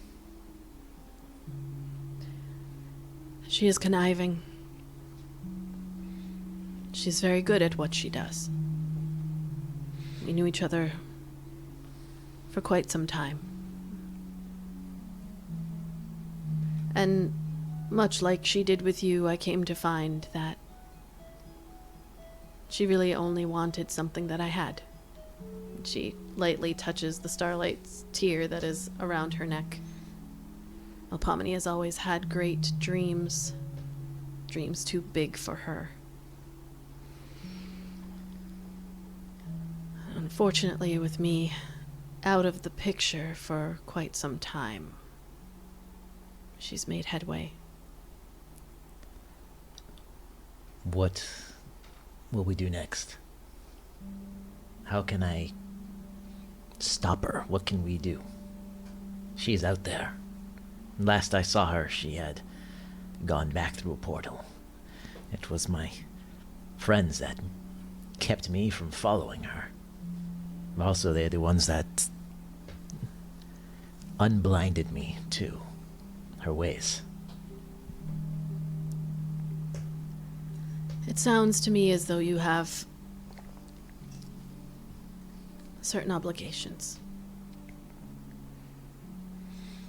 Speaker 1: She is conniving. She's very good at what she does. We knew each other for quite some time. And much like she did with you, I came to find that she really only wanted something that I had. She lightly touches the starlight's tear that is around her neck. Melpomene has always had great dreams. Dreams too big for her. Unfortunately, with me out of the picture for quite some time, she's made headway.
Speaker 2: What will we do next? How can I stop her? What can we do? She's out there. Last I saw her, she had gone back through a portal. It was my friends that kept me from following her. Also, they're the ones that unblinded me to her ways.
Speaker 1: It sounds to me as though you have certain obligations.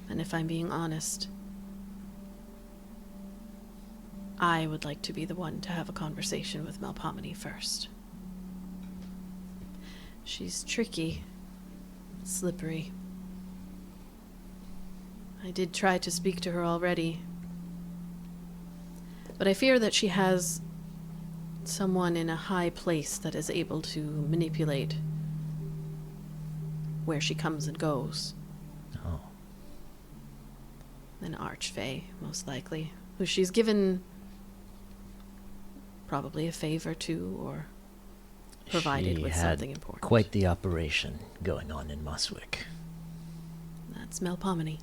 Speaker 1: And if I'm being honest, I would like to be the one to have a conversation with Melpomene first. She's tricky, slippery. I did try to speak to her already, but I fear that she has someone in a high place that is able to manipulate where she comes and goes.
Speaker 2: Oh.
Speaker 1: An archfey, most likely, who she's given probably a favor to or provided
Speaker 2: She
Speaker 1: with
Speaker 2: had
Speaker 1: something important.
Speaker 2: quite the operation going on in Muswick.
Speaker 1: That's Melpomene.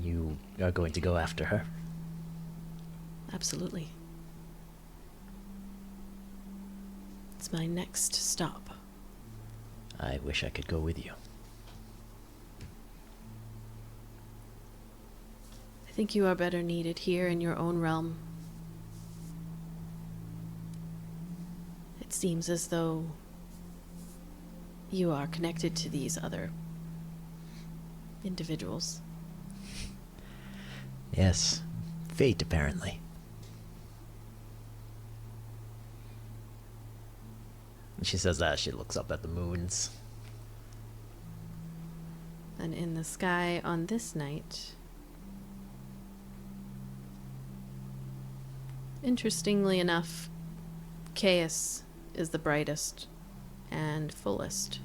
Speaker 2: You are going to go after her?
Speaker 1: Absolutely. It's my next stop.
Speaker 2: I wish I could go with you.
Speaker 1: I think you are better needed here in your own realm. It seems as though you are connected to these other individuals.
Speaker 2: Yes. Fate, apparently. And she says that as she looks up at the moons.
Speaker 1: And in the sky on this night, interestingly enough, Chaos is the brightest and fullest.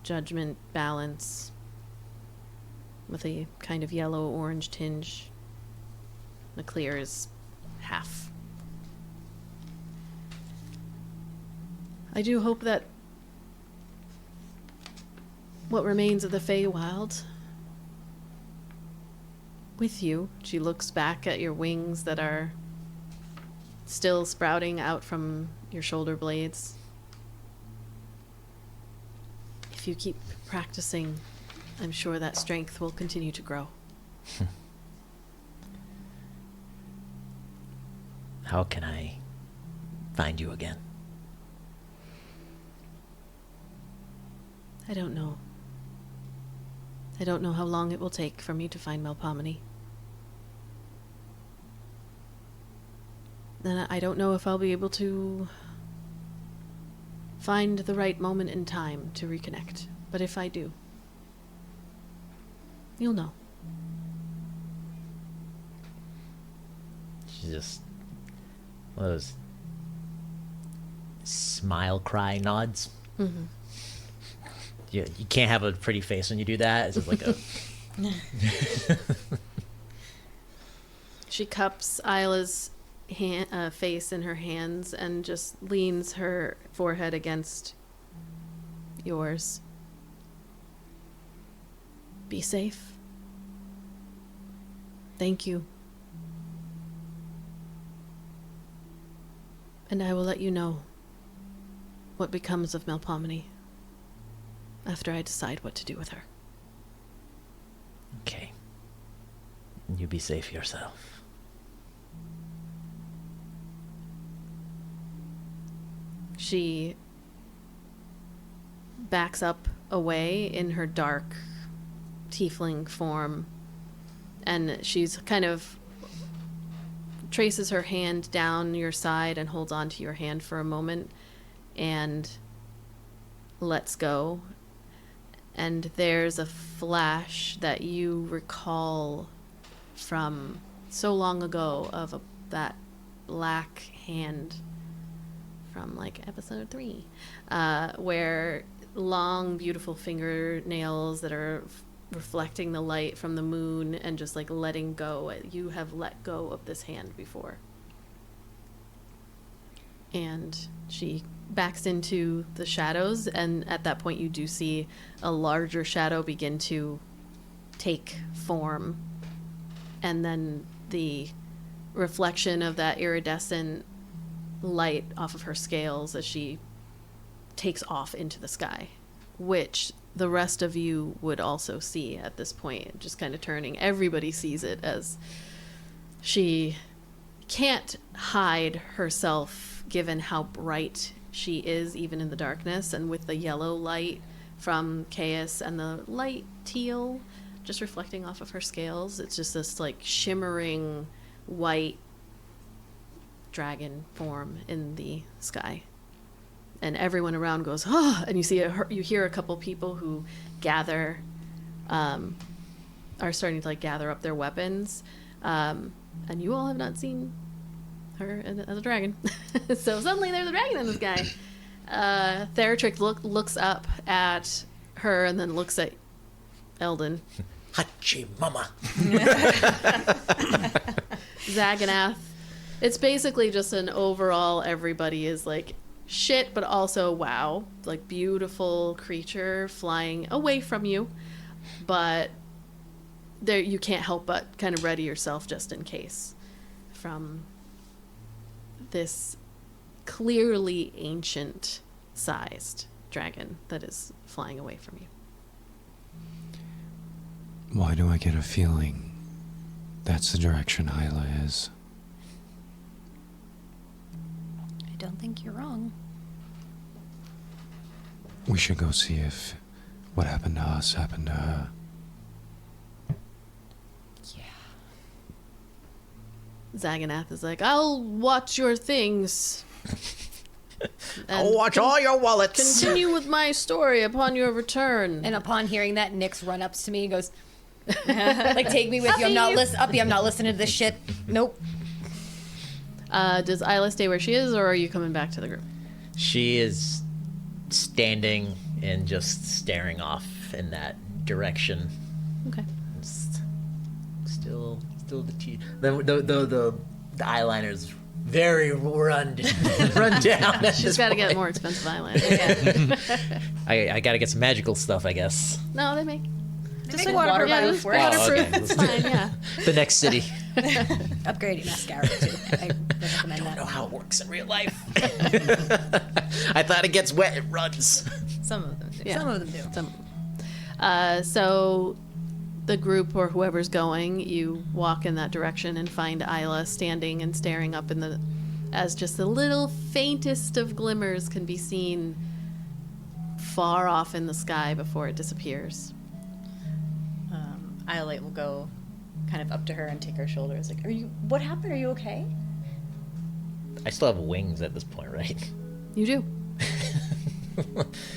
Speaker 1: Judgment, balance, with a kind of yellow-orange tinge. The clear is half. I do hope that what remains of the Feywild with you. She looks back at your wings that are still sprouting out from your shoulder blades. If you keep practicing, I'm sure that strength will continue to grow.
Speaker 2: How can I find you again?
Speaker 1: I don't know. I don't know how long it will take for me to find Melpomene. Then I don't know if I'll be able to find the right moment in time to reconnect. But if I do, you'll know.
Speaker 2: She's just one of those smile cry nods.
Speaker 1: Mm-hmm.
Speaker 2: You can't have a pretty face when you do that. It's just like a...
Speaker 1: She cups Ayla's face in her hands and just leans her forehead against yours. Be safe. Thank you. And I will let you know what becomes of Melpomene after I decide what to do with her.
Speaker 2: Okay. You be safe yourself.
Speaker 1: She backs up away in her dark tiefling form, and she's kind of traces her hand down your side and holds onto your hand for a moment and lets go. And there's a flash that you recall from so long ago of that black hand from like episode 3, where long, beautiful fingernails that are reflecting the light from the moon and just like letting go. You have let go of this hand before. And she backs into the shadows, and at that point you do see a larger shadow begin to take form, and then the reflection of that iridescent light off of her scales as she takes off into the sky, which the rest of you would also see at this point, just kind of turning. Everybody sees it as she can't hide herself given how bright she is even in the darkness, and with the yellow light from Chaos and the light teal just reflecting off of her scales, it's just this like shimmering white dragon form in the sky. And everyone around goes, oh, and you hear a couple people who gather, are starting to like gather up their weapons. And you all have not seen her as a dragon. So suddenly there's a dragon in the sky. Theratrix looks up at her and then looks at Eldon.
Speaker 2: Hachi mama.
Speaker 1: Zaganath. It's basically just an overall, everybody is like, shit, but also wow. Like, beautiful creature flying away from you. But there, you can't help but kind of ready yourself just in case from this clearly ancient sized dragon that is flying away from you.
Speaker 8: Why do I get a feeling that's the direction Ayla is?
Speaker 3: I don't think you're wrong.
Speaker 8: We should go see if what happened to us happened to her.
Speaker 1: Zaganath is like, I'll watch your things.
Speaker 2: I'll watch all your wallets.
Speaker 1: Continue with my story upon your return.
Speaker 3: And upon hearing that, Nyx run up to me and goes, like, take me with you. I'm not listening to this shit. Nope.
Speaker 1: Does Ayla stay where she is, or are you coming back to the group?
Speaker 2: She is standing and just staring off in that direction.
Speaker 1: Okay.
Speaker 2: Still the teeth. The eyeliner's very run down.
Speaker 1: She's got to get more expensive eyeliner.
Speaker 2: I got to get some magical stuff, I guess.
Speaker 1: No, they make.
Speaker 7: Just like waterproof.
Speaker 1: Yeah,
Speaker 7: works.
Speaker 1: waterproof.
Speaker 2: okay.
Speaker 1: It's fine. Yeah.
Speaker 2: The next city.
Speaker 3: Upgrading mascara, too. I recommend
Speaker 2: I don't
Speaker 3: that.
Speaker 2: know how it works in real life. I thought it gets wet, it runs.
Speaker 7: Some of them do.
Speaker 1: Yeah.
Speaker 7: Some of them do.
Speaker 1: So the group or whoever's going, you walk in that direction and find Ayla standing and staring up in the, as just the little faintest of glimmers can be seen far off in the sky before it disappears.
Speaker 5: Iolite will go kind of up to her and take her shoulders. Like, what happened? Are you okay?
Speaker 2: I still have wings at this point, right?
Speaker 1: You do.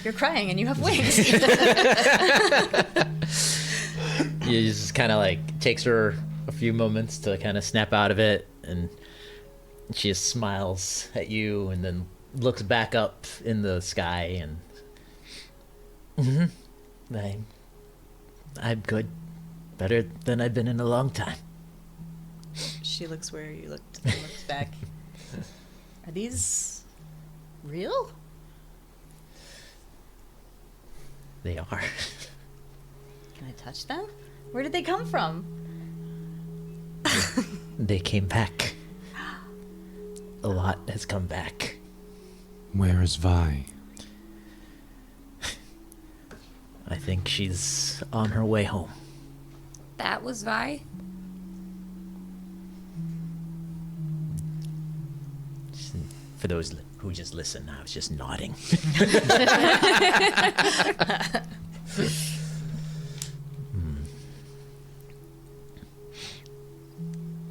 Speaker 5: You're crying and you have wings.
Speaker 2: You just kind of like takes her a few moments to kind of snap out of it, and she just smiles at you and then looks back up in the sky and I'm good. Better than I've been in a long time.
Speaker 5: She looks where you looked and looks back. Are these real?
Speaker 2: They are.
Speaker 5: Can I touch them? Where did they come from?
Speaker 2: They came back. A lot has come back.
Speaker 8: Where is Vi?
Speaker 2: I think she's on her way home.
Speaker 3: That was Vi?
Speaker 2: For those who just listen, I was just nodding.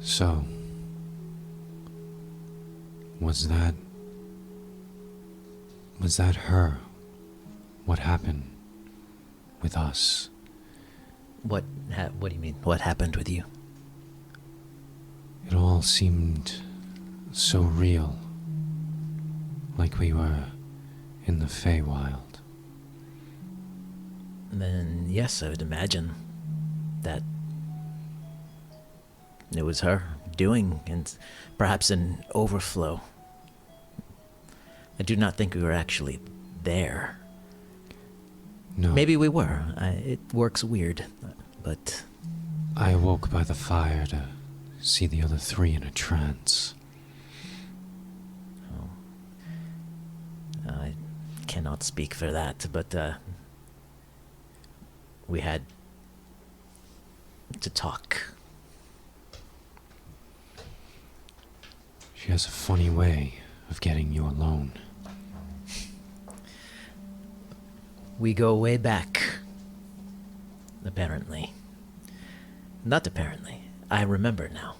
Speaker 8: So, was that her? What happened with us?
Speaker 2: What do you mean? What happened with you?
Speaker 8: It all seemed so real, like we were in the Feywild.
Speaker 2: Then yes, I would imagine that it was her doing, and perhaps an overflow. I do not think we were actually there.
Speaker 8: No.
Speaker 2: Maybe we were. It works weird, but
Speaker 8: I awoke by the fire to see the other three in a trance.
Speaker 2: I cannot speak for that. But we had to talk.
Speaker 8: She has a funny way of getting you alone.
Speaker 2: We go way back. Apparently. Not apparently. I remember now.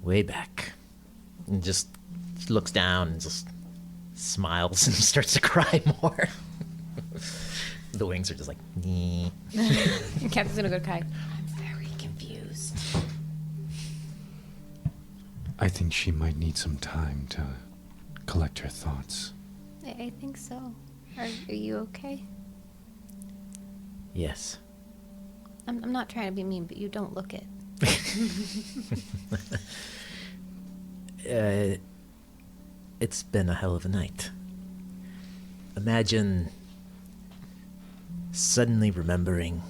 Speaker 2: Way back. And just looks down and just smiles and starts to cry more. The wings are just like, nee.
Speaker 3: Captain's gonna go cry. I'm very confused.
Speaker 8: I think she might need some time to collect her thoughts.
Speaker 3: I think so. Are you okay?
Speaker 2: Yes.
Speaker 3: I'm not trying to be mean, but you don't look it.
Speaker 2: It's been a hell of a night. Imagine suddenly remembering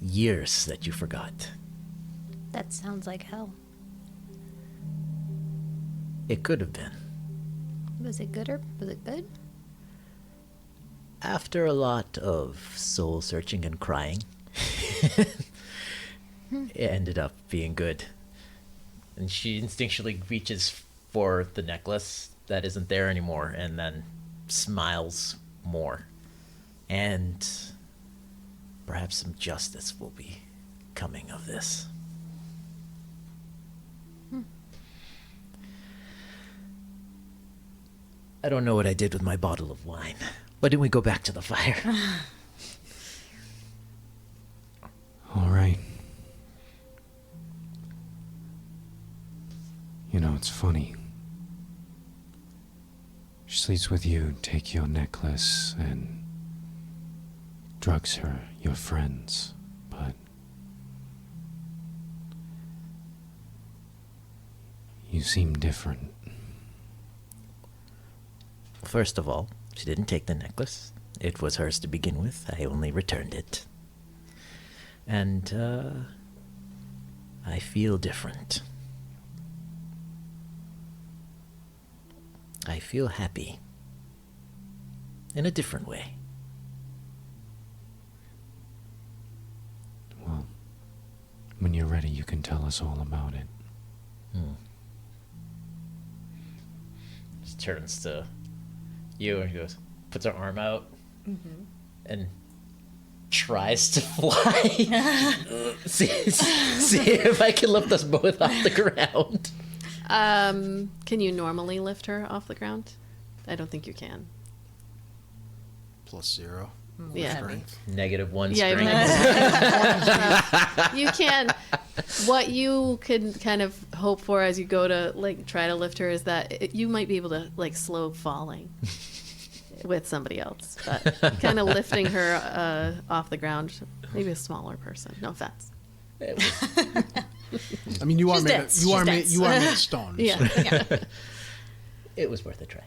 Speaker 2: years that you forgot.
Speaker 3: That sounds like hell.
Speaker 2: It could have been.
Speaker 3: Was it good or was it good?
Speaker 2: After a lot of soul searching and crying, it ended up being good. And she instinctually reaches for the necklace that isn't there anymore and then smiles more. And perhaps some justice will be coming of this. I don't know what I did with my bottle of wine. Why didn't we go back to the fire?
Speaker 8: All right. You know, it's funny. She sleeps with you, take your necklace, and drugs her, your friends, but you seem different.
Speaker 2: First of all, she didn't take the necklace. It was hers to begin with. I only returned it. And, I feel different. I feel happy. In a different way.
Speaker 8: Well, when you're ready, you can tell us all about it.
Speaker 2: Just turns to you and goes, puts her arm out and tries to fly. see if I can lift us both off the ground.
Speaker 1: Can you normally lift her off the ground? I don't think you can.
Speaker 6: +0.
Speaker 1: Yeah.
Speaker 6: Strength.
Speaker 2: -1
Speaker 1: Yeah,
Speaker 2: strength.
Speaker 1: you can. What you can kind of hope for as you go to like try to lift her is that you might be able to like slow falling with somebody else, but kind of lifting her off the ground. Maybe a smaller person. No offense.
Speaker 2: It was,
Speaker 6: I mean, you are
Speaker 3: She's
Speaker 6: made.
Speaker 3: dense.
Speaker 6: You are
Speaker 3: She's
Speaker 6: made.
Speaker 3: dense.
Speaker 6: You are made of stone.
Speaker 1: Yeah.
Speaker 6: So.
Speaker 2: it was worth a try.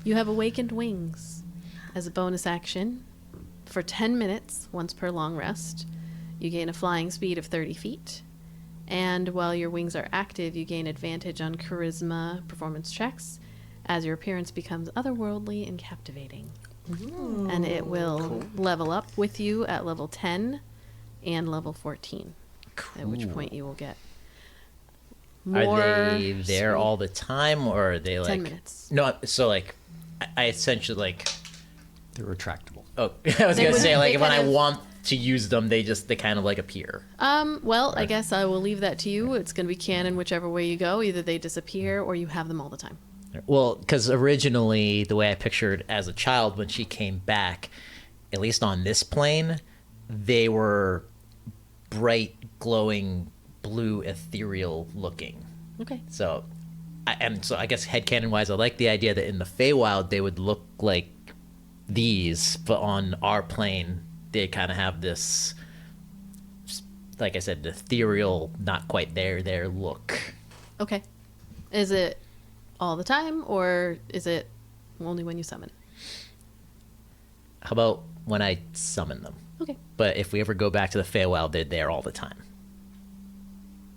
Speaker 1: You have awakened wings as a bonus action for 10 minutes, once per long rest. You gain a flying speed of 30 feet. And while your wings are active, you gain advantage on charisma performance checks as your appearance becomes otherworldly and captivating. And it will level up with you at level 10 and level 14. At which point you will get more.
Speaker 2: Are they there
Speaker 1: speed.
Speaker 2: all the time, or are they like
Speaker 1: 10 minutes.
Speaker 2: No, so like I essentially like.
Speaker 8: They're retractable.
Speaker 2: Oh, I was
Speaker 1: They
Speaker 2: gonna
Speaker 1: would-
Speaker 2: say like
Speaker 1: they
Speaker 2: when I
Speaker 1: kind of-
Speaker 2: want to use them, they kind of like appear.
Speaker 1: Well, I guess I will leave that to you. It's going to be canon whichever way you go. Either they disappear or you have them all the time.
Speaker 2: Well, because originally the way I pictured as a child when she came back, at least on this plane, they were bright, glowing, blue, ethereal looking.
Speaker 1: Okay.
Speaker 2: So, I guess headcanon wise, I like the idea that in the Feywild they would look like these, but on our plane they kind of have this, like I said, ethereal, not quite there look.
Speaker 1: Okay. Is it all the time or is it only when you summon?
Speaker 2: How about when I summon them?
Speaker 1: Okay.
Speaker 2: But if we ever go back to the Feywild, they're there all the time.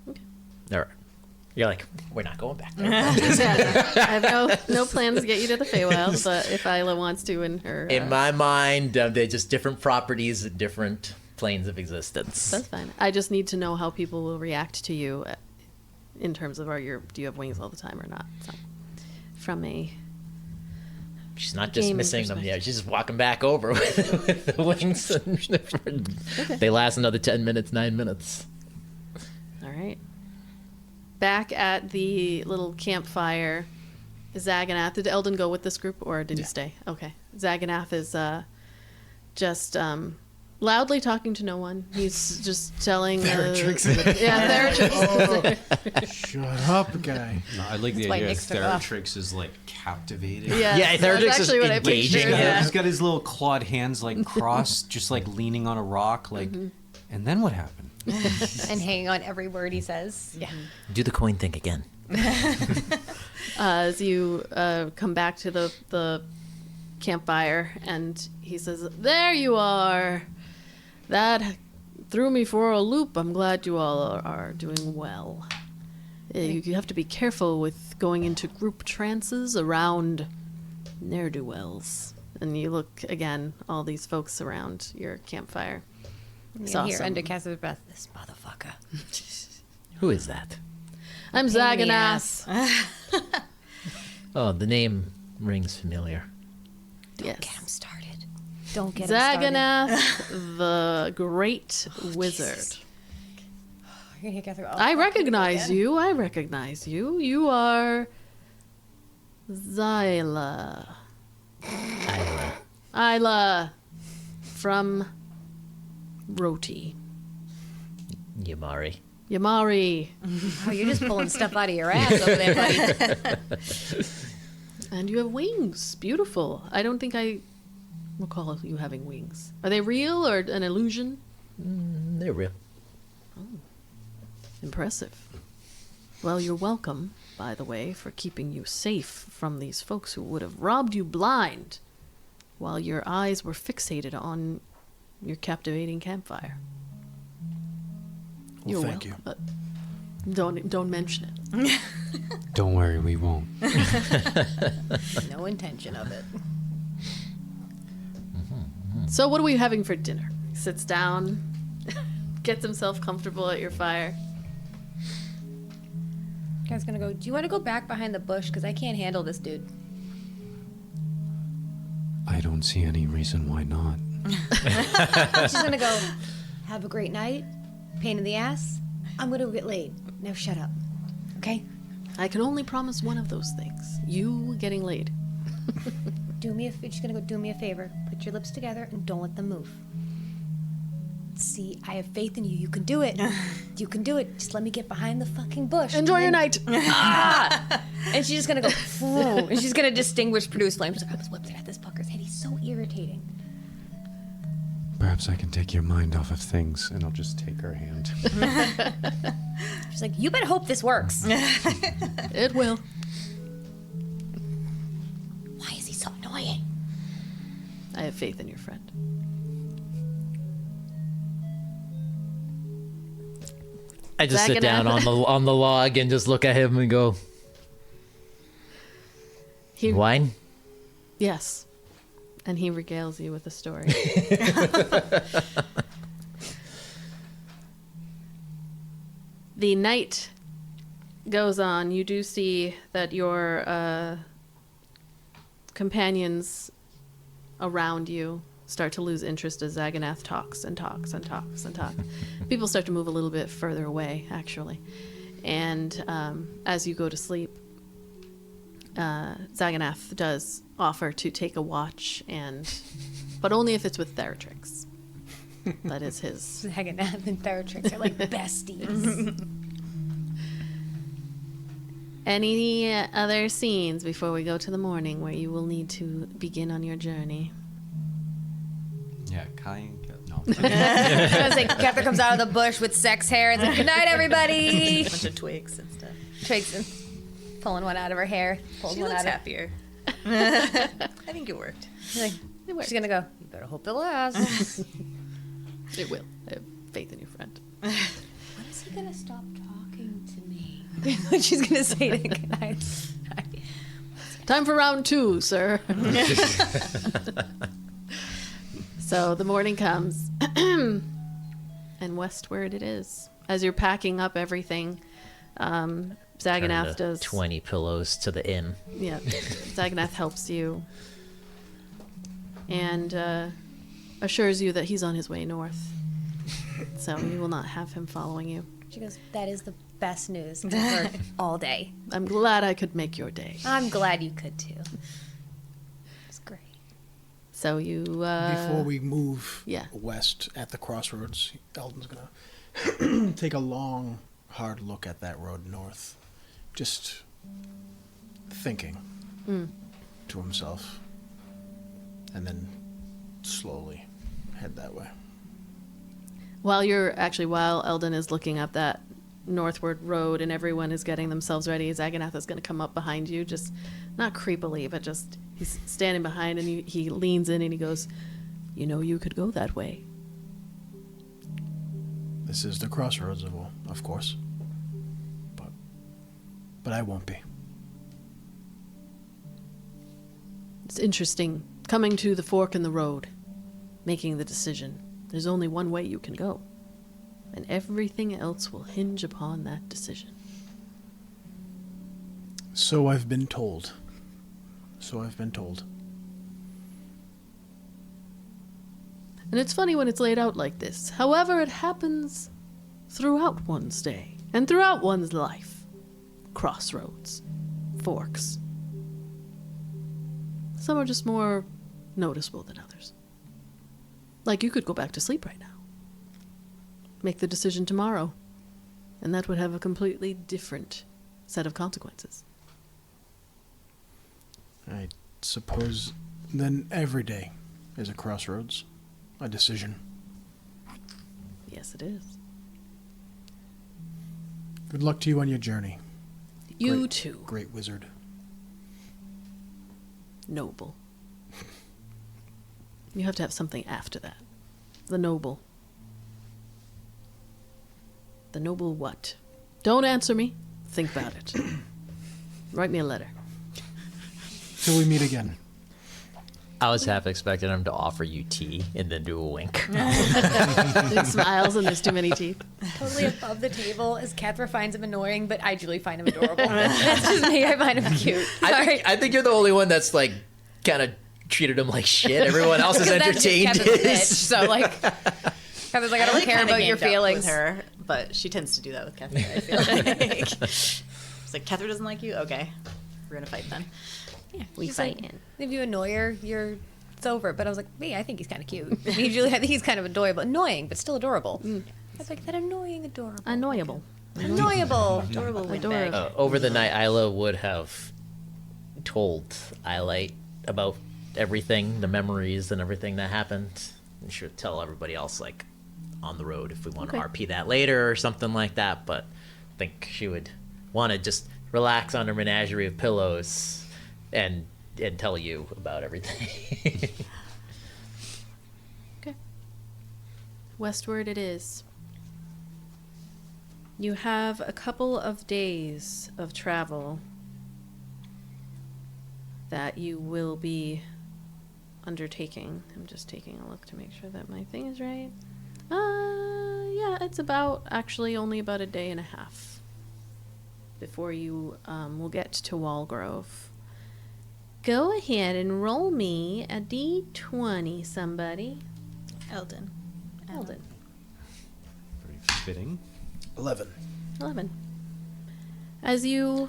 Speaker 1: Okay.
Speaker 2: All right. You're like, we're not going back there.
Speaker 1: I have no plans to get you to the Feywild, but if Ayla wants to in her...
Speaker 2: In my mind, they're just different properties at different planes of existence.
Speaker 1: That's fine. I just need to know how people will react to you in terms of do you have wings all the time or not? So, from a...
Speaker 2: She's not just
Speaker 1: Game
Speaker 2: missing them.
Speaker 1: perspective.
Speaker 2: Yeah, she's just walking back over with the wings. They last another 10 minutes, 9 minutes.
Speaker 1: All right. Back at the little campfire, Zaganath. Did Eldon go with this group, or did he stay? Okay. Zaganath is just loudly talking to no one. He's just telling...
Speaker 6: Theratrix.
Speaker 1: Yeah, Theratrix.
Speaker 6: Shut up, guy.
Speaker 4: No, I like the
Speaker 7: why
Speaker 4: idea
Speaker 7: Nick's took off.
Speaker 4: Theratrix is like captivated.
Speaker 1: Yeah,
Speaker 2: Yeah,
Speaker 1: that's
Speaker 2: Theratrix is
Speaker 1: actually what I
Speaker 2: engaging
Speaker 1: pictured.
Speaker 2: him.
Speaker 1: Yeah.
Speaker 8: He's got his little clawed hands like crossed, just like leaning on a rock, like. And then what happened?
Speaker 3: And hanging on every word he says.
Speaker 1: Yeah.
Speaker 2: Do the coin thing again.
Speaker 1: As you come back to the campfire, and he says, "There you are. That threw me for a loop. I'm glad you all are doing well. You have to be careful with going into group trances around ne'er-do-wells." And you look again, all these folks around your campfire.
Speaker 3: You
Speaker 1: Saw
Speaker 3: hear
Speaker 1: some.
Speaker 3: under Cass's breath, this motherfucker.
Speaker 2: Who is that?
Speaker 1: I'm
Speaker 3: Pain in the
Speaker 1: Zaganath.
Speaker 2: Oh, the name rings familiar.
Speaker 1: Yes.
Speaker 3: Get him started. Don't get him started.
Speaker 1: Zaganath, the Great Wizard.
Speaker 3: You're gonna hear Kethra, oh,
Speaker 1: I
Speaker 3: fuck,
Speaker 1: recognize
Speaker 3: again?
Speaker 1: you. I recognize you. You are Ayla. Ayla from Roti.
Speaker 2: Yamari.
Speaker 1: Yamari.
Speaker 3: Oh, you're just pulling stuff out of your ass over there, buddy.
Speaker 1: And you have wings. Beautiful. I don't think I recall you having wings. Are they real or an illusion?
Speaker 2: They're real.
Speaker 1: Impressive. Well, you're welcome, by the way, for keeping you safe from these folks who would have robbed you blind while your eyes were fixated on your captivating campfire.
Speaker 6: Well, thank you.
Speaker 1: Don't mention it.
Speaker 8: Don't worry, we won't.
Speaker 3: No intention of it.
Speaker 1: So what are we having for dinner? He sits down, gets himself comfortable at your fire.
Speaker 3: Guy's gonna go, do you want to go back behind the bush? Because I can't handle this dude.
Speaker 8: I don't see any reason why not.
Speaker 3: She's gonna go, have a great night. Pain in the ass. I'm gonna get laid. Now shut up. Okay?
Speaker 1: I can only promise one of those things. You getting laid.
Speaker 3: She's gonna go, do me a favor. Put your lips together and don't let them move. See, I have faith in you. You can do it. You can do it. Just let me get behind the fucking bush.
Speaker 1: Enjoy your night.
Speaker 3: And she's just gonna go, "Phew," and she's gonna distinguish produce flame. She's like, I was whipping at this fucker's head. He's so irritating.
Speaker 8: Perhaps I can take your mind off of things, and I'll just take her hand.
Speaker 3: She's like, you better hope this works.
Speaker 1: It will.
Speaker 3: Why is he so annoying?
Speaker 1: I have faith in your friend.
Speaker 2: I just
Speaker 1: Zaganath.
Speaker 2: sit down on the log and just look at him and go,
Speaker 1: He,
Speaker 2: wine?
Speaker 1: Yes. And he regales you with a story. The night goes on. You do see that your companions around you start to lose interest as Zaganath talks and talks and talks and talks. People start to move a little bit further away, actually. And as you go to sleep, Zaganath does offer to take a watch, but only if it's with Theratrix. That is his.
Speaker 3: Zaganath and Theratrix are like besties.
Speaker 1: Any other scenes before we go to the morning where you will need to begin on your journey?
Speaker 4: Yeah, Kai and no.
Speaker 3: I was like, Kethra comes out of the bush with sex hair and like, good night, everybody.
Speaker 5: A bunch of twigs and stuff.
Speaker 3: Twigs and pulling one out of her hair. Pulls
Speaker 5: She
Speaker 3: one
Speaker 5: looks
Speaker 3: out
Speaker 5: happier. I think it worked.
Speaker 3: She's gonna go, you better hope it lasts.
Speaker 1: It will. I have faith in your friend.
Speaker 3: When is he gonna stop talking to me? She's gonna say to Knight.
Speaker 1: Time for round 2, sir. So the morning comes, and westward it is. As you're packing up everything,
Speaker 2: Turn
Speaker 1: Zaganath
Speaker 2: the
Speaker 1: does.
Speaker 2: 20 pillows to the inn.
Speaker 1: Yeah, Zaganath helps you and assures you that he's on his way north. So you will not have him following you.
Speaker 3: She goes, that is the best news I've heard all day.
Speaker 1: I'm glad I could make your day.
Speaker 3: I'm glad you could too. It's great.
Speaker 1: So you.
Speaker 6: Before we move
Speaker 1: yeah.
Speaker 6: west at the crossroads, Eldon's gonna take a long, hard look at that road north. Just thinking to himself. And then slowly head that way.
Speaker 1: While Eldon is looking up that northward road and everyone is getting themselves ready, Zaganath is going to come up behind you, just not creepily, but just he's standing behind and he leans in and he goes, "You know, you could go that way."
Speaker 6: This is the crossroads, of course. But I won't be.
Speaker 1: It's interesting coming to the fork in the road, making the decision. There's only one way you can go, and everything else will hinge upon that decision.
Speaker 6: So I've been told.
Speaker 1: And it's funny when it's laid out like this. However, it happens throughout one's day and throughout one's life. Crossroads, forks. Some are just more noticeable than others. Like you could go back to sleep right now. Make the decision tomorrow, and that would have a completely different set of consequences.
Speaker 6: I suppose then every day is a crossroads, a decision.
Speaker 1: Yes, it is.
Speaker 6: Good luck to you on your journey.
Speaker 1: You
Speaker 6: Great-
Speaker 1: too,
Speaker 6: Great wizard.
Speaker 1: noble. You have to have something after that. The noble. The noble what? Don't answer me. Think about it. Write me a letter.
Speaker 6: Till we meet again.
Speaker 2: I was half expecting him to offer you tea and then do a wink.
Speaker 1: He smiles and there's too many teeth.
Speaker 3: Totally above the table as Kethra finds him annoying, but I truly find him adorable. That's just me. I find him cute. Sorry.
Speaker 2: I think you're the only one that's like kind of treated him like shit. Everyone else is
Speaker 3: That's just
Speaker 2: entertained.
Speaker 3: Kevin's bitch, so like, Kevin's like, I don't care about your feelings.
Speaker 5: With her, but she tends to do that with Kethra, I feel like. It's like, Kethra doesn't like you? Okay. We're going to fight then.
Speaker 1: We
Speaker 3: She's
Speaker 1: fight
Speaker 3: like,
Speaker 1: in.
Speaker 3: if you annoy her, it's over. But I was like, I think he's kind of cute. Usually I think he's kind of adorable. Annoying, but still adorable. I was like, that annoying, adorable.
Speaker 1: Annoyable.
Speaker 3: Annoyable.
Speaker 5: Adorable
Speaker 1: Adorable.
Speaker 5: windbag.
Speaker 2: Over the night, Ayla would have told Iolite about everything, the memories and everything that happened. And she would tell everybody else, like, on the road if we want to RP that later or something like that. But I think she would want to just relax on her menagerie of pillows and tell you about everything.
Speaker 1: Okay. Westward it is. You have a couple of days of travel that you will be undertaking. I'm just taking a look to make sure that my thing is right. Yeah, it's only about a day and a half before you will get to Walgrove. Go ahead and roll me a d20, somebody.
Speaker 5: Eldon.
Speaker 1: Eldon.
Speaker 8: Very fitting.
Speaker 6: 11.
Speaker 1: 11. As you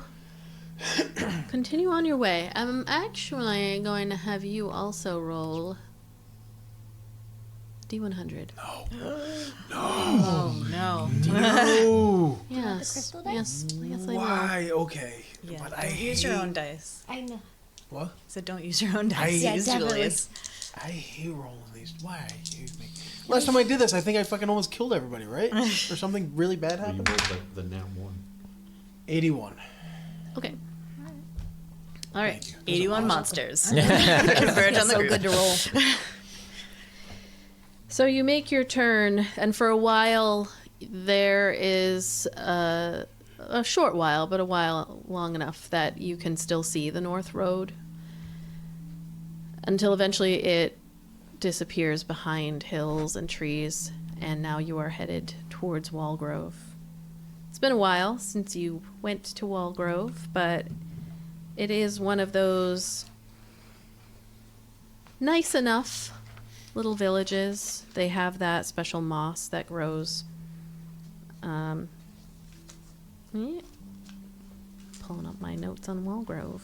Speaker 1: continue on your way, I'm actually going to have you also roll D100.
Speaker 5: Oh, no.
Speaker 6: No.
Speaker 1: Yes.
Speaker 3: crystal dice?
Speaker 1: Yes. Yes, I will.
Speaker 6: Why? Okay.
Speaker 5: Yeah,
Speaker 6: But
Speaker 5: don't use your own dice.
Speaker 3: I know.
Speaker 6: What?
Speaker 5: So don't use your own dice.
Speaker 3: Yeah,
Speaker 5: Use
Speaker 3: definitely.
Speaker 5: Julia's.
Speaker 6: I hate rolling these. Why? Last time I did this, I think I fucking almost killed everybody, right? Or something really bad
Speaker 4: Well, you
Speaker 6: happened?
Speaker 4: rolled the nat 1.
Speaker 6: 81.
Speaker 1: Okay. All right.
Speaker 6: Thank you.
Speaker 5: 81 monsters. Converge on the
Speaker 3: So
Speaker 5: group.
Speaker 3: good to roll.
Speaker 1: So you make your turn, and for a while there is a short while, but a while long enough that you can still see the North Road until eventually it disappears behind hills and trees, and now you are headed towards Wallgrove. It's been a while since you went to Wallgrove, but it is one of those nice enough little villages. They have that special moss that grows. Yeah. Pulling up my notes on Wallgrove.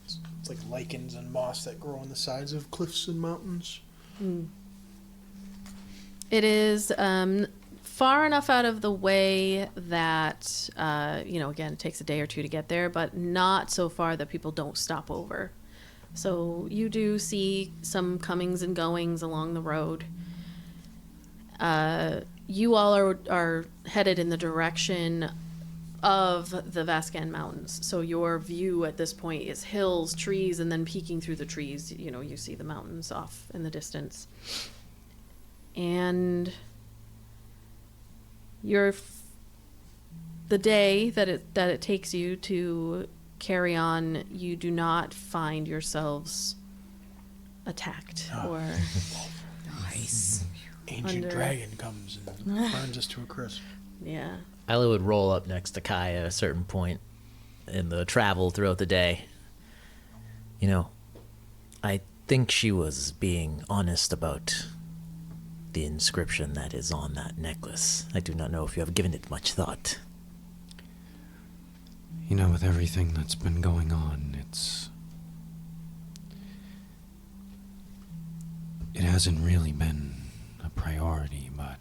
Speaker 6: It's like lichens and moss that grow on the sides of cliffs and mountains.
Speaker 1: It is far enough out of the way that, again, it takes a day or two to get there, but not so far that people don't stop over. So you do see some comings and goings along the road. You all are headed in the direction of the Vascan Mountains. So your view at this point is hills, trees, and then peeking through the trees, you see the mountains off in the distance. And the day that it takes you to carry on, you do not find yourselves attacked or
Speaker 3: Nice.
Speaker 6: Ancient dragon comes and burns us to a crisp.
Speaker 1: yeah.
Speaker 2: Ayla would roll up next to Kai at a certain point in the travel throughout the day. I think she was being honest about the inscription that is on that necklace. I do not know if you have given it much thought.
Speaker 8: With everything that's been going on, it hasn't really been a priority, but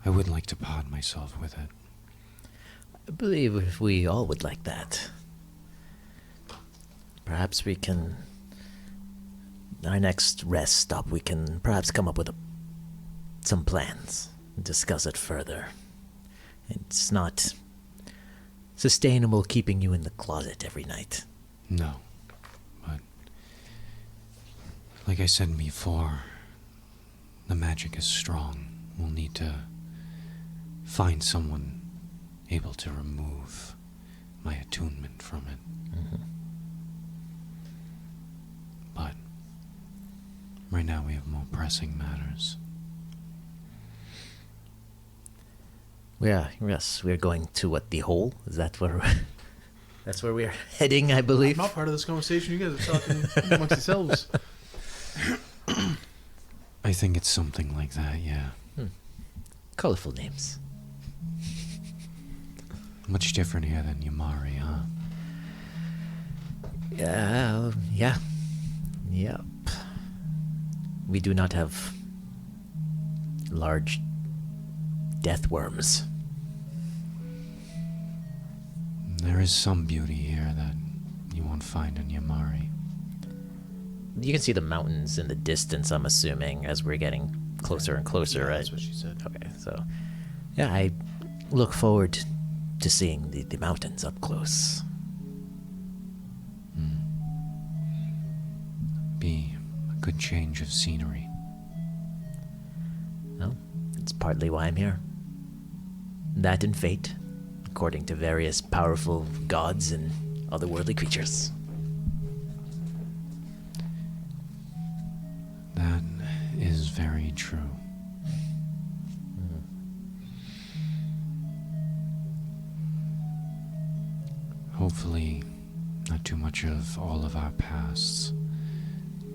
Speaker 8: I would like to pod myself with it.
Speaker 2: I believe if we all would like that, perhaps we can, our next rest stop, we can perhaps come up with some plans and discuss it further. It's not sustainable keeping you in the closet every night.
Speaker 8: No, but like I said before, the magic is strong. We'll need to find someone able to remove my attunement from it.
Speaker 2: Mm-hmm.
Speaker 8: But right now we have more pressing matters.
Speaker 2: Yes, we're going to the hole? Is that where that's where we're heading, I believe?
Speaker 6: I'm not part of this conversation. You guys are talking amongst yourselves.
Speaker 8: I think it's something like that, yeah.
Speaker 2: Colorful names.
Speaker 8: Much different here than Yamari, huh?
Speaker 2: Yeah. Yep. We do not have large death worms.
Speaker 8: There is some beauty here that you won't find in Yamari.
Speaker 2: You can see the mountains in the distance, I'm assuming, as we're getting closer and closer, right?
Speaker 6: That's what she said.
Speaker 2: Okay, so yeah, I look forward to seeing the mountains up close.
Speaker 8: Be a good change of scenery.
Speaker 2: Well, it's partly why I'm here. That and fate, according to various powerful gods and otherworldly creatures.
Speaker 8: That is very true. Hopefully, not too much of all of our pasts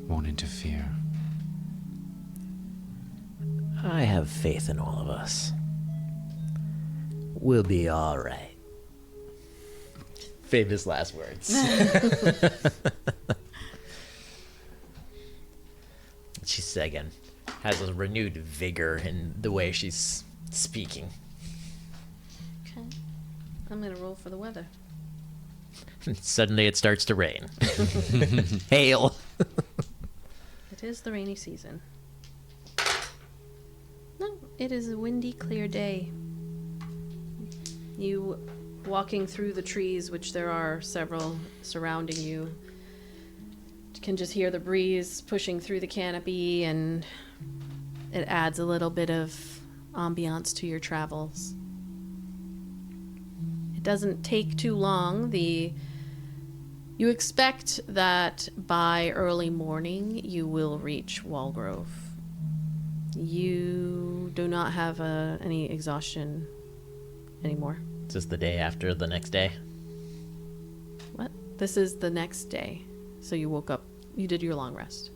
Speaker 8: won't interfere.
Speaker 2: I have faith in all of us. We'll be all right. Famous last words. She's, again, has a renewed vigor in the way she's speaking.
Speaker 1: Okay. I'm going to roll for the weather.
Speaker 2: Suddenly it starts to rain. Hail.
Speaker 1: It is the rainy season. No, it is a windy, clear day. You walking through the trees, which there are several surrounding you, can just hear the breeze pushing through the canopy, and it adds a little bit of ambiance to your travels. doesn't take too long. You expect that by early morning you will reach Walgrove. You do not have any exhaustion anymore.
Speaker 2: It's just the day after the next day.
Speaker 1: What? This is the next day. So you woke up, you did your long rest.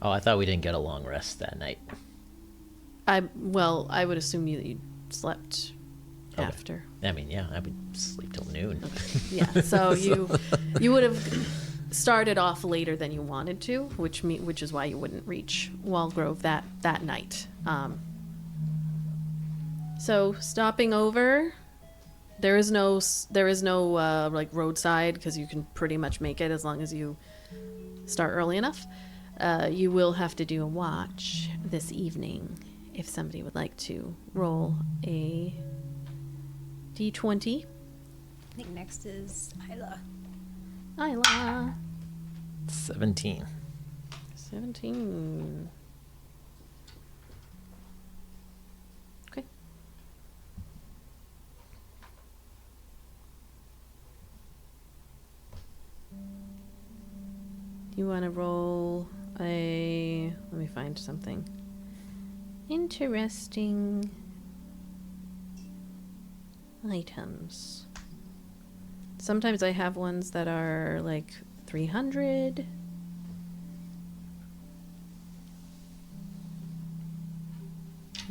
Speaker 2: Oh, I thought we didn't get a long rest that night.
Speaker 1: I would assume you slept after.
Speaker 2: I mean, yeah, I would sleep till noon.
Speaker 1: Yeah, so you would have started off later than you wanted to, which is why you wouldn't reach Walgrove that night. So stopping over, there is no like roadside, because you can pretty much make it as long as you start early enough. You will have to do a watch this evening if somebody would like to roll a d20.
Speaker 3: I think next is Ayla.
Speaker 1: Ayla.
Speaker 2: 17.
Speaker 1: 17. Okay. You want to roll a... Let me find something interesting. Items. Sometimes I have ones that are like 300.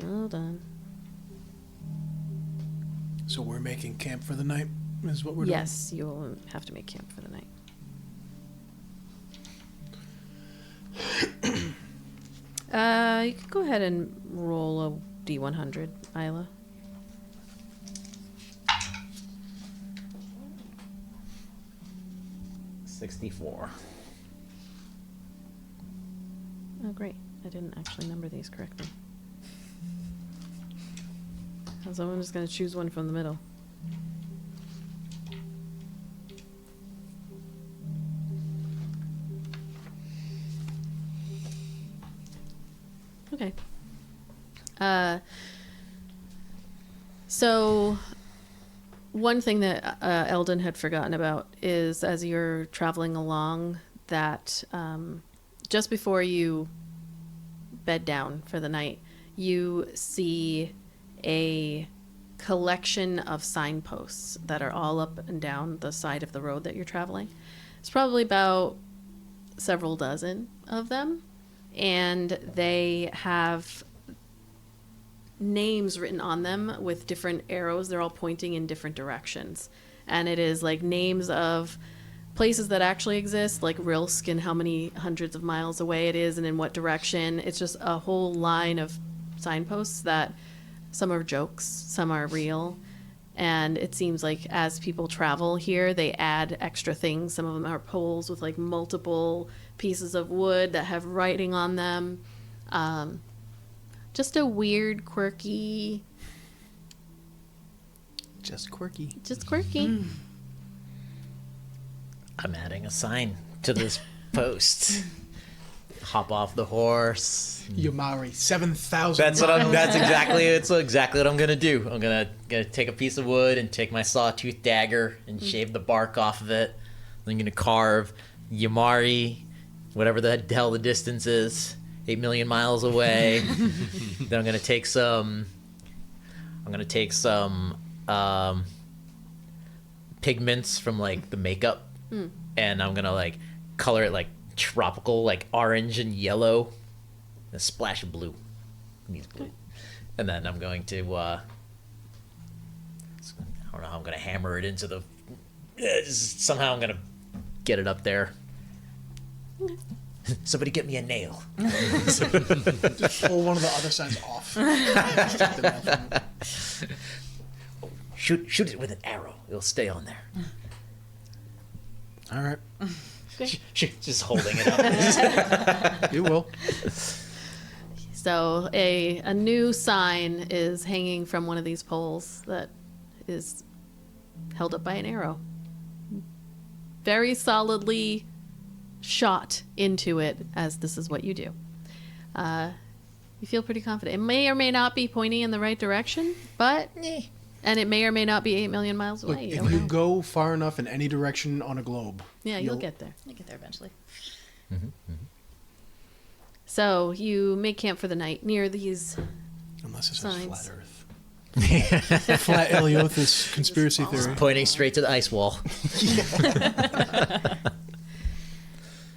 Speaker 1: Hold on.
Speaker 6: So we're making camp for the night, is what we're doing?
Speaker 1: Yes, you will have to make camp for the night. You can go ahead and roll a D100, Ayla.
Speaker 2: $64.
Speaker 1: Oh, great. I didn't actually number these correctly. So I'm just going to choose one from the middle. Okay. So one thing that Eldon had forgotten about is, as you're traveling along, that just before you bed down for the night, you see a collection of signposts that are all up and down the side of the road that you're traveling. It's probably about several dozen of them, and they have names written on them with different arrows. They're all pointing in different directions, and it is like names of places that actually exist, like Rilsk and how many hundreds of miles away it is and in what direction. It's just a whole line of signposts that some are jokes, some are real. And it seems like as people travel here, they add extra things. Some of them are poles with like multiple pieces of wood that have writing on them. Just a weird, quirky.
Speaker 6: Just quirky.
Speaker 1: Just quirky.
Speaker 2: I'm adding a sign to this post. Hop off the horse.
Speaker 6: Yomari, 7,000.
Speaker 2: That's exactly what I'm gonna do. I'm gonna take a piece of wood and take my sawtooth dagger and shave the bark off of it. I'm gonna carve Yomari, whatever the hell the distance is, 8 million miles away. Then I'm gonna take some pigments from like the makeup, and I'm gonna like color it like tropical, like orange and yellow, and a splash of blue. Needs blue. And then I'm going to I don't know how I'm gonna hammer it into the somehow I'm gonna get it up there. Somebody get me a nail.
Speaker 6: Just pull one of the other signs off. Take the nail from it.
Speaker 2: Shoot it with an arrow. It'll stay on there.
Speaker 6: All right.
Speaker 2: Just holding it up.
Speaker 6: You will.
Speaker 1: So a new sign is hanging from one of these poles that is held up by an arrow. Very solidly shot into it, as this is what you do. You feel pretty confident. It may or may not be pointing in the right direction, but And it may or may not be 8 million miles
Speaker 6: Look,
Speaker 1: away.
Speaker 6: if you go far enough in any direction on a globe,
Speaker 1: Yeah, you'll get there.
Speaker 7: I'll get there eventually.
Speaker 1: So you make camp for the night near these.
Speaker 6: Unless it's a
Speaker 1: Signs.
Speaker 6: flat Earth. Flat Eleothis conspiracy theory.
Speaker 2: Pointing straight to the ice wall.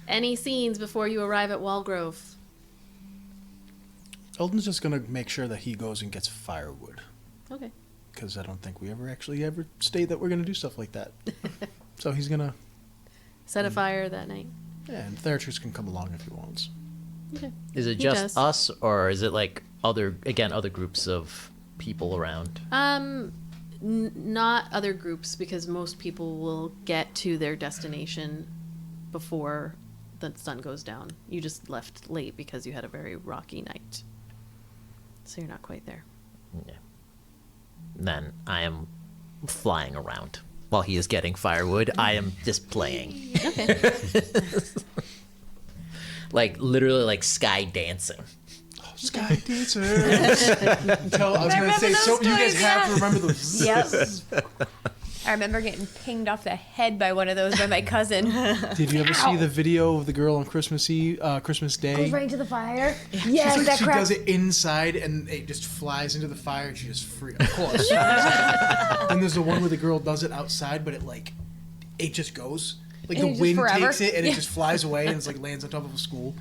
Speaker 1: Any scenes before you arrive at Walgrove?
Speaker 6: Eldon's just gonna make sure that he goes and gets firewood,
Speaker 1: Okay.
Speaker 6: because I don't think we ever state that we're gonna do stuff like that. So he's gonna,
Speaker 1: Set a fire that night.
Speaker 6: yeah, and Theratrix can come along if he wants.
Speaker 1: Okay.
Speaker 2: Is it
Speaker 1: He
Speaker 2: just
Speaker 1: does.
Speaker 2: us, or is it like other groups of people around?
Speaker 1: Not other groups, because most people will get to their destination before the sun goes down. You just left late because you had a very rocky night. So you're not quite there.
Speaker 2: Yeah. Then I am flying around while he is getting firewood. I am just playing,
Speaker 1: Okay.
Speaker 2: like literally like sky dancing.
Speaker 6: Sky dancers. I was gonna say, so you guys have to remember those.
Speaker 3: Yep. I remember getting pinged off the head by one of those by my cousin.
Speaker 6: Did you ever see the video of the girl on Christmas Day?
Speaker 3: Goes right into the fire. Yes, that
Speaker 6: She
Speaker 3: crap.
Speaker 6: does it inside and it just flies into the fire and she just free. Of course. Then there's the one where the girl does it outside, but it just goes. Like
Speaker 3: And
Speaker 6: the
Speaker 3: it's just
Speaker 6: wind
Speaker 3: forever?
Speaker 6: takes it and
Speaker 3: Yeah.
Speaker 6: it just flies away and it's like lands on top of a school.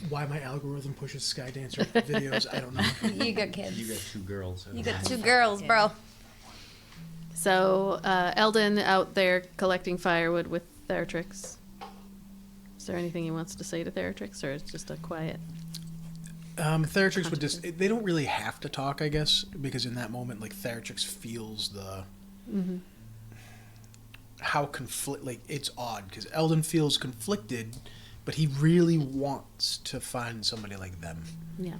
Speaker 6: Why my algorithm pushes Sky Dancer videos, I don't know.
Speaker 3: You got kids.
Speaker 4: You got two girls.
Speaker 3: You got two girls, bro.
Speaker 1: So Eldon out there collecting firewood with Theratrix. Is there anything he wants to say to Theratrix, or it's just a quiet?
Speaker 6: Theratrix would just, they don't really have to talk, I guess, because in that moment, like, Theratrix feels the, how it's odd, because Eldon feels conflicted, but he really wants to find somebody like them.
Speaker 1: Yeah.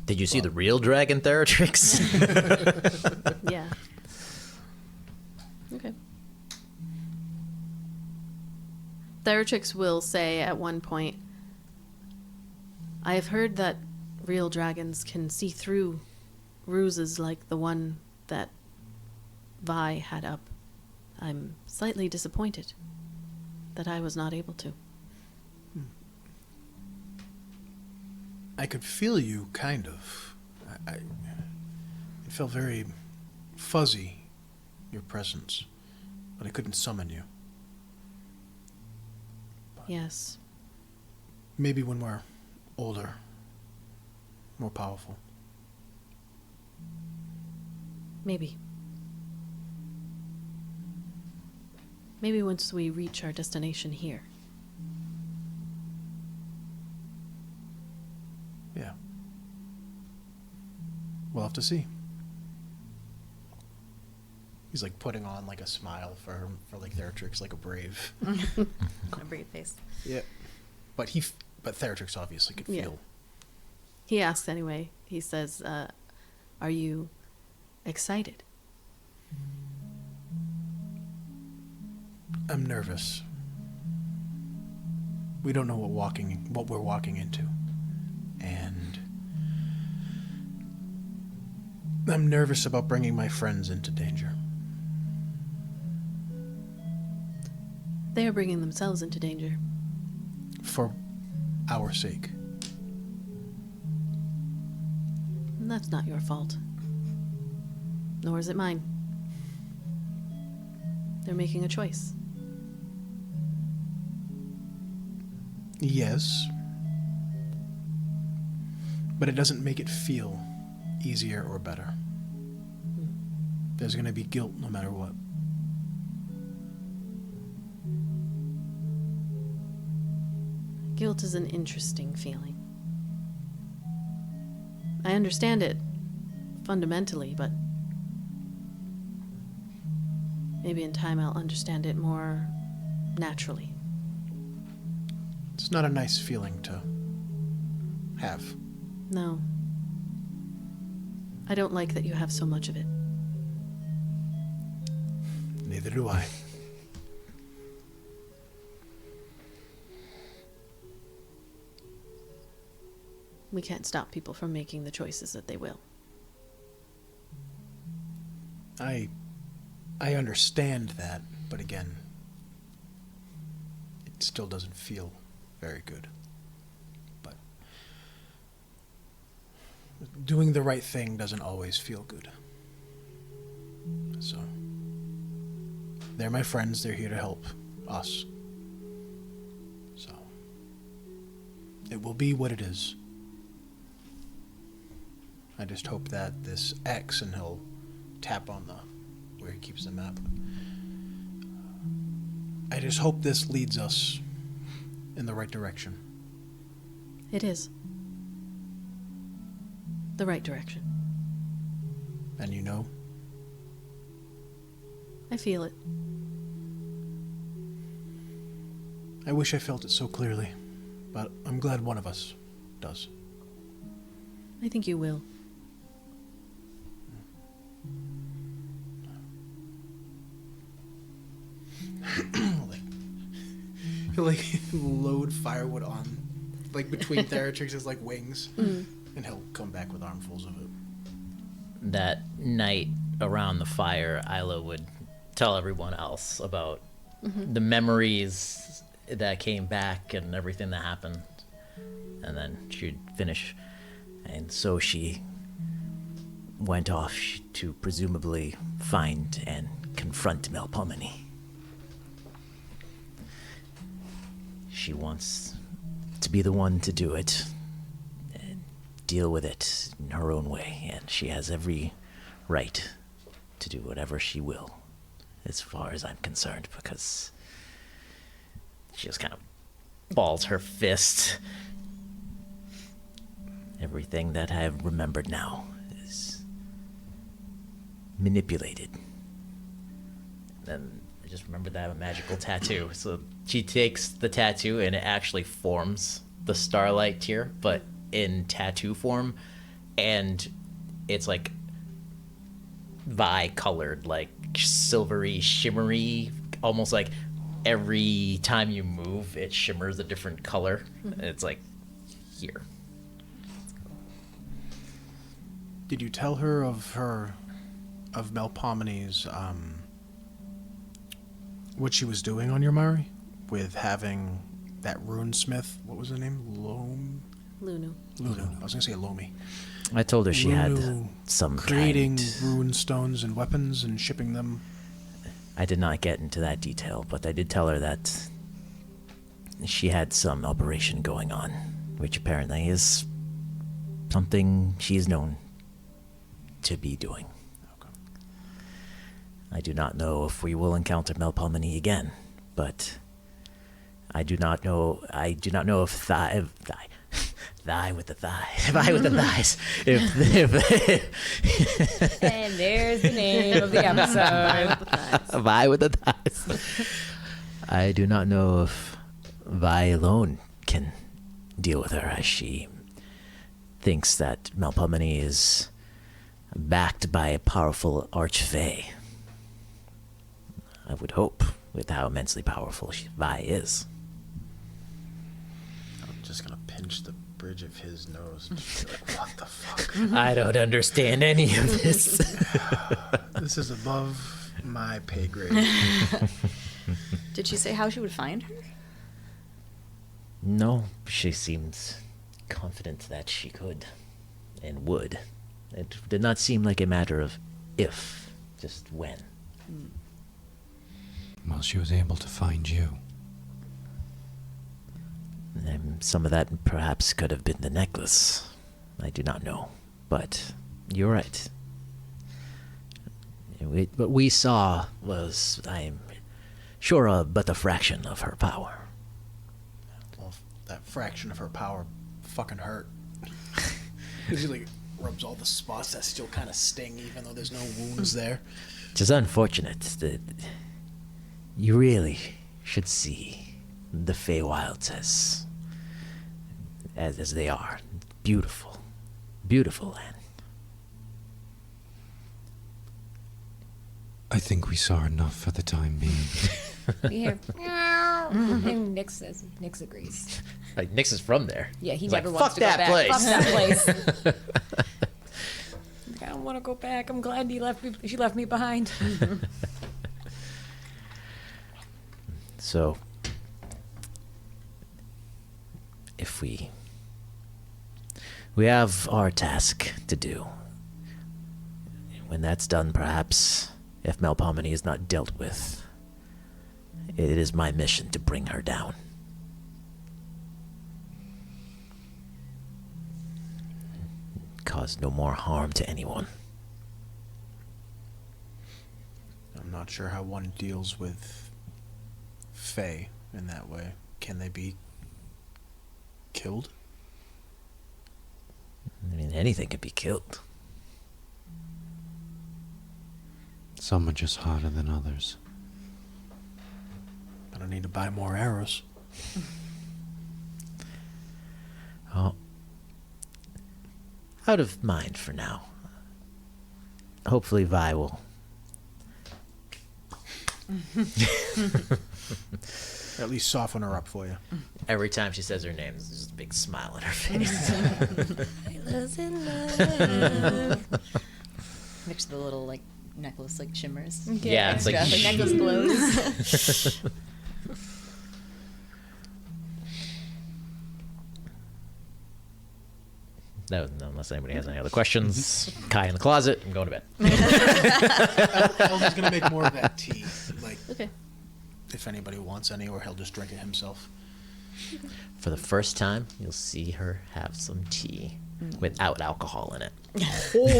Speaker 2: Did you see the real dragon Theratrix?
Speaker 1: Yeah. Okay. Theratrix will say at one point, I have heard that real dragons can see through ruses like the one that Vi had up. I'm slightly disappointed that I was not able to.
Speaker 6: I could feel you, kind of. It felt very fuzzy, your presence, but I couldn't summon you.
Speaker 1: Yes.
Speaker 6: Maybe when we're older, more powerful.
Speaker 1: Maybe. Maybe once we reach our destination here.
Speaker 6: Yeah. We'll have to see. He's like putting on like a smile for like Theratrix, like a brave.
Speaker 5: A brave face.
Speaker 6: Yeah. But Theratrix obviously could
Speaker 1: Yeah.
Speaker 6: feel.
Speaker 1: He asks anyway. He says, are you excited?
Speaker 6: I'm nervous. We don't know what we're walking into. And I'm nervous about bringing my friends into danger.
Speaker 1: They are bringing themselves into danger.
Speaker 6: For our sake.
Speaker 1: And that's not your fault. Nor is it mine. They're making a choice.
Speaker 6: Yes. But it doesn't make it feel easier or better. There's going to be guilt no matter what.
Speaker 1: Guilt is an interesting feeling. I understand it fundamentally, but maybe in time I'll understand it more naturally.
Speaker 6: It's not a nice feeling to have.
Speaker 1: No. I don't like that you have so much of it.
Speaker 6: Neither do I.
Speaker 1: We can't stop people from making the choices that they will.
Speaker 6: I understand that, but again, it still doesn't feel very good. But doing the right thing doesn't always feel good. So, they're my friends, they're here to help us. So, it will be what it is. I just hope that this X, and he'll tap on where he keeps the map. I just hope this leads us in the right direction.
Speaker 1: It is. The right direction.
Speaker 6: And you know?
Speaker 1: I feel it.
Speaker 6: I wish I felt it so clearly, but I'm glad one of us does.
Speaker 1: I think you will.
Speaker 6: like load firewood on, like between Theratrix's like wings, and he'll come back with armfuls of it.
Speaker 2: That night around the fire, Ayla would tell everyone else about the memories that came back and everything that happened, and then she'd finish. And so she went off to presumably find and confront Melpomene. She wants to be the one to do it and deal with it in her own way, and she has every right to do whatever she will, as far as I'm concerned, because she just kind of balls her fist. Everything that I have remembered now is manipulated. And I just remembered that I have a magical tattoo. So she takes the tattoo and it actually forms the starlight tier, but in tattoo form. And it's like vi-colored, like silvery, shimmery, almost like every time you move, it shimmers a different color. And it's like here.
Speaker 6: Did you tell her of Melpomene's, what she was doing on your Mari? With having that runesmith, what was her name?
Speaker 1: Lunu.
Speaker 6: Lunu. I was gonna say Lomi.
Speaker 2: I told her she had
Speaker 6: Lunu
Speaker 2: some
Speaker 6: creating
Speaker 2: kind.
Speaker 6: rune stones and weapons and shipping them.
Speaker 2: I did not get into that detail, but I did tell her that she had some operation going on, which apparently is something she's known to be doing.
Speaker 6: Okay.
Speaker 2: I do not know if we will encounter Melpomene again, but I do not know if thigh with the thighs.
Speaker 3: And there's the name of the episode.
Speaker 2: Vi with the thighs. I do not know if Vi alone can deal with her, as she thinks that Melpomene is backed by a powerful archfey. I would hope, with how immensely powerful Vi is.
Speaker 6: I'm just gonna pinch the bridge of his nose and just be like, what the fuck?
Speaker 2: I don't understand any of this.
Speaker 6: This is above my pay grade.
Speaker 5: Did she say how she would find her?
Speaker 2: No, she seems confident that she could and would. It did not seem like a matter of if, just when.
Speaker 8: Well, she was able to find you.
Speaker 2: And some of that perhaps could have been the necklace. I do not know. But you're right. What we saw was, I am sure, but a fraction of her power.
Speaker 6: Well, that fraction of her power fucking hurt. She like rubs all the spots that still kind of sting, even though there's no wounds there.
Speaker 2: It is unfortunate that you really should see the Feywilds as they are. Beautiful. Beautiful land.
Speaker 8: I think we saw enough for the time being.
Speaker 3: We hear meow, and Nick agrees.
Speaker 2: Like, Nix is from there.
Speaker 3: Yeah, he
Speaker 2: He's
Speaker 3: never
Speaker 2: like,
Speaker 3: wants
Speaker 2: fuck
Speaker 3: to go
Speaker 2: that
Speaker 3: back.
Speaker 2: place.
Speaker 3: Fuck that place. I don't
Speaker 7: don't want to go back. I'm glad she left me behind.
Speaker 2: So, if we have our task to do. When that's done, perhaps, if Melpomene is not dealt with, it is my mission to bring her down. Cause no more harm to anyone.
Speaker 6: I'm not sure how one deals with Fey in that way. Can they be killed?
Speaker 2: I mean, anything could be killed.
Speaker 8: Some are just harder than others.
Speaker 6: But I need to buy more arrows.
Speaker 2: Oh. Out of mind for now. Hopefully Vi will...
Speaker 6: At least soften her up for you.
Speaker 2: Every time she says her name, there's just a big smile on her face.
Speaker 3: Ayla's in love.
Speaker 5: Next to the little like necklace like shimmers.
Speaker 2: Yeah, it's like...
Speaker 5: The necklace glows.
Speaker 2: No, unless anybody has any other questions. Kai in the closet. I'm going to bed.
Speaker 6: Eldon's gonna make more of that tea. Like,
Speaker 1: Okay.
Speaker 6: if anybody wants any, or he'll just drink it himself.
Speaker 2: For the first time, you'll see her have some tea without alcohol in it.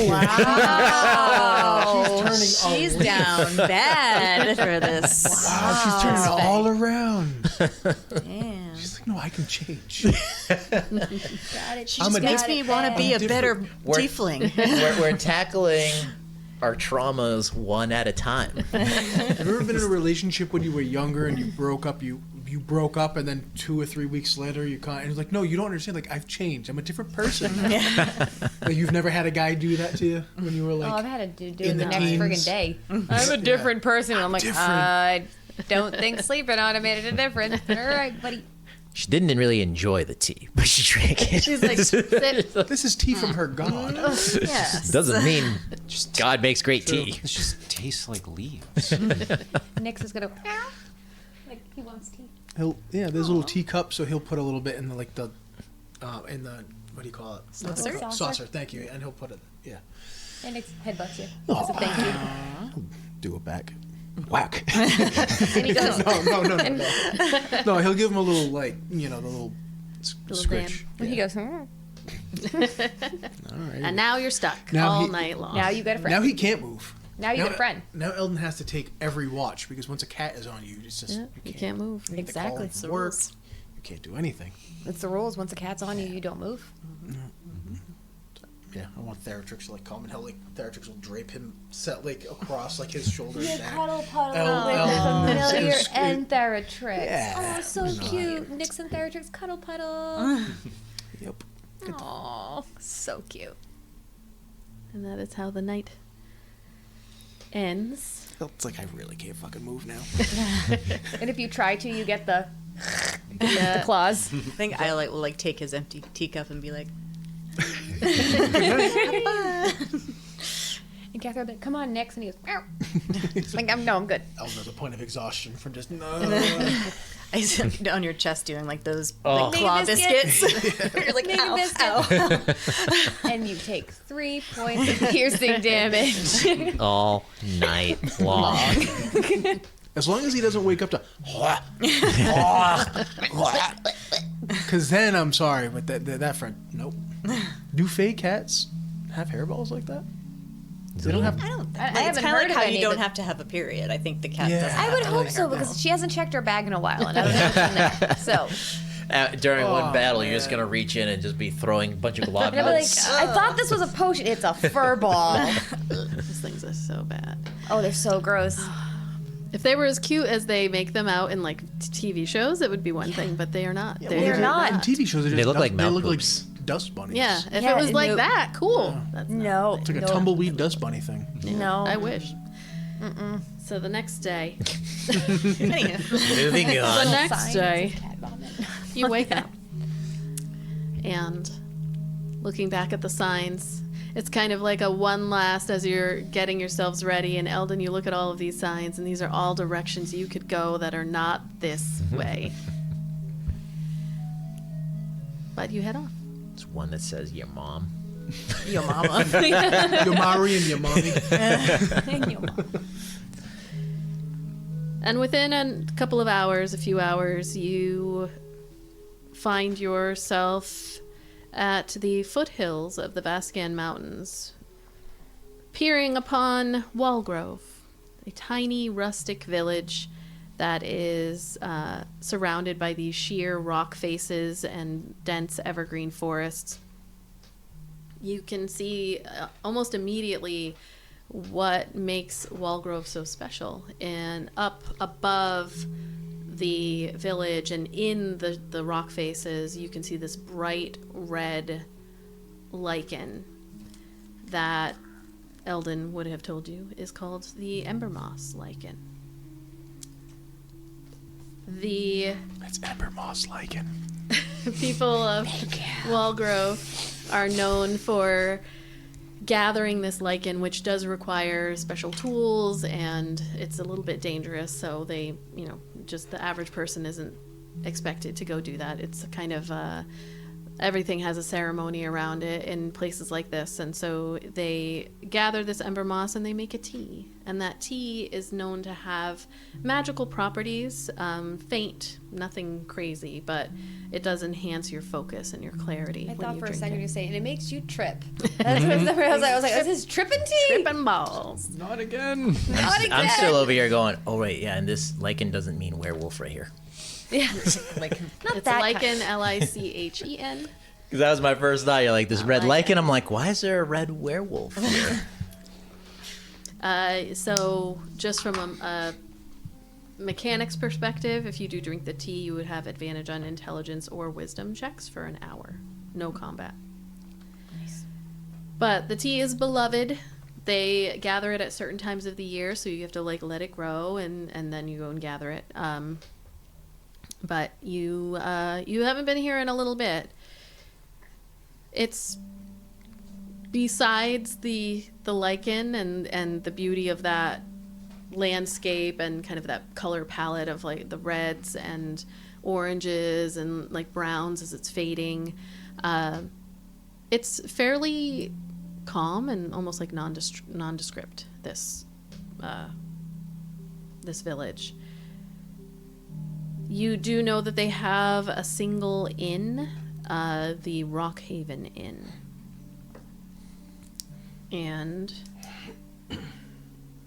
Speaker 5: Wow.
Speaker 6: She's
Speaker 5: She's down bad for this.
Speaker 6: Wow, she's turning it all around.
Speaker 5: Damn.
Speaker 6: She's like, no, I can change.
Speaker 5: She just makes me want to be a better
Speaker 2: We're-
Speaker 5: tiefling.
Speaker 2: We're tackling our traumas one at a time.
Speaker 6: Have you ever been in a relationship when you were younger and you broke up? You broke up, and then 2 or 3 weeks later you can't. And it's like, no, you don't understand. Like, I've changed. I'm a different person. Like, you've never had a guy do that to you when you were like.
Speaker 3: Oh, I've had to do
Speaker 6: in
Speaker 3: it the
Speaker 6: the
Speaker 3: next
Speaker 6: teens.
Speaker 3: friggin' day.
Speaker 7: I'm a different person. And I'm like,
Speaker 6: Different.
Speaker 7: I don't think sleeping on it made it a difference.
Speaker 3: All right, buddy.
Speaker 2: She didn't really enjoy the tea, but she drank it.
Speaker 1: She's like, sit.
Speaker 6: This is tea from her god.
Speaker 5: Yes.
Speaker 2: Doesn't mean God makes great tea.
Speaker 8: It just tastes like leaves.
Speaker 3: Nix is gonna like he wants tea.
Speaker 6: There's a little teacup, so he'll put a little bit in the in the what do you call it?
Speaker 3: Saucer?
Speaker 6: Saucer. Thank you. And he'll put it. Yeah.
Speaker 3: And Nix headbutts you.
Speaker 6: Oh.
Speaker 3: So thank you.
Speaker 6: Do it back. Whack.
Speaker 3: And he goes.
Speaker 6: No. No, he'll give him a little the little scritch.
Speaker 3: And he goes.
Speaker 6: All right.
Speaker 1: And now you're stuck
Speaker 6: Now
Speaker 1: all
Speaker 6: he-
Speaker 1: night long.
Speaker 3: Now you got a friend.
Speaker 6: Now he can't move.
Speaker 3: Now you got a friend.
Speaker 6: Now Eldon has to take every watch because once a cat is on you, it's just
Speaker 1: Yeah, you can't move.
Speaker 6: They call
Speaker 3: Exactly.
Speaker 6: him from work. You can't do anything.
Speaker 3: It's the rules. Once a cat's on you, you don't move.
Speaker 6: Yeah, I want Theratrix to come and Theratrix will drape him set across his shoulders. back.
Speaker 3: Cuddle puddle
Speaker 6: Eldon
Speaker 3: with
Speaker 6: is
Speaker 3: Familiar
Speaker 6: just-
Speaker 3: and Theratrix.
Speaker 6: Yeah.
Speaker 3: Oh, so cute. Nix and Theratrix cuddle puddle.
Speaker 6: Yep.
Speaker 3: Aw, so cute.
Speaker 1: And that is how the night ends.
Speaker 6: It's like I really can't fucking move now.
Speaker 3: And if you try to, you get the claws.
Speaker 5: I think Iolite will take his empty teacup and be like,
Speaker 3: And Kethra will be like, come on, Nix. And he goes, meow. Like, I'm good.
Speaker 6: Eldon has a point of exhaustion from just no.
Speaker 5: I see on your chest doing those
Speaker 2: Oh.
Speaker 5: claw
Speaker 3: Mini
Speaker 5: biscuits. You're like,
Speaker 3: Mini
Speaker 5: ow,
Speaker 3: biscuit.
Speaker 5: ow.
Speaker 3: And you take 3 points of piercing damage.
Speaker 2: All night long.
Speaker 6: As long as he doesn't wake up to. Because then I'm sorry, but that friend, nope. Do Fey cats have hairballs like that? They don't have.
Speaker 5: I don't think.
Speaker 3: I
Speaker 5: It's
Speaker 3: haven't
Speaker 5: kind
Speaker 3: heard
Speaker 5: of
Speaker 3: of
Speaker 5: like how
Speaker 3: any,
Speaker 5: you don't
Speaker 3: but-
Speaker 5: have to have a period. I think the cat
Speaker 6: Yeah.
Speaker 5: does.
Speaker 3: I would
Speaker 6: I
Speaker 3: hope
Speaker 6: like
Speaker 3: so,
Speaker 6: her
Speaker 3: because she hasn't checked her bag in a while, and I don't know what's in there. So,
Speaker 2: During one
Speaker 6: Oh,
Speaker 2: battle, you're just
Speaker 6: man.
Speaker 2: going to reach in and just be throwing a bunch of globules.
Speaker 3: and I'll be like, I thought this was a potion. It's a fur ball.
Speaker 1: These things are so bad.
Speaker 3: Oh, they're so gross.
Speaker 1: If they were as cute as they make them out in TV shows, it would be one thing, but they are not.
Speaker 3: they're not.
Speaker 6: In TV shows,
Speaker 2: They look like
Speaker 6: they
Speaker 2: mouth
Speaker 6: look
Speaker 2: poops.
Speaker 6: like dust bunnies.
Speaker 1: Yeah, if
Speaker 3: Yeah,
Speaker 1: it was like
Speaker 3: no-
Speaker 1: that, cool. That's not
Speaker 3: No.
Speaker 6: It's like a
Speaker 3: no.
Speaker 6: tumbleweed dust bunny thing.
Speaker 3: No.
Speaker 1: I wish. So the next day,
Speaker 2: Moving
Speaker 1: the
Speaker 2: on.
Speaker 1: next
Speaker 3: Signs
Speaker 1: day,
Speaker 3: of cat vomit.
Speaker 1: you wake up and looking back at the signs, It's kind of like a one last as you're getting yourselves ready. And Eldon, you look at all of these signs, and these are all directions you could go that are not this way. But you head off.
Speaker 2: It's one that says your mom.
Speaker 1: Your mama.
Speaker 6: Your Mari and your mommy.
Speaker 3: And your mom.
Speaker 1: And within a couple of hours, a few hours, you find yourself at the foothills of the Vascan Mountains, peering upon Walgrove, a tiny rustic village that is surrounded by these sheer rock faces and dense evergreen forests. You can see almost immediately what makes Walgrove so special. And up above the village and in the rock faces, you can see this bright red lichen that Eldon would have told you is called the Ember Moss lichen. The
Speaker 6: It's Ember Moss lichen.
Speaker 1: people of Walgrove are known for gathering this lichen, which does require special tools, and it's a little bit dangerous, so they, just the average person isn't expected to go do that. It's kind of everything has a ceremony around it in places like this, and so they gather this ember moss and they make a tea, and that tea is known to have magical properties, faint, nothing crazy, but it does enhance your focus and your clarity.
Speaker 3: I
Speaker 1: when
Speaker 3: thought
Speaker 1: you
Speaker 3: for a
Speaker 1: drink
Speaker 3: second
Speaker 1: it.
Speaker 3: you say, and it makes you trip. That's what I was like, is this tripping tea?
Speaker 1: Tripping balls.
Speaker 6: Not again.
Speaker 3: Not again.
Speaker 2: I'm still over here going, oh, wait, yeah, and this lichen doesn't mean werewolf right here.
Speaker 3: Yeah.
Speaker 7: Like,
Speaker 3: Not
Speaker 1: It's
Speaker 3: that
Speaker 1: lichen,
Speaker 3: kind.
Speaker 1: Lichen.
Speaker 2: Because that was my first thought. You're like, this red
Speaker 1: lichen.
Speaker 2: lichen? I'm like, why is there a red werewolf here?
Speaker 1: So just from a mechanics perspective, if you do drink the tea, you would have advantage on intelligence or wisdom checks for an hour. No combat.
Speaker 3: Nice.
Speaker 1: But the tea is beloved. They gather it at certain times of the year, so you have to let it grow, and then you go and gather it. But you haven't been here in a little bit. It's besides the lichen and the beauty of that landscape and kind of that color palette of the reds and oranges and browns as it's fading. It's fairly calm and almost nondescript, this village. You do know that they have a single inn, the Rockhaven Inn. And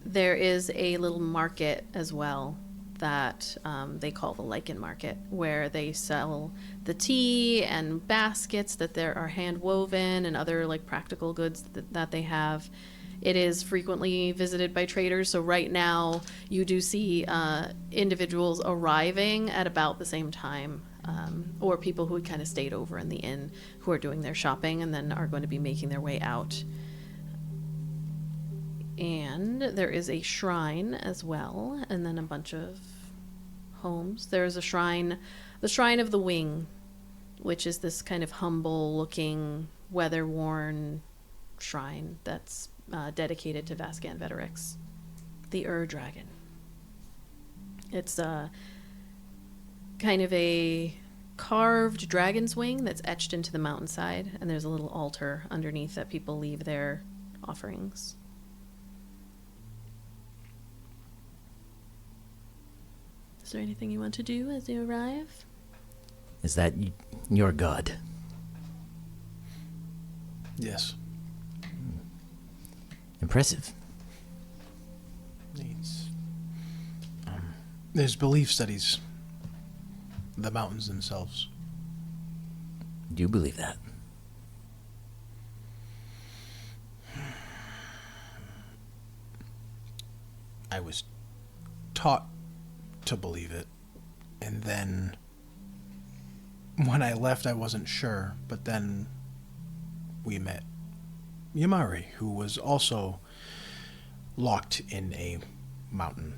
Speaker 1: there is a little market as well that they call the Lichen Market, where they sell the tea and baskets that there are hand woven and other practical goods that they have. It is frequently visited by traders, so right now you do see individuals arriving at about the same time, or people who had kind of stayed over in the inn who are doing their shopping and then are going to be making their way out. And there is a shrine as well, and then a bunch of homes. There is a shrine, the Shrine of the Wing, which is this kind of humble-looking, weather-worn shrine that's dedicated to Vascan Veterix, the Dragon. It's kind of a carved dragon's wing that's etched into the mountainside, and there's a little altar underneath that people leave their offerings. Is there anything you want to do as you arrive?
Speaker 2: Is that your god?
Speaker 6: Yes.
Speaker 2: Impressive.
Speaker 6: Needs. There's belief studies. The mountains themselves.
Speaker 2: Do you believe that?
Speaker 6: I was taught to believe it, and then when I left I wasn't sure, but then we met Yamari, who was also locked in a mountain.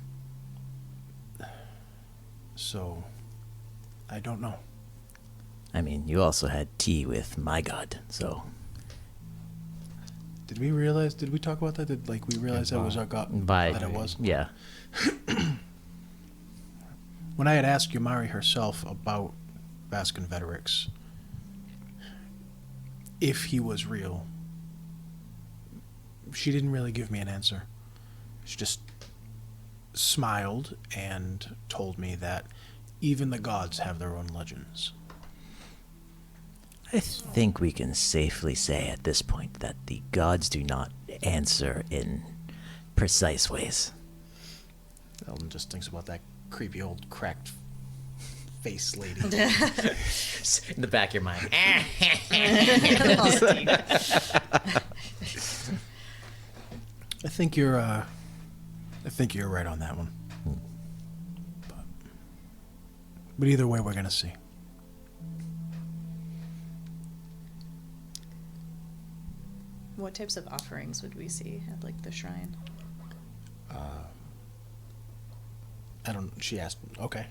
Speaker 6: So I don't know.
Speaker 2: I mean, you also had tea with my god, so...
Speaker 6: Did we talk about that? Did we realize that was our god? That it was?
Speaker 2: Yeah.
Speaker 6: When I had asked Yumari herself about Vaskin Veterix, if he was real, she didn't really give me an answer. She just smiled and told me that even the gods have their own legends.
Speaker 2: I think we can safely say at this point that the gods do not answer in precise ways.
Speaker 6: Eldon just thinks about that creepy old cracked face lady.
Speaker 2: In the back of your mind.
Speaker 6: I think you're right on that one. But either way, we're gonna see.
Speaker 5: What types of offerings would we see at the shrine?
Speaker 6: I don't. She asked. Okay.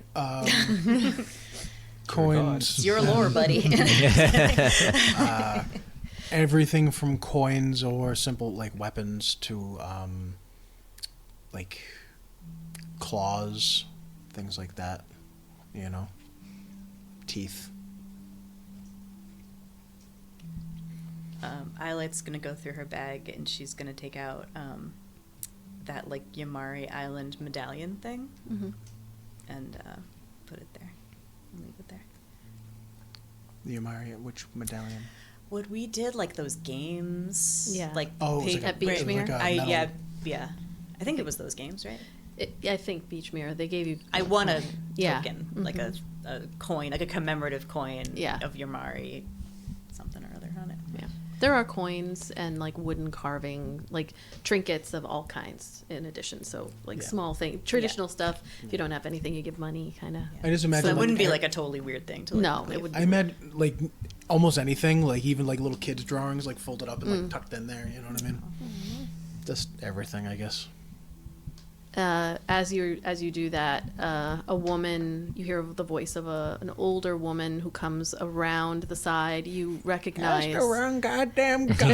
Speaker 6: Coins.
Speaker 5: It's your lore, buddy.
Speaker 6: Everything from coins or simple weapons to claws, things like that. Teeth.
Speaker 5: Iolite's gonna go through her bag and she's gonna take out that Yamari Island medallion thing, and put it there, and leave it there.
Speaker 6: The Yumari, which medallion?
Speaker 5: What we did, those games,
Speaker 1: Yeah. at Beachmere?
Speaker 5: Yeah. I think it was those games, right?
Speaker 1: I think Beachmere. They gave you.
Speaker 5: I won a
Speaker 1: Yeah.
Speaker 5: token, a coin, a commemorative coin
Speaker 1: Yeah.
Speaker 5: of Yamari, something or other on it.
Speaker 1: Yeah. There are coins and wooden carving, trinkets of all kinds in addition. So small thing, traditional stuff. If you don't have anything, you give money, kind of.
Speaker 6: I just imagine
Speaker 5: So it wouldn't be a totally weird thing to
Speaker 1: No,
Speaker 5: leave.
Speaker 1: it would.
Speaker 6: I imagine almost anything, even little kids' drawings, folded up and tucked in there. You know what I mean? Just everything, I guess.
Speaker 1: As you do that, a woman, you hear the voice of an older woman who comes around the side. You recognize.
Speaker 6: Around goddamn God.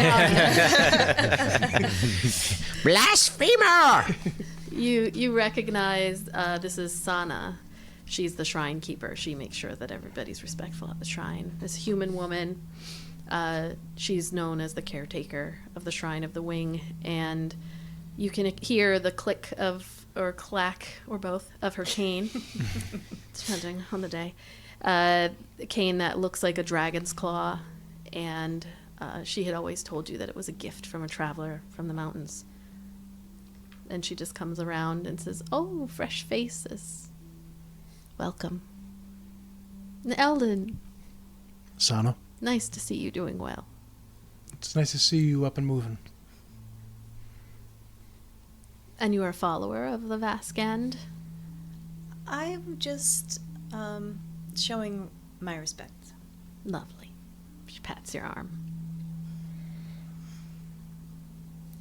Speaker 2: Blasphemer!
Speaker 1: You recognize this is Sana. She's the shrine keeper. She makes sure that everybody's respectful at the shrine. This human woman, she's known as the caretaker of the Shrine of the Wing, and you can hear the click or clack, or both, of her cane, depending on the day. A cane that looks like a dragon's claw, and she had always told you that it was a gift from a traveler from the mountains. And she just comes around and says, "Oh, fresh faces. Welcome. Eldon,
Speaker 6: Sana,
Speaker 1: nice to see you doing well."
Speaker 6: it's nice to see you up and moving.
Speaker 1: And you are a follower of the Vaskand?
Speaker 5: I'm just showing my respect.
Speaker 1: Lovely. She pats your arm.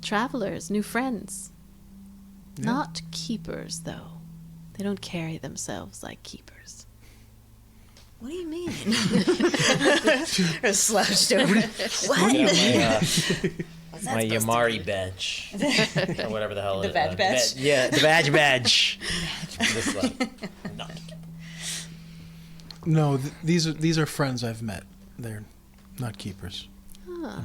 Speaker 1: Travelers, new friends.
Speaker 6: Yeah.
Speaker 1: Not keepers, though. They don't carry themselves like keepers.
Speaker 5: What do you mean? Slouched over. What?
Speaker 2: My Yamari badge. Or whatever the hell
Speaker 5: The
Speaker 2: it is.
Speaker 5: badge badge?
Speaker 2: Yeah, the badge. This one. No.
Speaker 6: No, these are friends I've met. They're not keepers.
Speaker 1: Ah.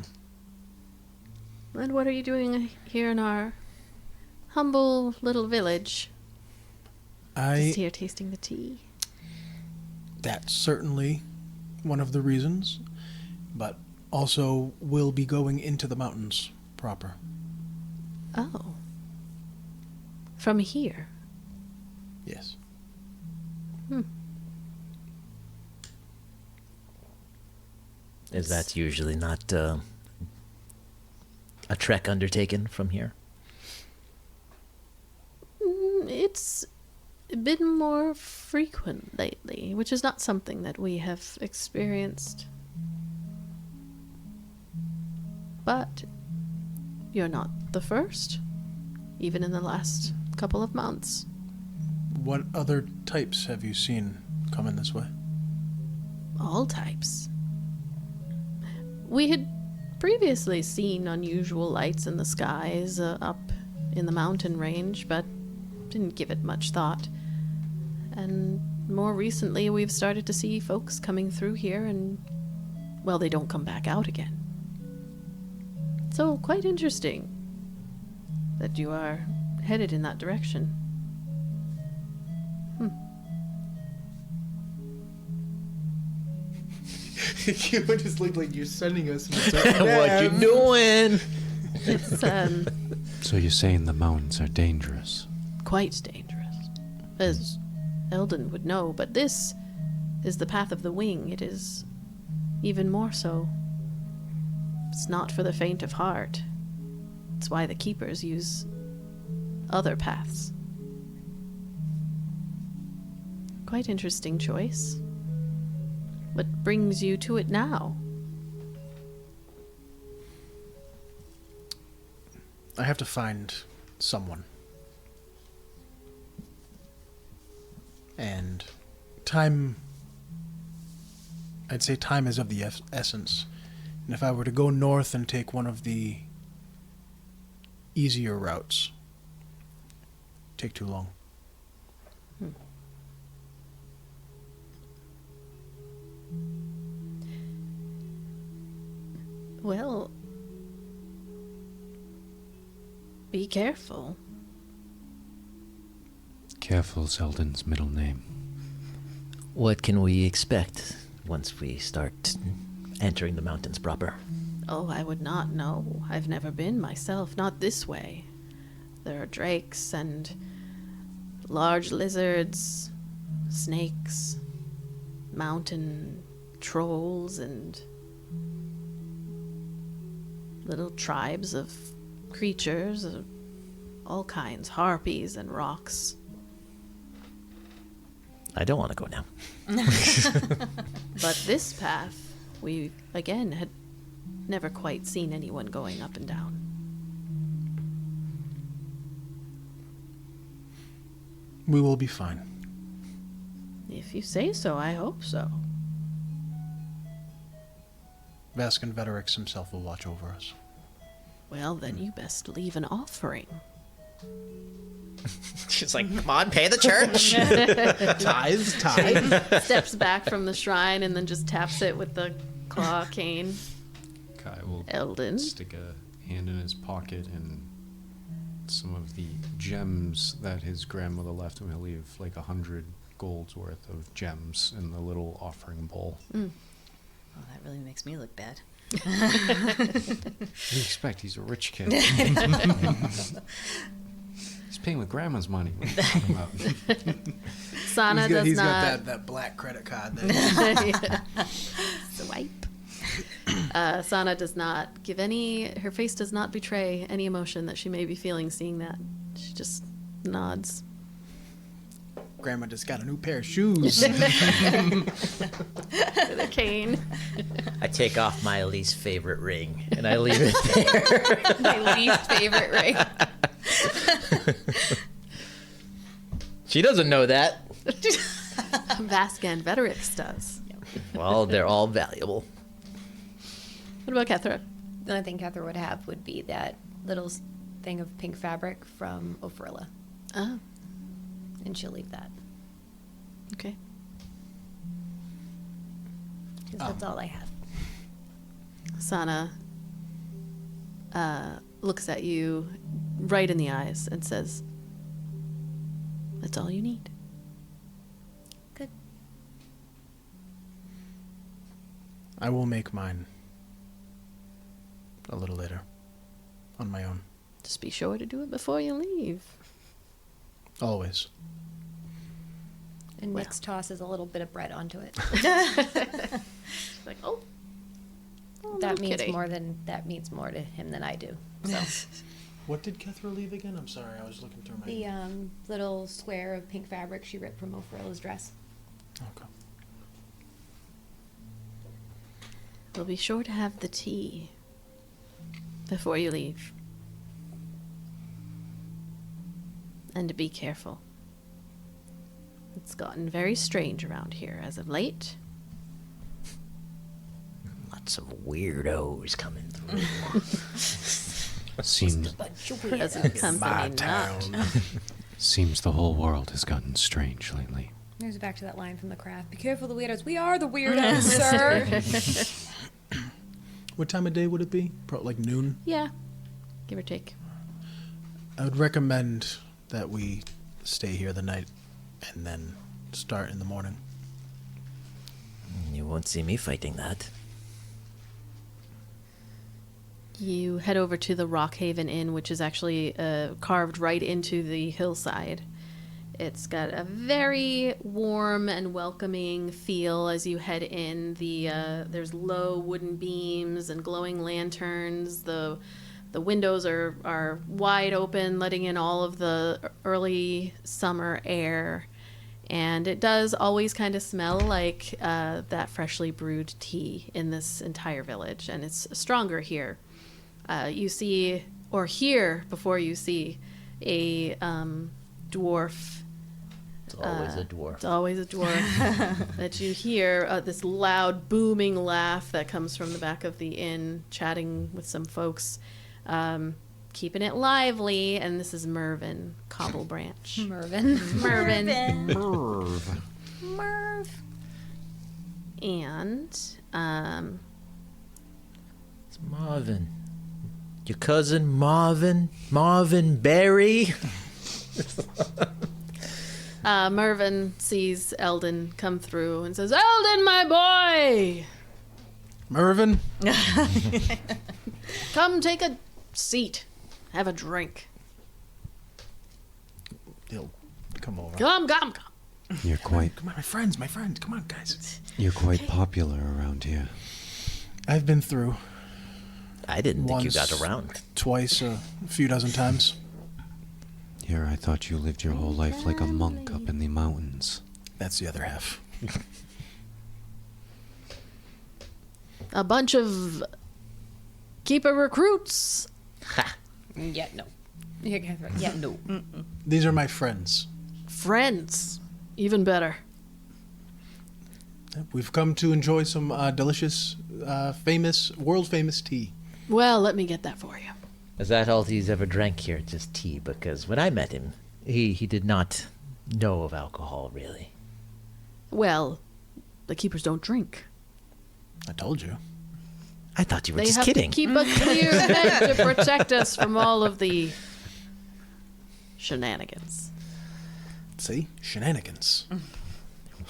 Speaker 1: And what are you doing here in our humble little village? Just here tasting the tea.
Speaker 6: That's certainly one of the reasons, but also will be going into the mountains proper.
Speaker 1: Oh. From here?
Speaker 6: Yes.
Speaker 2: Is that usually not a trek undertaken from here?
Speaker 1: It's been more frequent lately, which is not something that we have experienced. But you're not the first, even in the last couple of months.
Speaker 6: What other types have you seen coming this way?
Speaker 1: All types. We had previously seen unusual lights in the skies up in the mountain range, but didn't give it much thought. And more recently, we've started to see folks coming through here and, well, they don't come back out again. So, quite interesting that you are headed in that direction.
Speaker 6: Cuba just looked like you're sending us.
Speaker 2: What you doing?
Speaker 1: It's,
Speaker 8: So you're saying the mountains are dangerous?
Speaker 1: quite dangerous, as Eldon would know, but this is the path of the wing. It is even more so. It's not for the faint of heart. It's why the keepers use other paths. Quite interesting choice. What brings you to it now?
Speaker 6: I have to find someone. And time... I'd say time is of the essence. And if I were to go north and take one of the easier routes, take too long.
Speaker 1: Well, be careful.
Speaker 8: Careful's Eldon's middle name.
Speaker 2: What can we expect once we start entering the mountains proper?
Speaker 1: Oh, I would not know. I've never been myself, not this way. There are drakes and large lizards, snakes, mountain trolls, and little tribes of creatures of all kinds, harpies and rocks.
Speaker 2: I don't want to go now.
Speaker 1: But this path, we, again, had never quite seen anyone going up and down.
Speaker 6: We will be fine.
Speaker 1: If you say so, I hope so.
Speaker 6: Vaskin Veterix himself will watch over us.
Speaker 1: Well, then you best leave an offering.
Speaker 2: She's like, come on, pay the church.
Speaker 6: Tithes.
Speaker 1: Steps back from the shrine and then just taps it with the claw cane.
Speaker 4: Kai will
Speaker 1: Eldon.
Speaker 4: stick a hand in his pocket and some of the gems that his grandmother left him. He'll leave like 100 gold's worth of gems in the little offering bowl.
Speaker 5: Oh, that really makes me look bad.
Speaker 4: What do you expect? He's a rich kid. He's paying with grandma's money. What are you talking about?
Speaker 1: Sana does
Speaker 6: He's
Speaker 1: not
Speaker 6: got that black credit card there.
Speaker 1: swipe. Sana does not give any. Her face does not betray any emotion that she may be feeling seeing that. She just nods.
Speaker 6: Grandma just got a new pair of shoes.
Speaker 1: With a cane.
Speaker 2: I take off my least favorite ring and I leave it there.
Speaker 3: My least favorite ring.
Speaker 2: She doesn't know that.
Speaker 1: Vascan Veterix does.
Speaker 2: Well, they're all valuable.
Speaker 1: What about Kethra?
Speaker 3: The only thing Kethra would have would be that little thing of pink fabric from Ophrilla.
Speaker 1: Oh,
Speaker 3: And she'll leave that.
Speaker 1: okay.
Speaker 3: 'Cause that's all I have.
Speaker 1: Sana looks at you right in the eyes and says, "That's all you need."
Speaker 3: Good.
Speaker 6: I will make mine a little later, on my own.
Speaker 1: Just be sure to do it before you leave.
Speaker 6: Always.
Speaker 3: And
Speaker 1: Well.
Speaker 3: Nix tosses a little bit of bread onto it.
Speaker 1: Like, oh.
Speaker 3: that
Speaker 1: no
Speaker 3: means
Speaker 1: kidding.
Speaker 3: that means more to him than I do. So
Speaker 6: What did Kethra leave again? I'm sorry, I was looking through my...
Speaker 3: the little square of pink fabric she ripped from Ophrilla's dress.
Speaker 6: Okay.
Speaker 1: We'll be sure to have the tea before you leave. And to be careful. It's gotten very strange around here as of late.
Speaker 2: A lot Lots of weirdos coming through.
Speaker 8: Seems
Speaker 1: Present company not.
Speaker 8: seems the whole world has gotten strange lately.
Speaker 3: There's back to that line from The Craft. Be careful of the weirdos. We are the weirdos, sir.
Speaker 6: What time of day would it be? Like noon?
Speaker 1: Yeah, give or take.
Speaker 6: I would recommend that we stay here the night and then start in the morning.
Speaker 2: You won't see me fighting that.
Speaker 1: You head over to the Rockhaven Inn, which is actually carved right into the hillside. It's got a very warm and welcoming feel as you head in. There's low wooden beams and glowing lanterns. The windows are wide open, letting in all of the early summer air. And it does always kind of smell like that freshly brewed tea in this entire village, and it's stronger here. You see, or hear before you see, a dwarf.
Speaker 2: It's always a dwarf.
Speaker 1: It's always a dwarf. That you hear this loud, booming laugh that comes from the back of the inn, chatting with some folks, keeping it lively. And this is Mervin Cobblebranch.
Speaker 3: Mervin.
Speaker 1: Merv. And
Speaker 2: It's Marvin. Your cousin Marvin? Marvin Berry?
Speaker 1: Mervin sees Eldon come through and says, "Eldon, my boy!
Speaker 6: Mervin?
Speaker 1: Come take a seat. Have a drink.
Speaker 6: He'll come over.
Speaker 1: Come.
Speaker 8: You're quite
Speaker 6: Come on, my friends. Come on, guys.
Speaker 8: you're quite popular around here.
Speaker 6: I've been through
Speaker 2: I didn't think you
Speaker 6: Once.
Speaker 2: got around.
Speaker 6: twice, a few dozen times.
Speaker 8: Here I thought you lived your whole life like a monk up in the mountains.
Speaker 6: That's the other half.
Speaker 1: A bunch of keeper recruits.
Speaker 3: Yeah, no. Yeah, no.
Speaker 6: These are my friends.
Speaker 1: Friends. Even better.
Speaker 6: We've come to enjoy some delicious, world famous tea.
Speaker 1: Well, let me get that for you.
Speaker 2: Is that all he's ever drank here? Just tea? Because when I met him, he did not know of alcohol, really.
Speaker 1: Well, the keepers don't drink.
Speaker 6: I told you.
Speaker 2: I thought you were
Speaker 1: They
Speaker 2: just
Speaker 1: have
Speaker 2: kidding.
Speaker 1: to keep a clear head to protect us from all of the shenanigans.
Speaker 6: See? Shenanigans.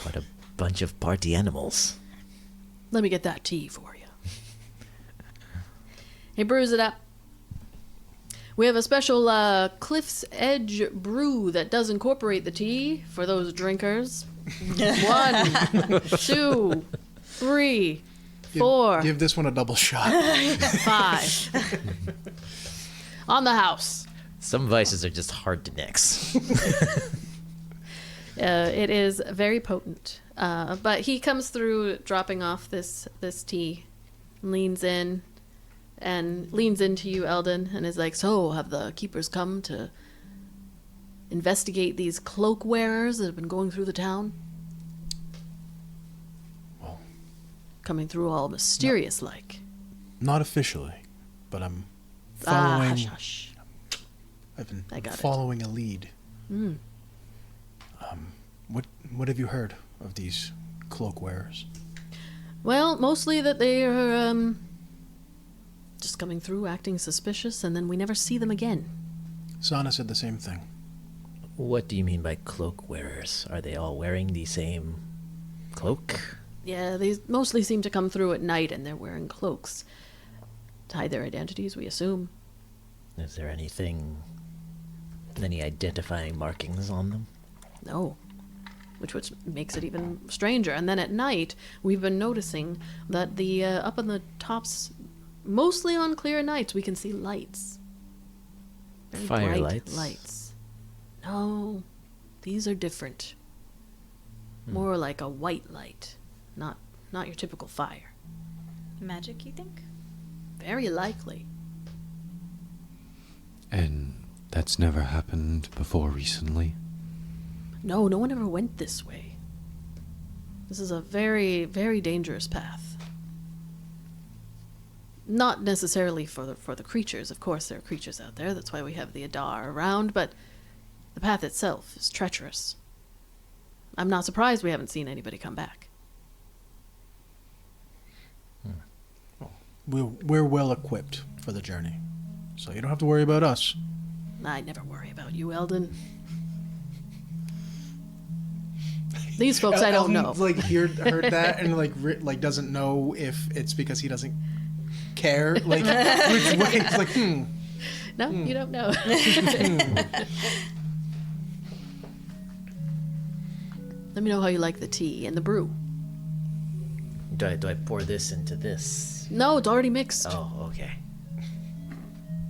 Speaker 2: What a bunch of party animals.
Speaker 1: Let me get that tea for you. He brews it up. We have a special Cliff's Edge brew that does incorporate the tea for those drinkers. 1, 2, 3, 4,
Speaker 6: Give this one a double shot.
Speaker 1: 5. On the house.
Speaker 2: Some vices are just hard to nix.
Speaker 1: It is very potent. But he comes through dropping off this tea, leans into you, Eldon, and is like, "So, have the keepers come to investigate these cloak wearers that have been going through the town?"
Speaker 6: Well,
Speaker 1: coming through all mysterious like.
Speaker 6: not officially, but I'm following.
Speaker 1: Hush, hush.
Speaker 6: I've been
Speaker 1: I got it.
Speaker 6: following a lead.
Speaker 1: Mm.
Speaker 6: What have you heard of these cloak wearers?
Speaker 1: Well, mostly that they are just coming through, acting suspicious, and then we never see them again.
Speaker 6: Sana said the same thing.
Speaker 2: What do you mean by cloak wearers? Are they all wearing the same cloak?
Speaker 1: Yeah, they mostly seem to come through at night, and they're wearing cloaks to hide their identities, we assume.
Speaker 2: Is there any identifying markings on them?
Speaker 1: No. Which makes it even stranger. And then at night, we've been noticing that the up on the tops, mostly on clear nights, we can see lights. Very
Speaker 2: Fire
Speaker 1: bright
Speaker 2: lights?
Speaker 1: lights. No, these are different. More like a white light, not your typical fire.
Speaker 5: Magic, you think?
Speaker 1: Very likely.
Speaker 8: And that's never happened before recently?
Speaker 1: No one ever went this way. This is a very, very dangerous path. Not necessarily for the creatures. Of course, there are creatures out there. That's why we have the Adar around. But the path itself is treacherous. I'm not surprised we haven't seen anybody come back.
Speaker 6: We're well equipped for the journey, so you don't have to worry about us.
Speaker 1: I never worry about you, Eldon. These folks, I don't know.
Speaker 6: Like heard that and like doesn't know if it's because he doesn't care. Like which way? It's like
Speaker 1: No, you don't know. Let me know how you like the tea and the brew.
Speaker 2: Do I pour this into this?
Speaker 1: No, it's already mixed.
Speaker 2: Oh, okay.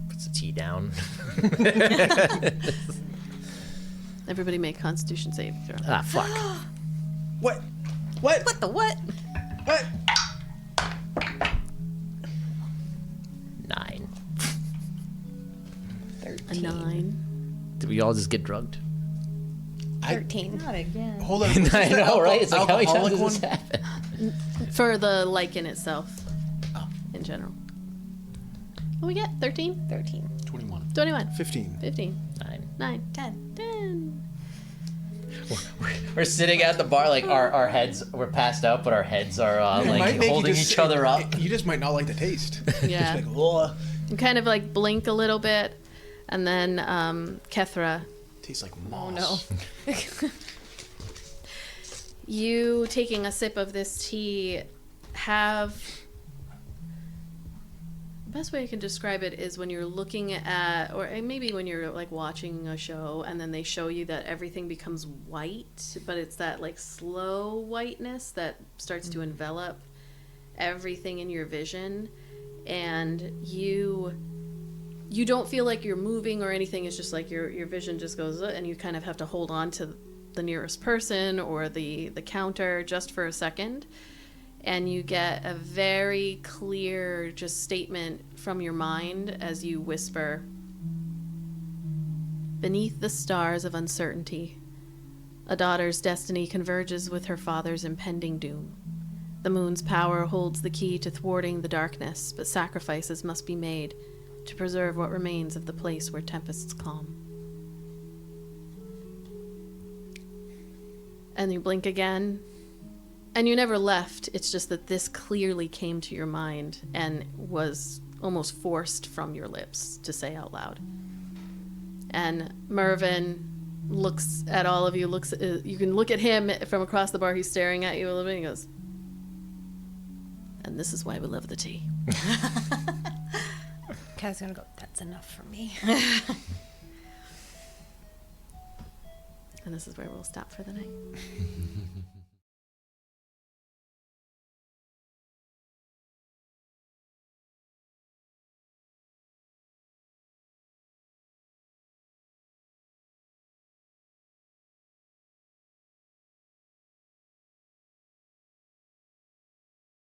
Speaker 2: Puts the tea down.
Speaker 1: Everybody make Constitution save throw.
Speaker 2: Ah, fuck.
Speaker 6: what? What?
Speaker 5: What the what?
Speaker 6: What?
Speaker 2: 9.
Speaker 1: A 9.
Speaker 2: Did we all just get drugged?
Speaker 3: 13.
Speaker 7: Not again.
Speaker 6: Hold on.
Speaker 2: I know, right? It's like, how many times
Speaker 6: alcoholic
Speaker 2: does this
Speaker 6: one?
Speaker 2: happen?
Speaker 1: For the lichen itself.
Speaker 6: Oh.
Speaker 1: In general. What we get? 13?
Speaker 3: 13.
Speaker 6: 21.
Speaker 1: 21.
Speaker 6: 15.
Speaker 1: 15.
Speaker 2: 9.
Speaker 1: 9.
Speaker 3: 10.
Speaker 1: 10.
Speaker 2: We're sitting at the bar, like our heads, we're passed out, but our heads are
Speaker 6: It might
Speaker 2: like
Speaker 6: make you
Speaker 2: holding
Speaker 6: just-
Speaker 2: each other up.
Speaker 6: You just might not like the taste.
Speaker 1: Yeah.
Speaker 6: Just like, ugh.
Speaker 1: You kind of like blink a little bit, and then Kethra,
Speaker 6: Tastes like moss.
Speaker 3: no.
Speaker 1: you taking a sip of this tea have... The best way I can describe it is when you're looking at, or maybe when you're like watching a show and then they show you that everything becomes white, but it's that like slow whiteness that starts to envelop everything in your vision, and you don't feel like you're moving or anything. It's just like your vision just goes, and you kind of have to hold on to the nearest person or the counter just for a second. And you get a very clear just statement from your mind as you whisper, "Beneath the stars of uncertainty, a daughter's destiny converges with her father's impending doom. The moon's power holds the key to thwarting the darkness, but sacrifices must be made to preserve what remains of the place where tempests calm." And you blink again. And you never left. It's just that this clearly came to your mind and was almost forced from your lips to say out loud. And Mervyn looks at all of you. You can look at him from across the bar. He's staring at you a little bit. And he goes, "And this is why we love the tea."
Speaker 3: Kaz's gonna go, "That's enough for me."
Speaker 1: And this is where we'll stop for the night.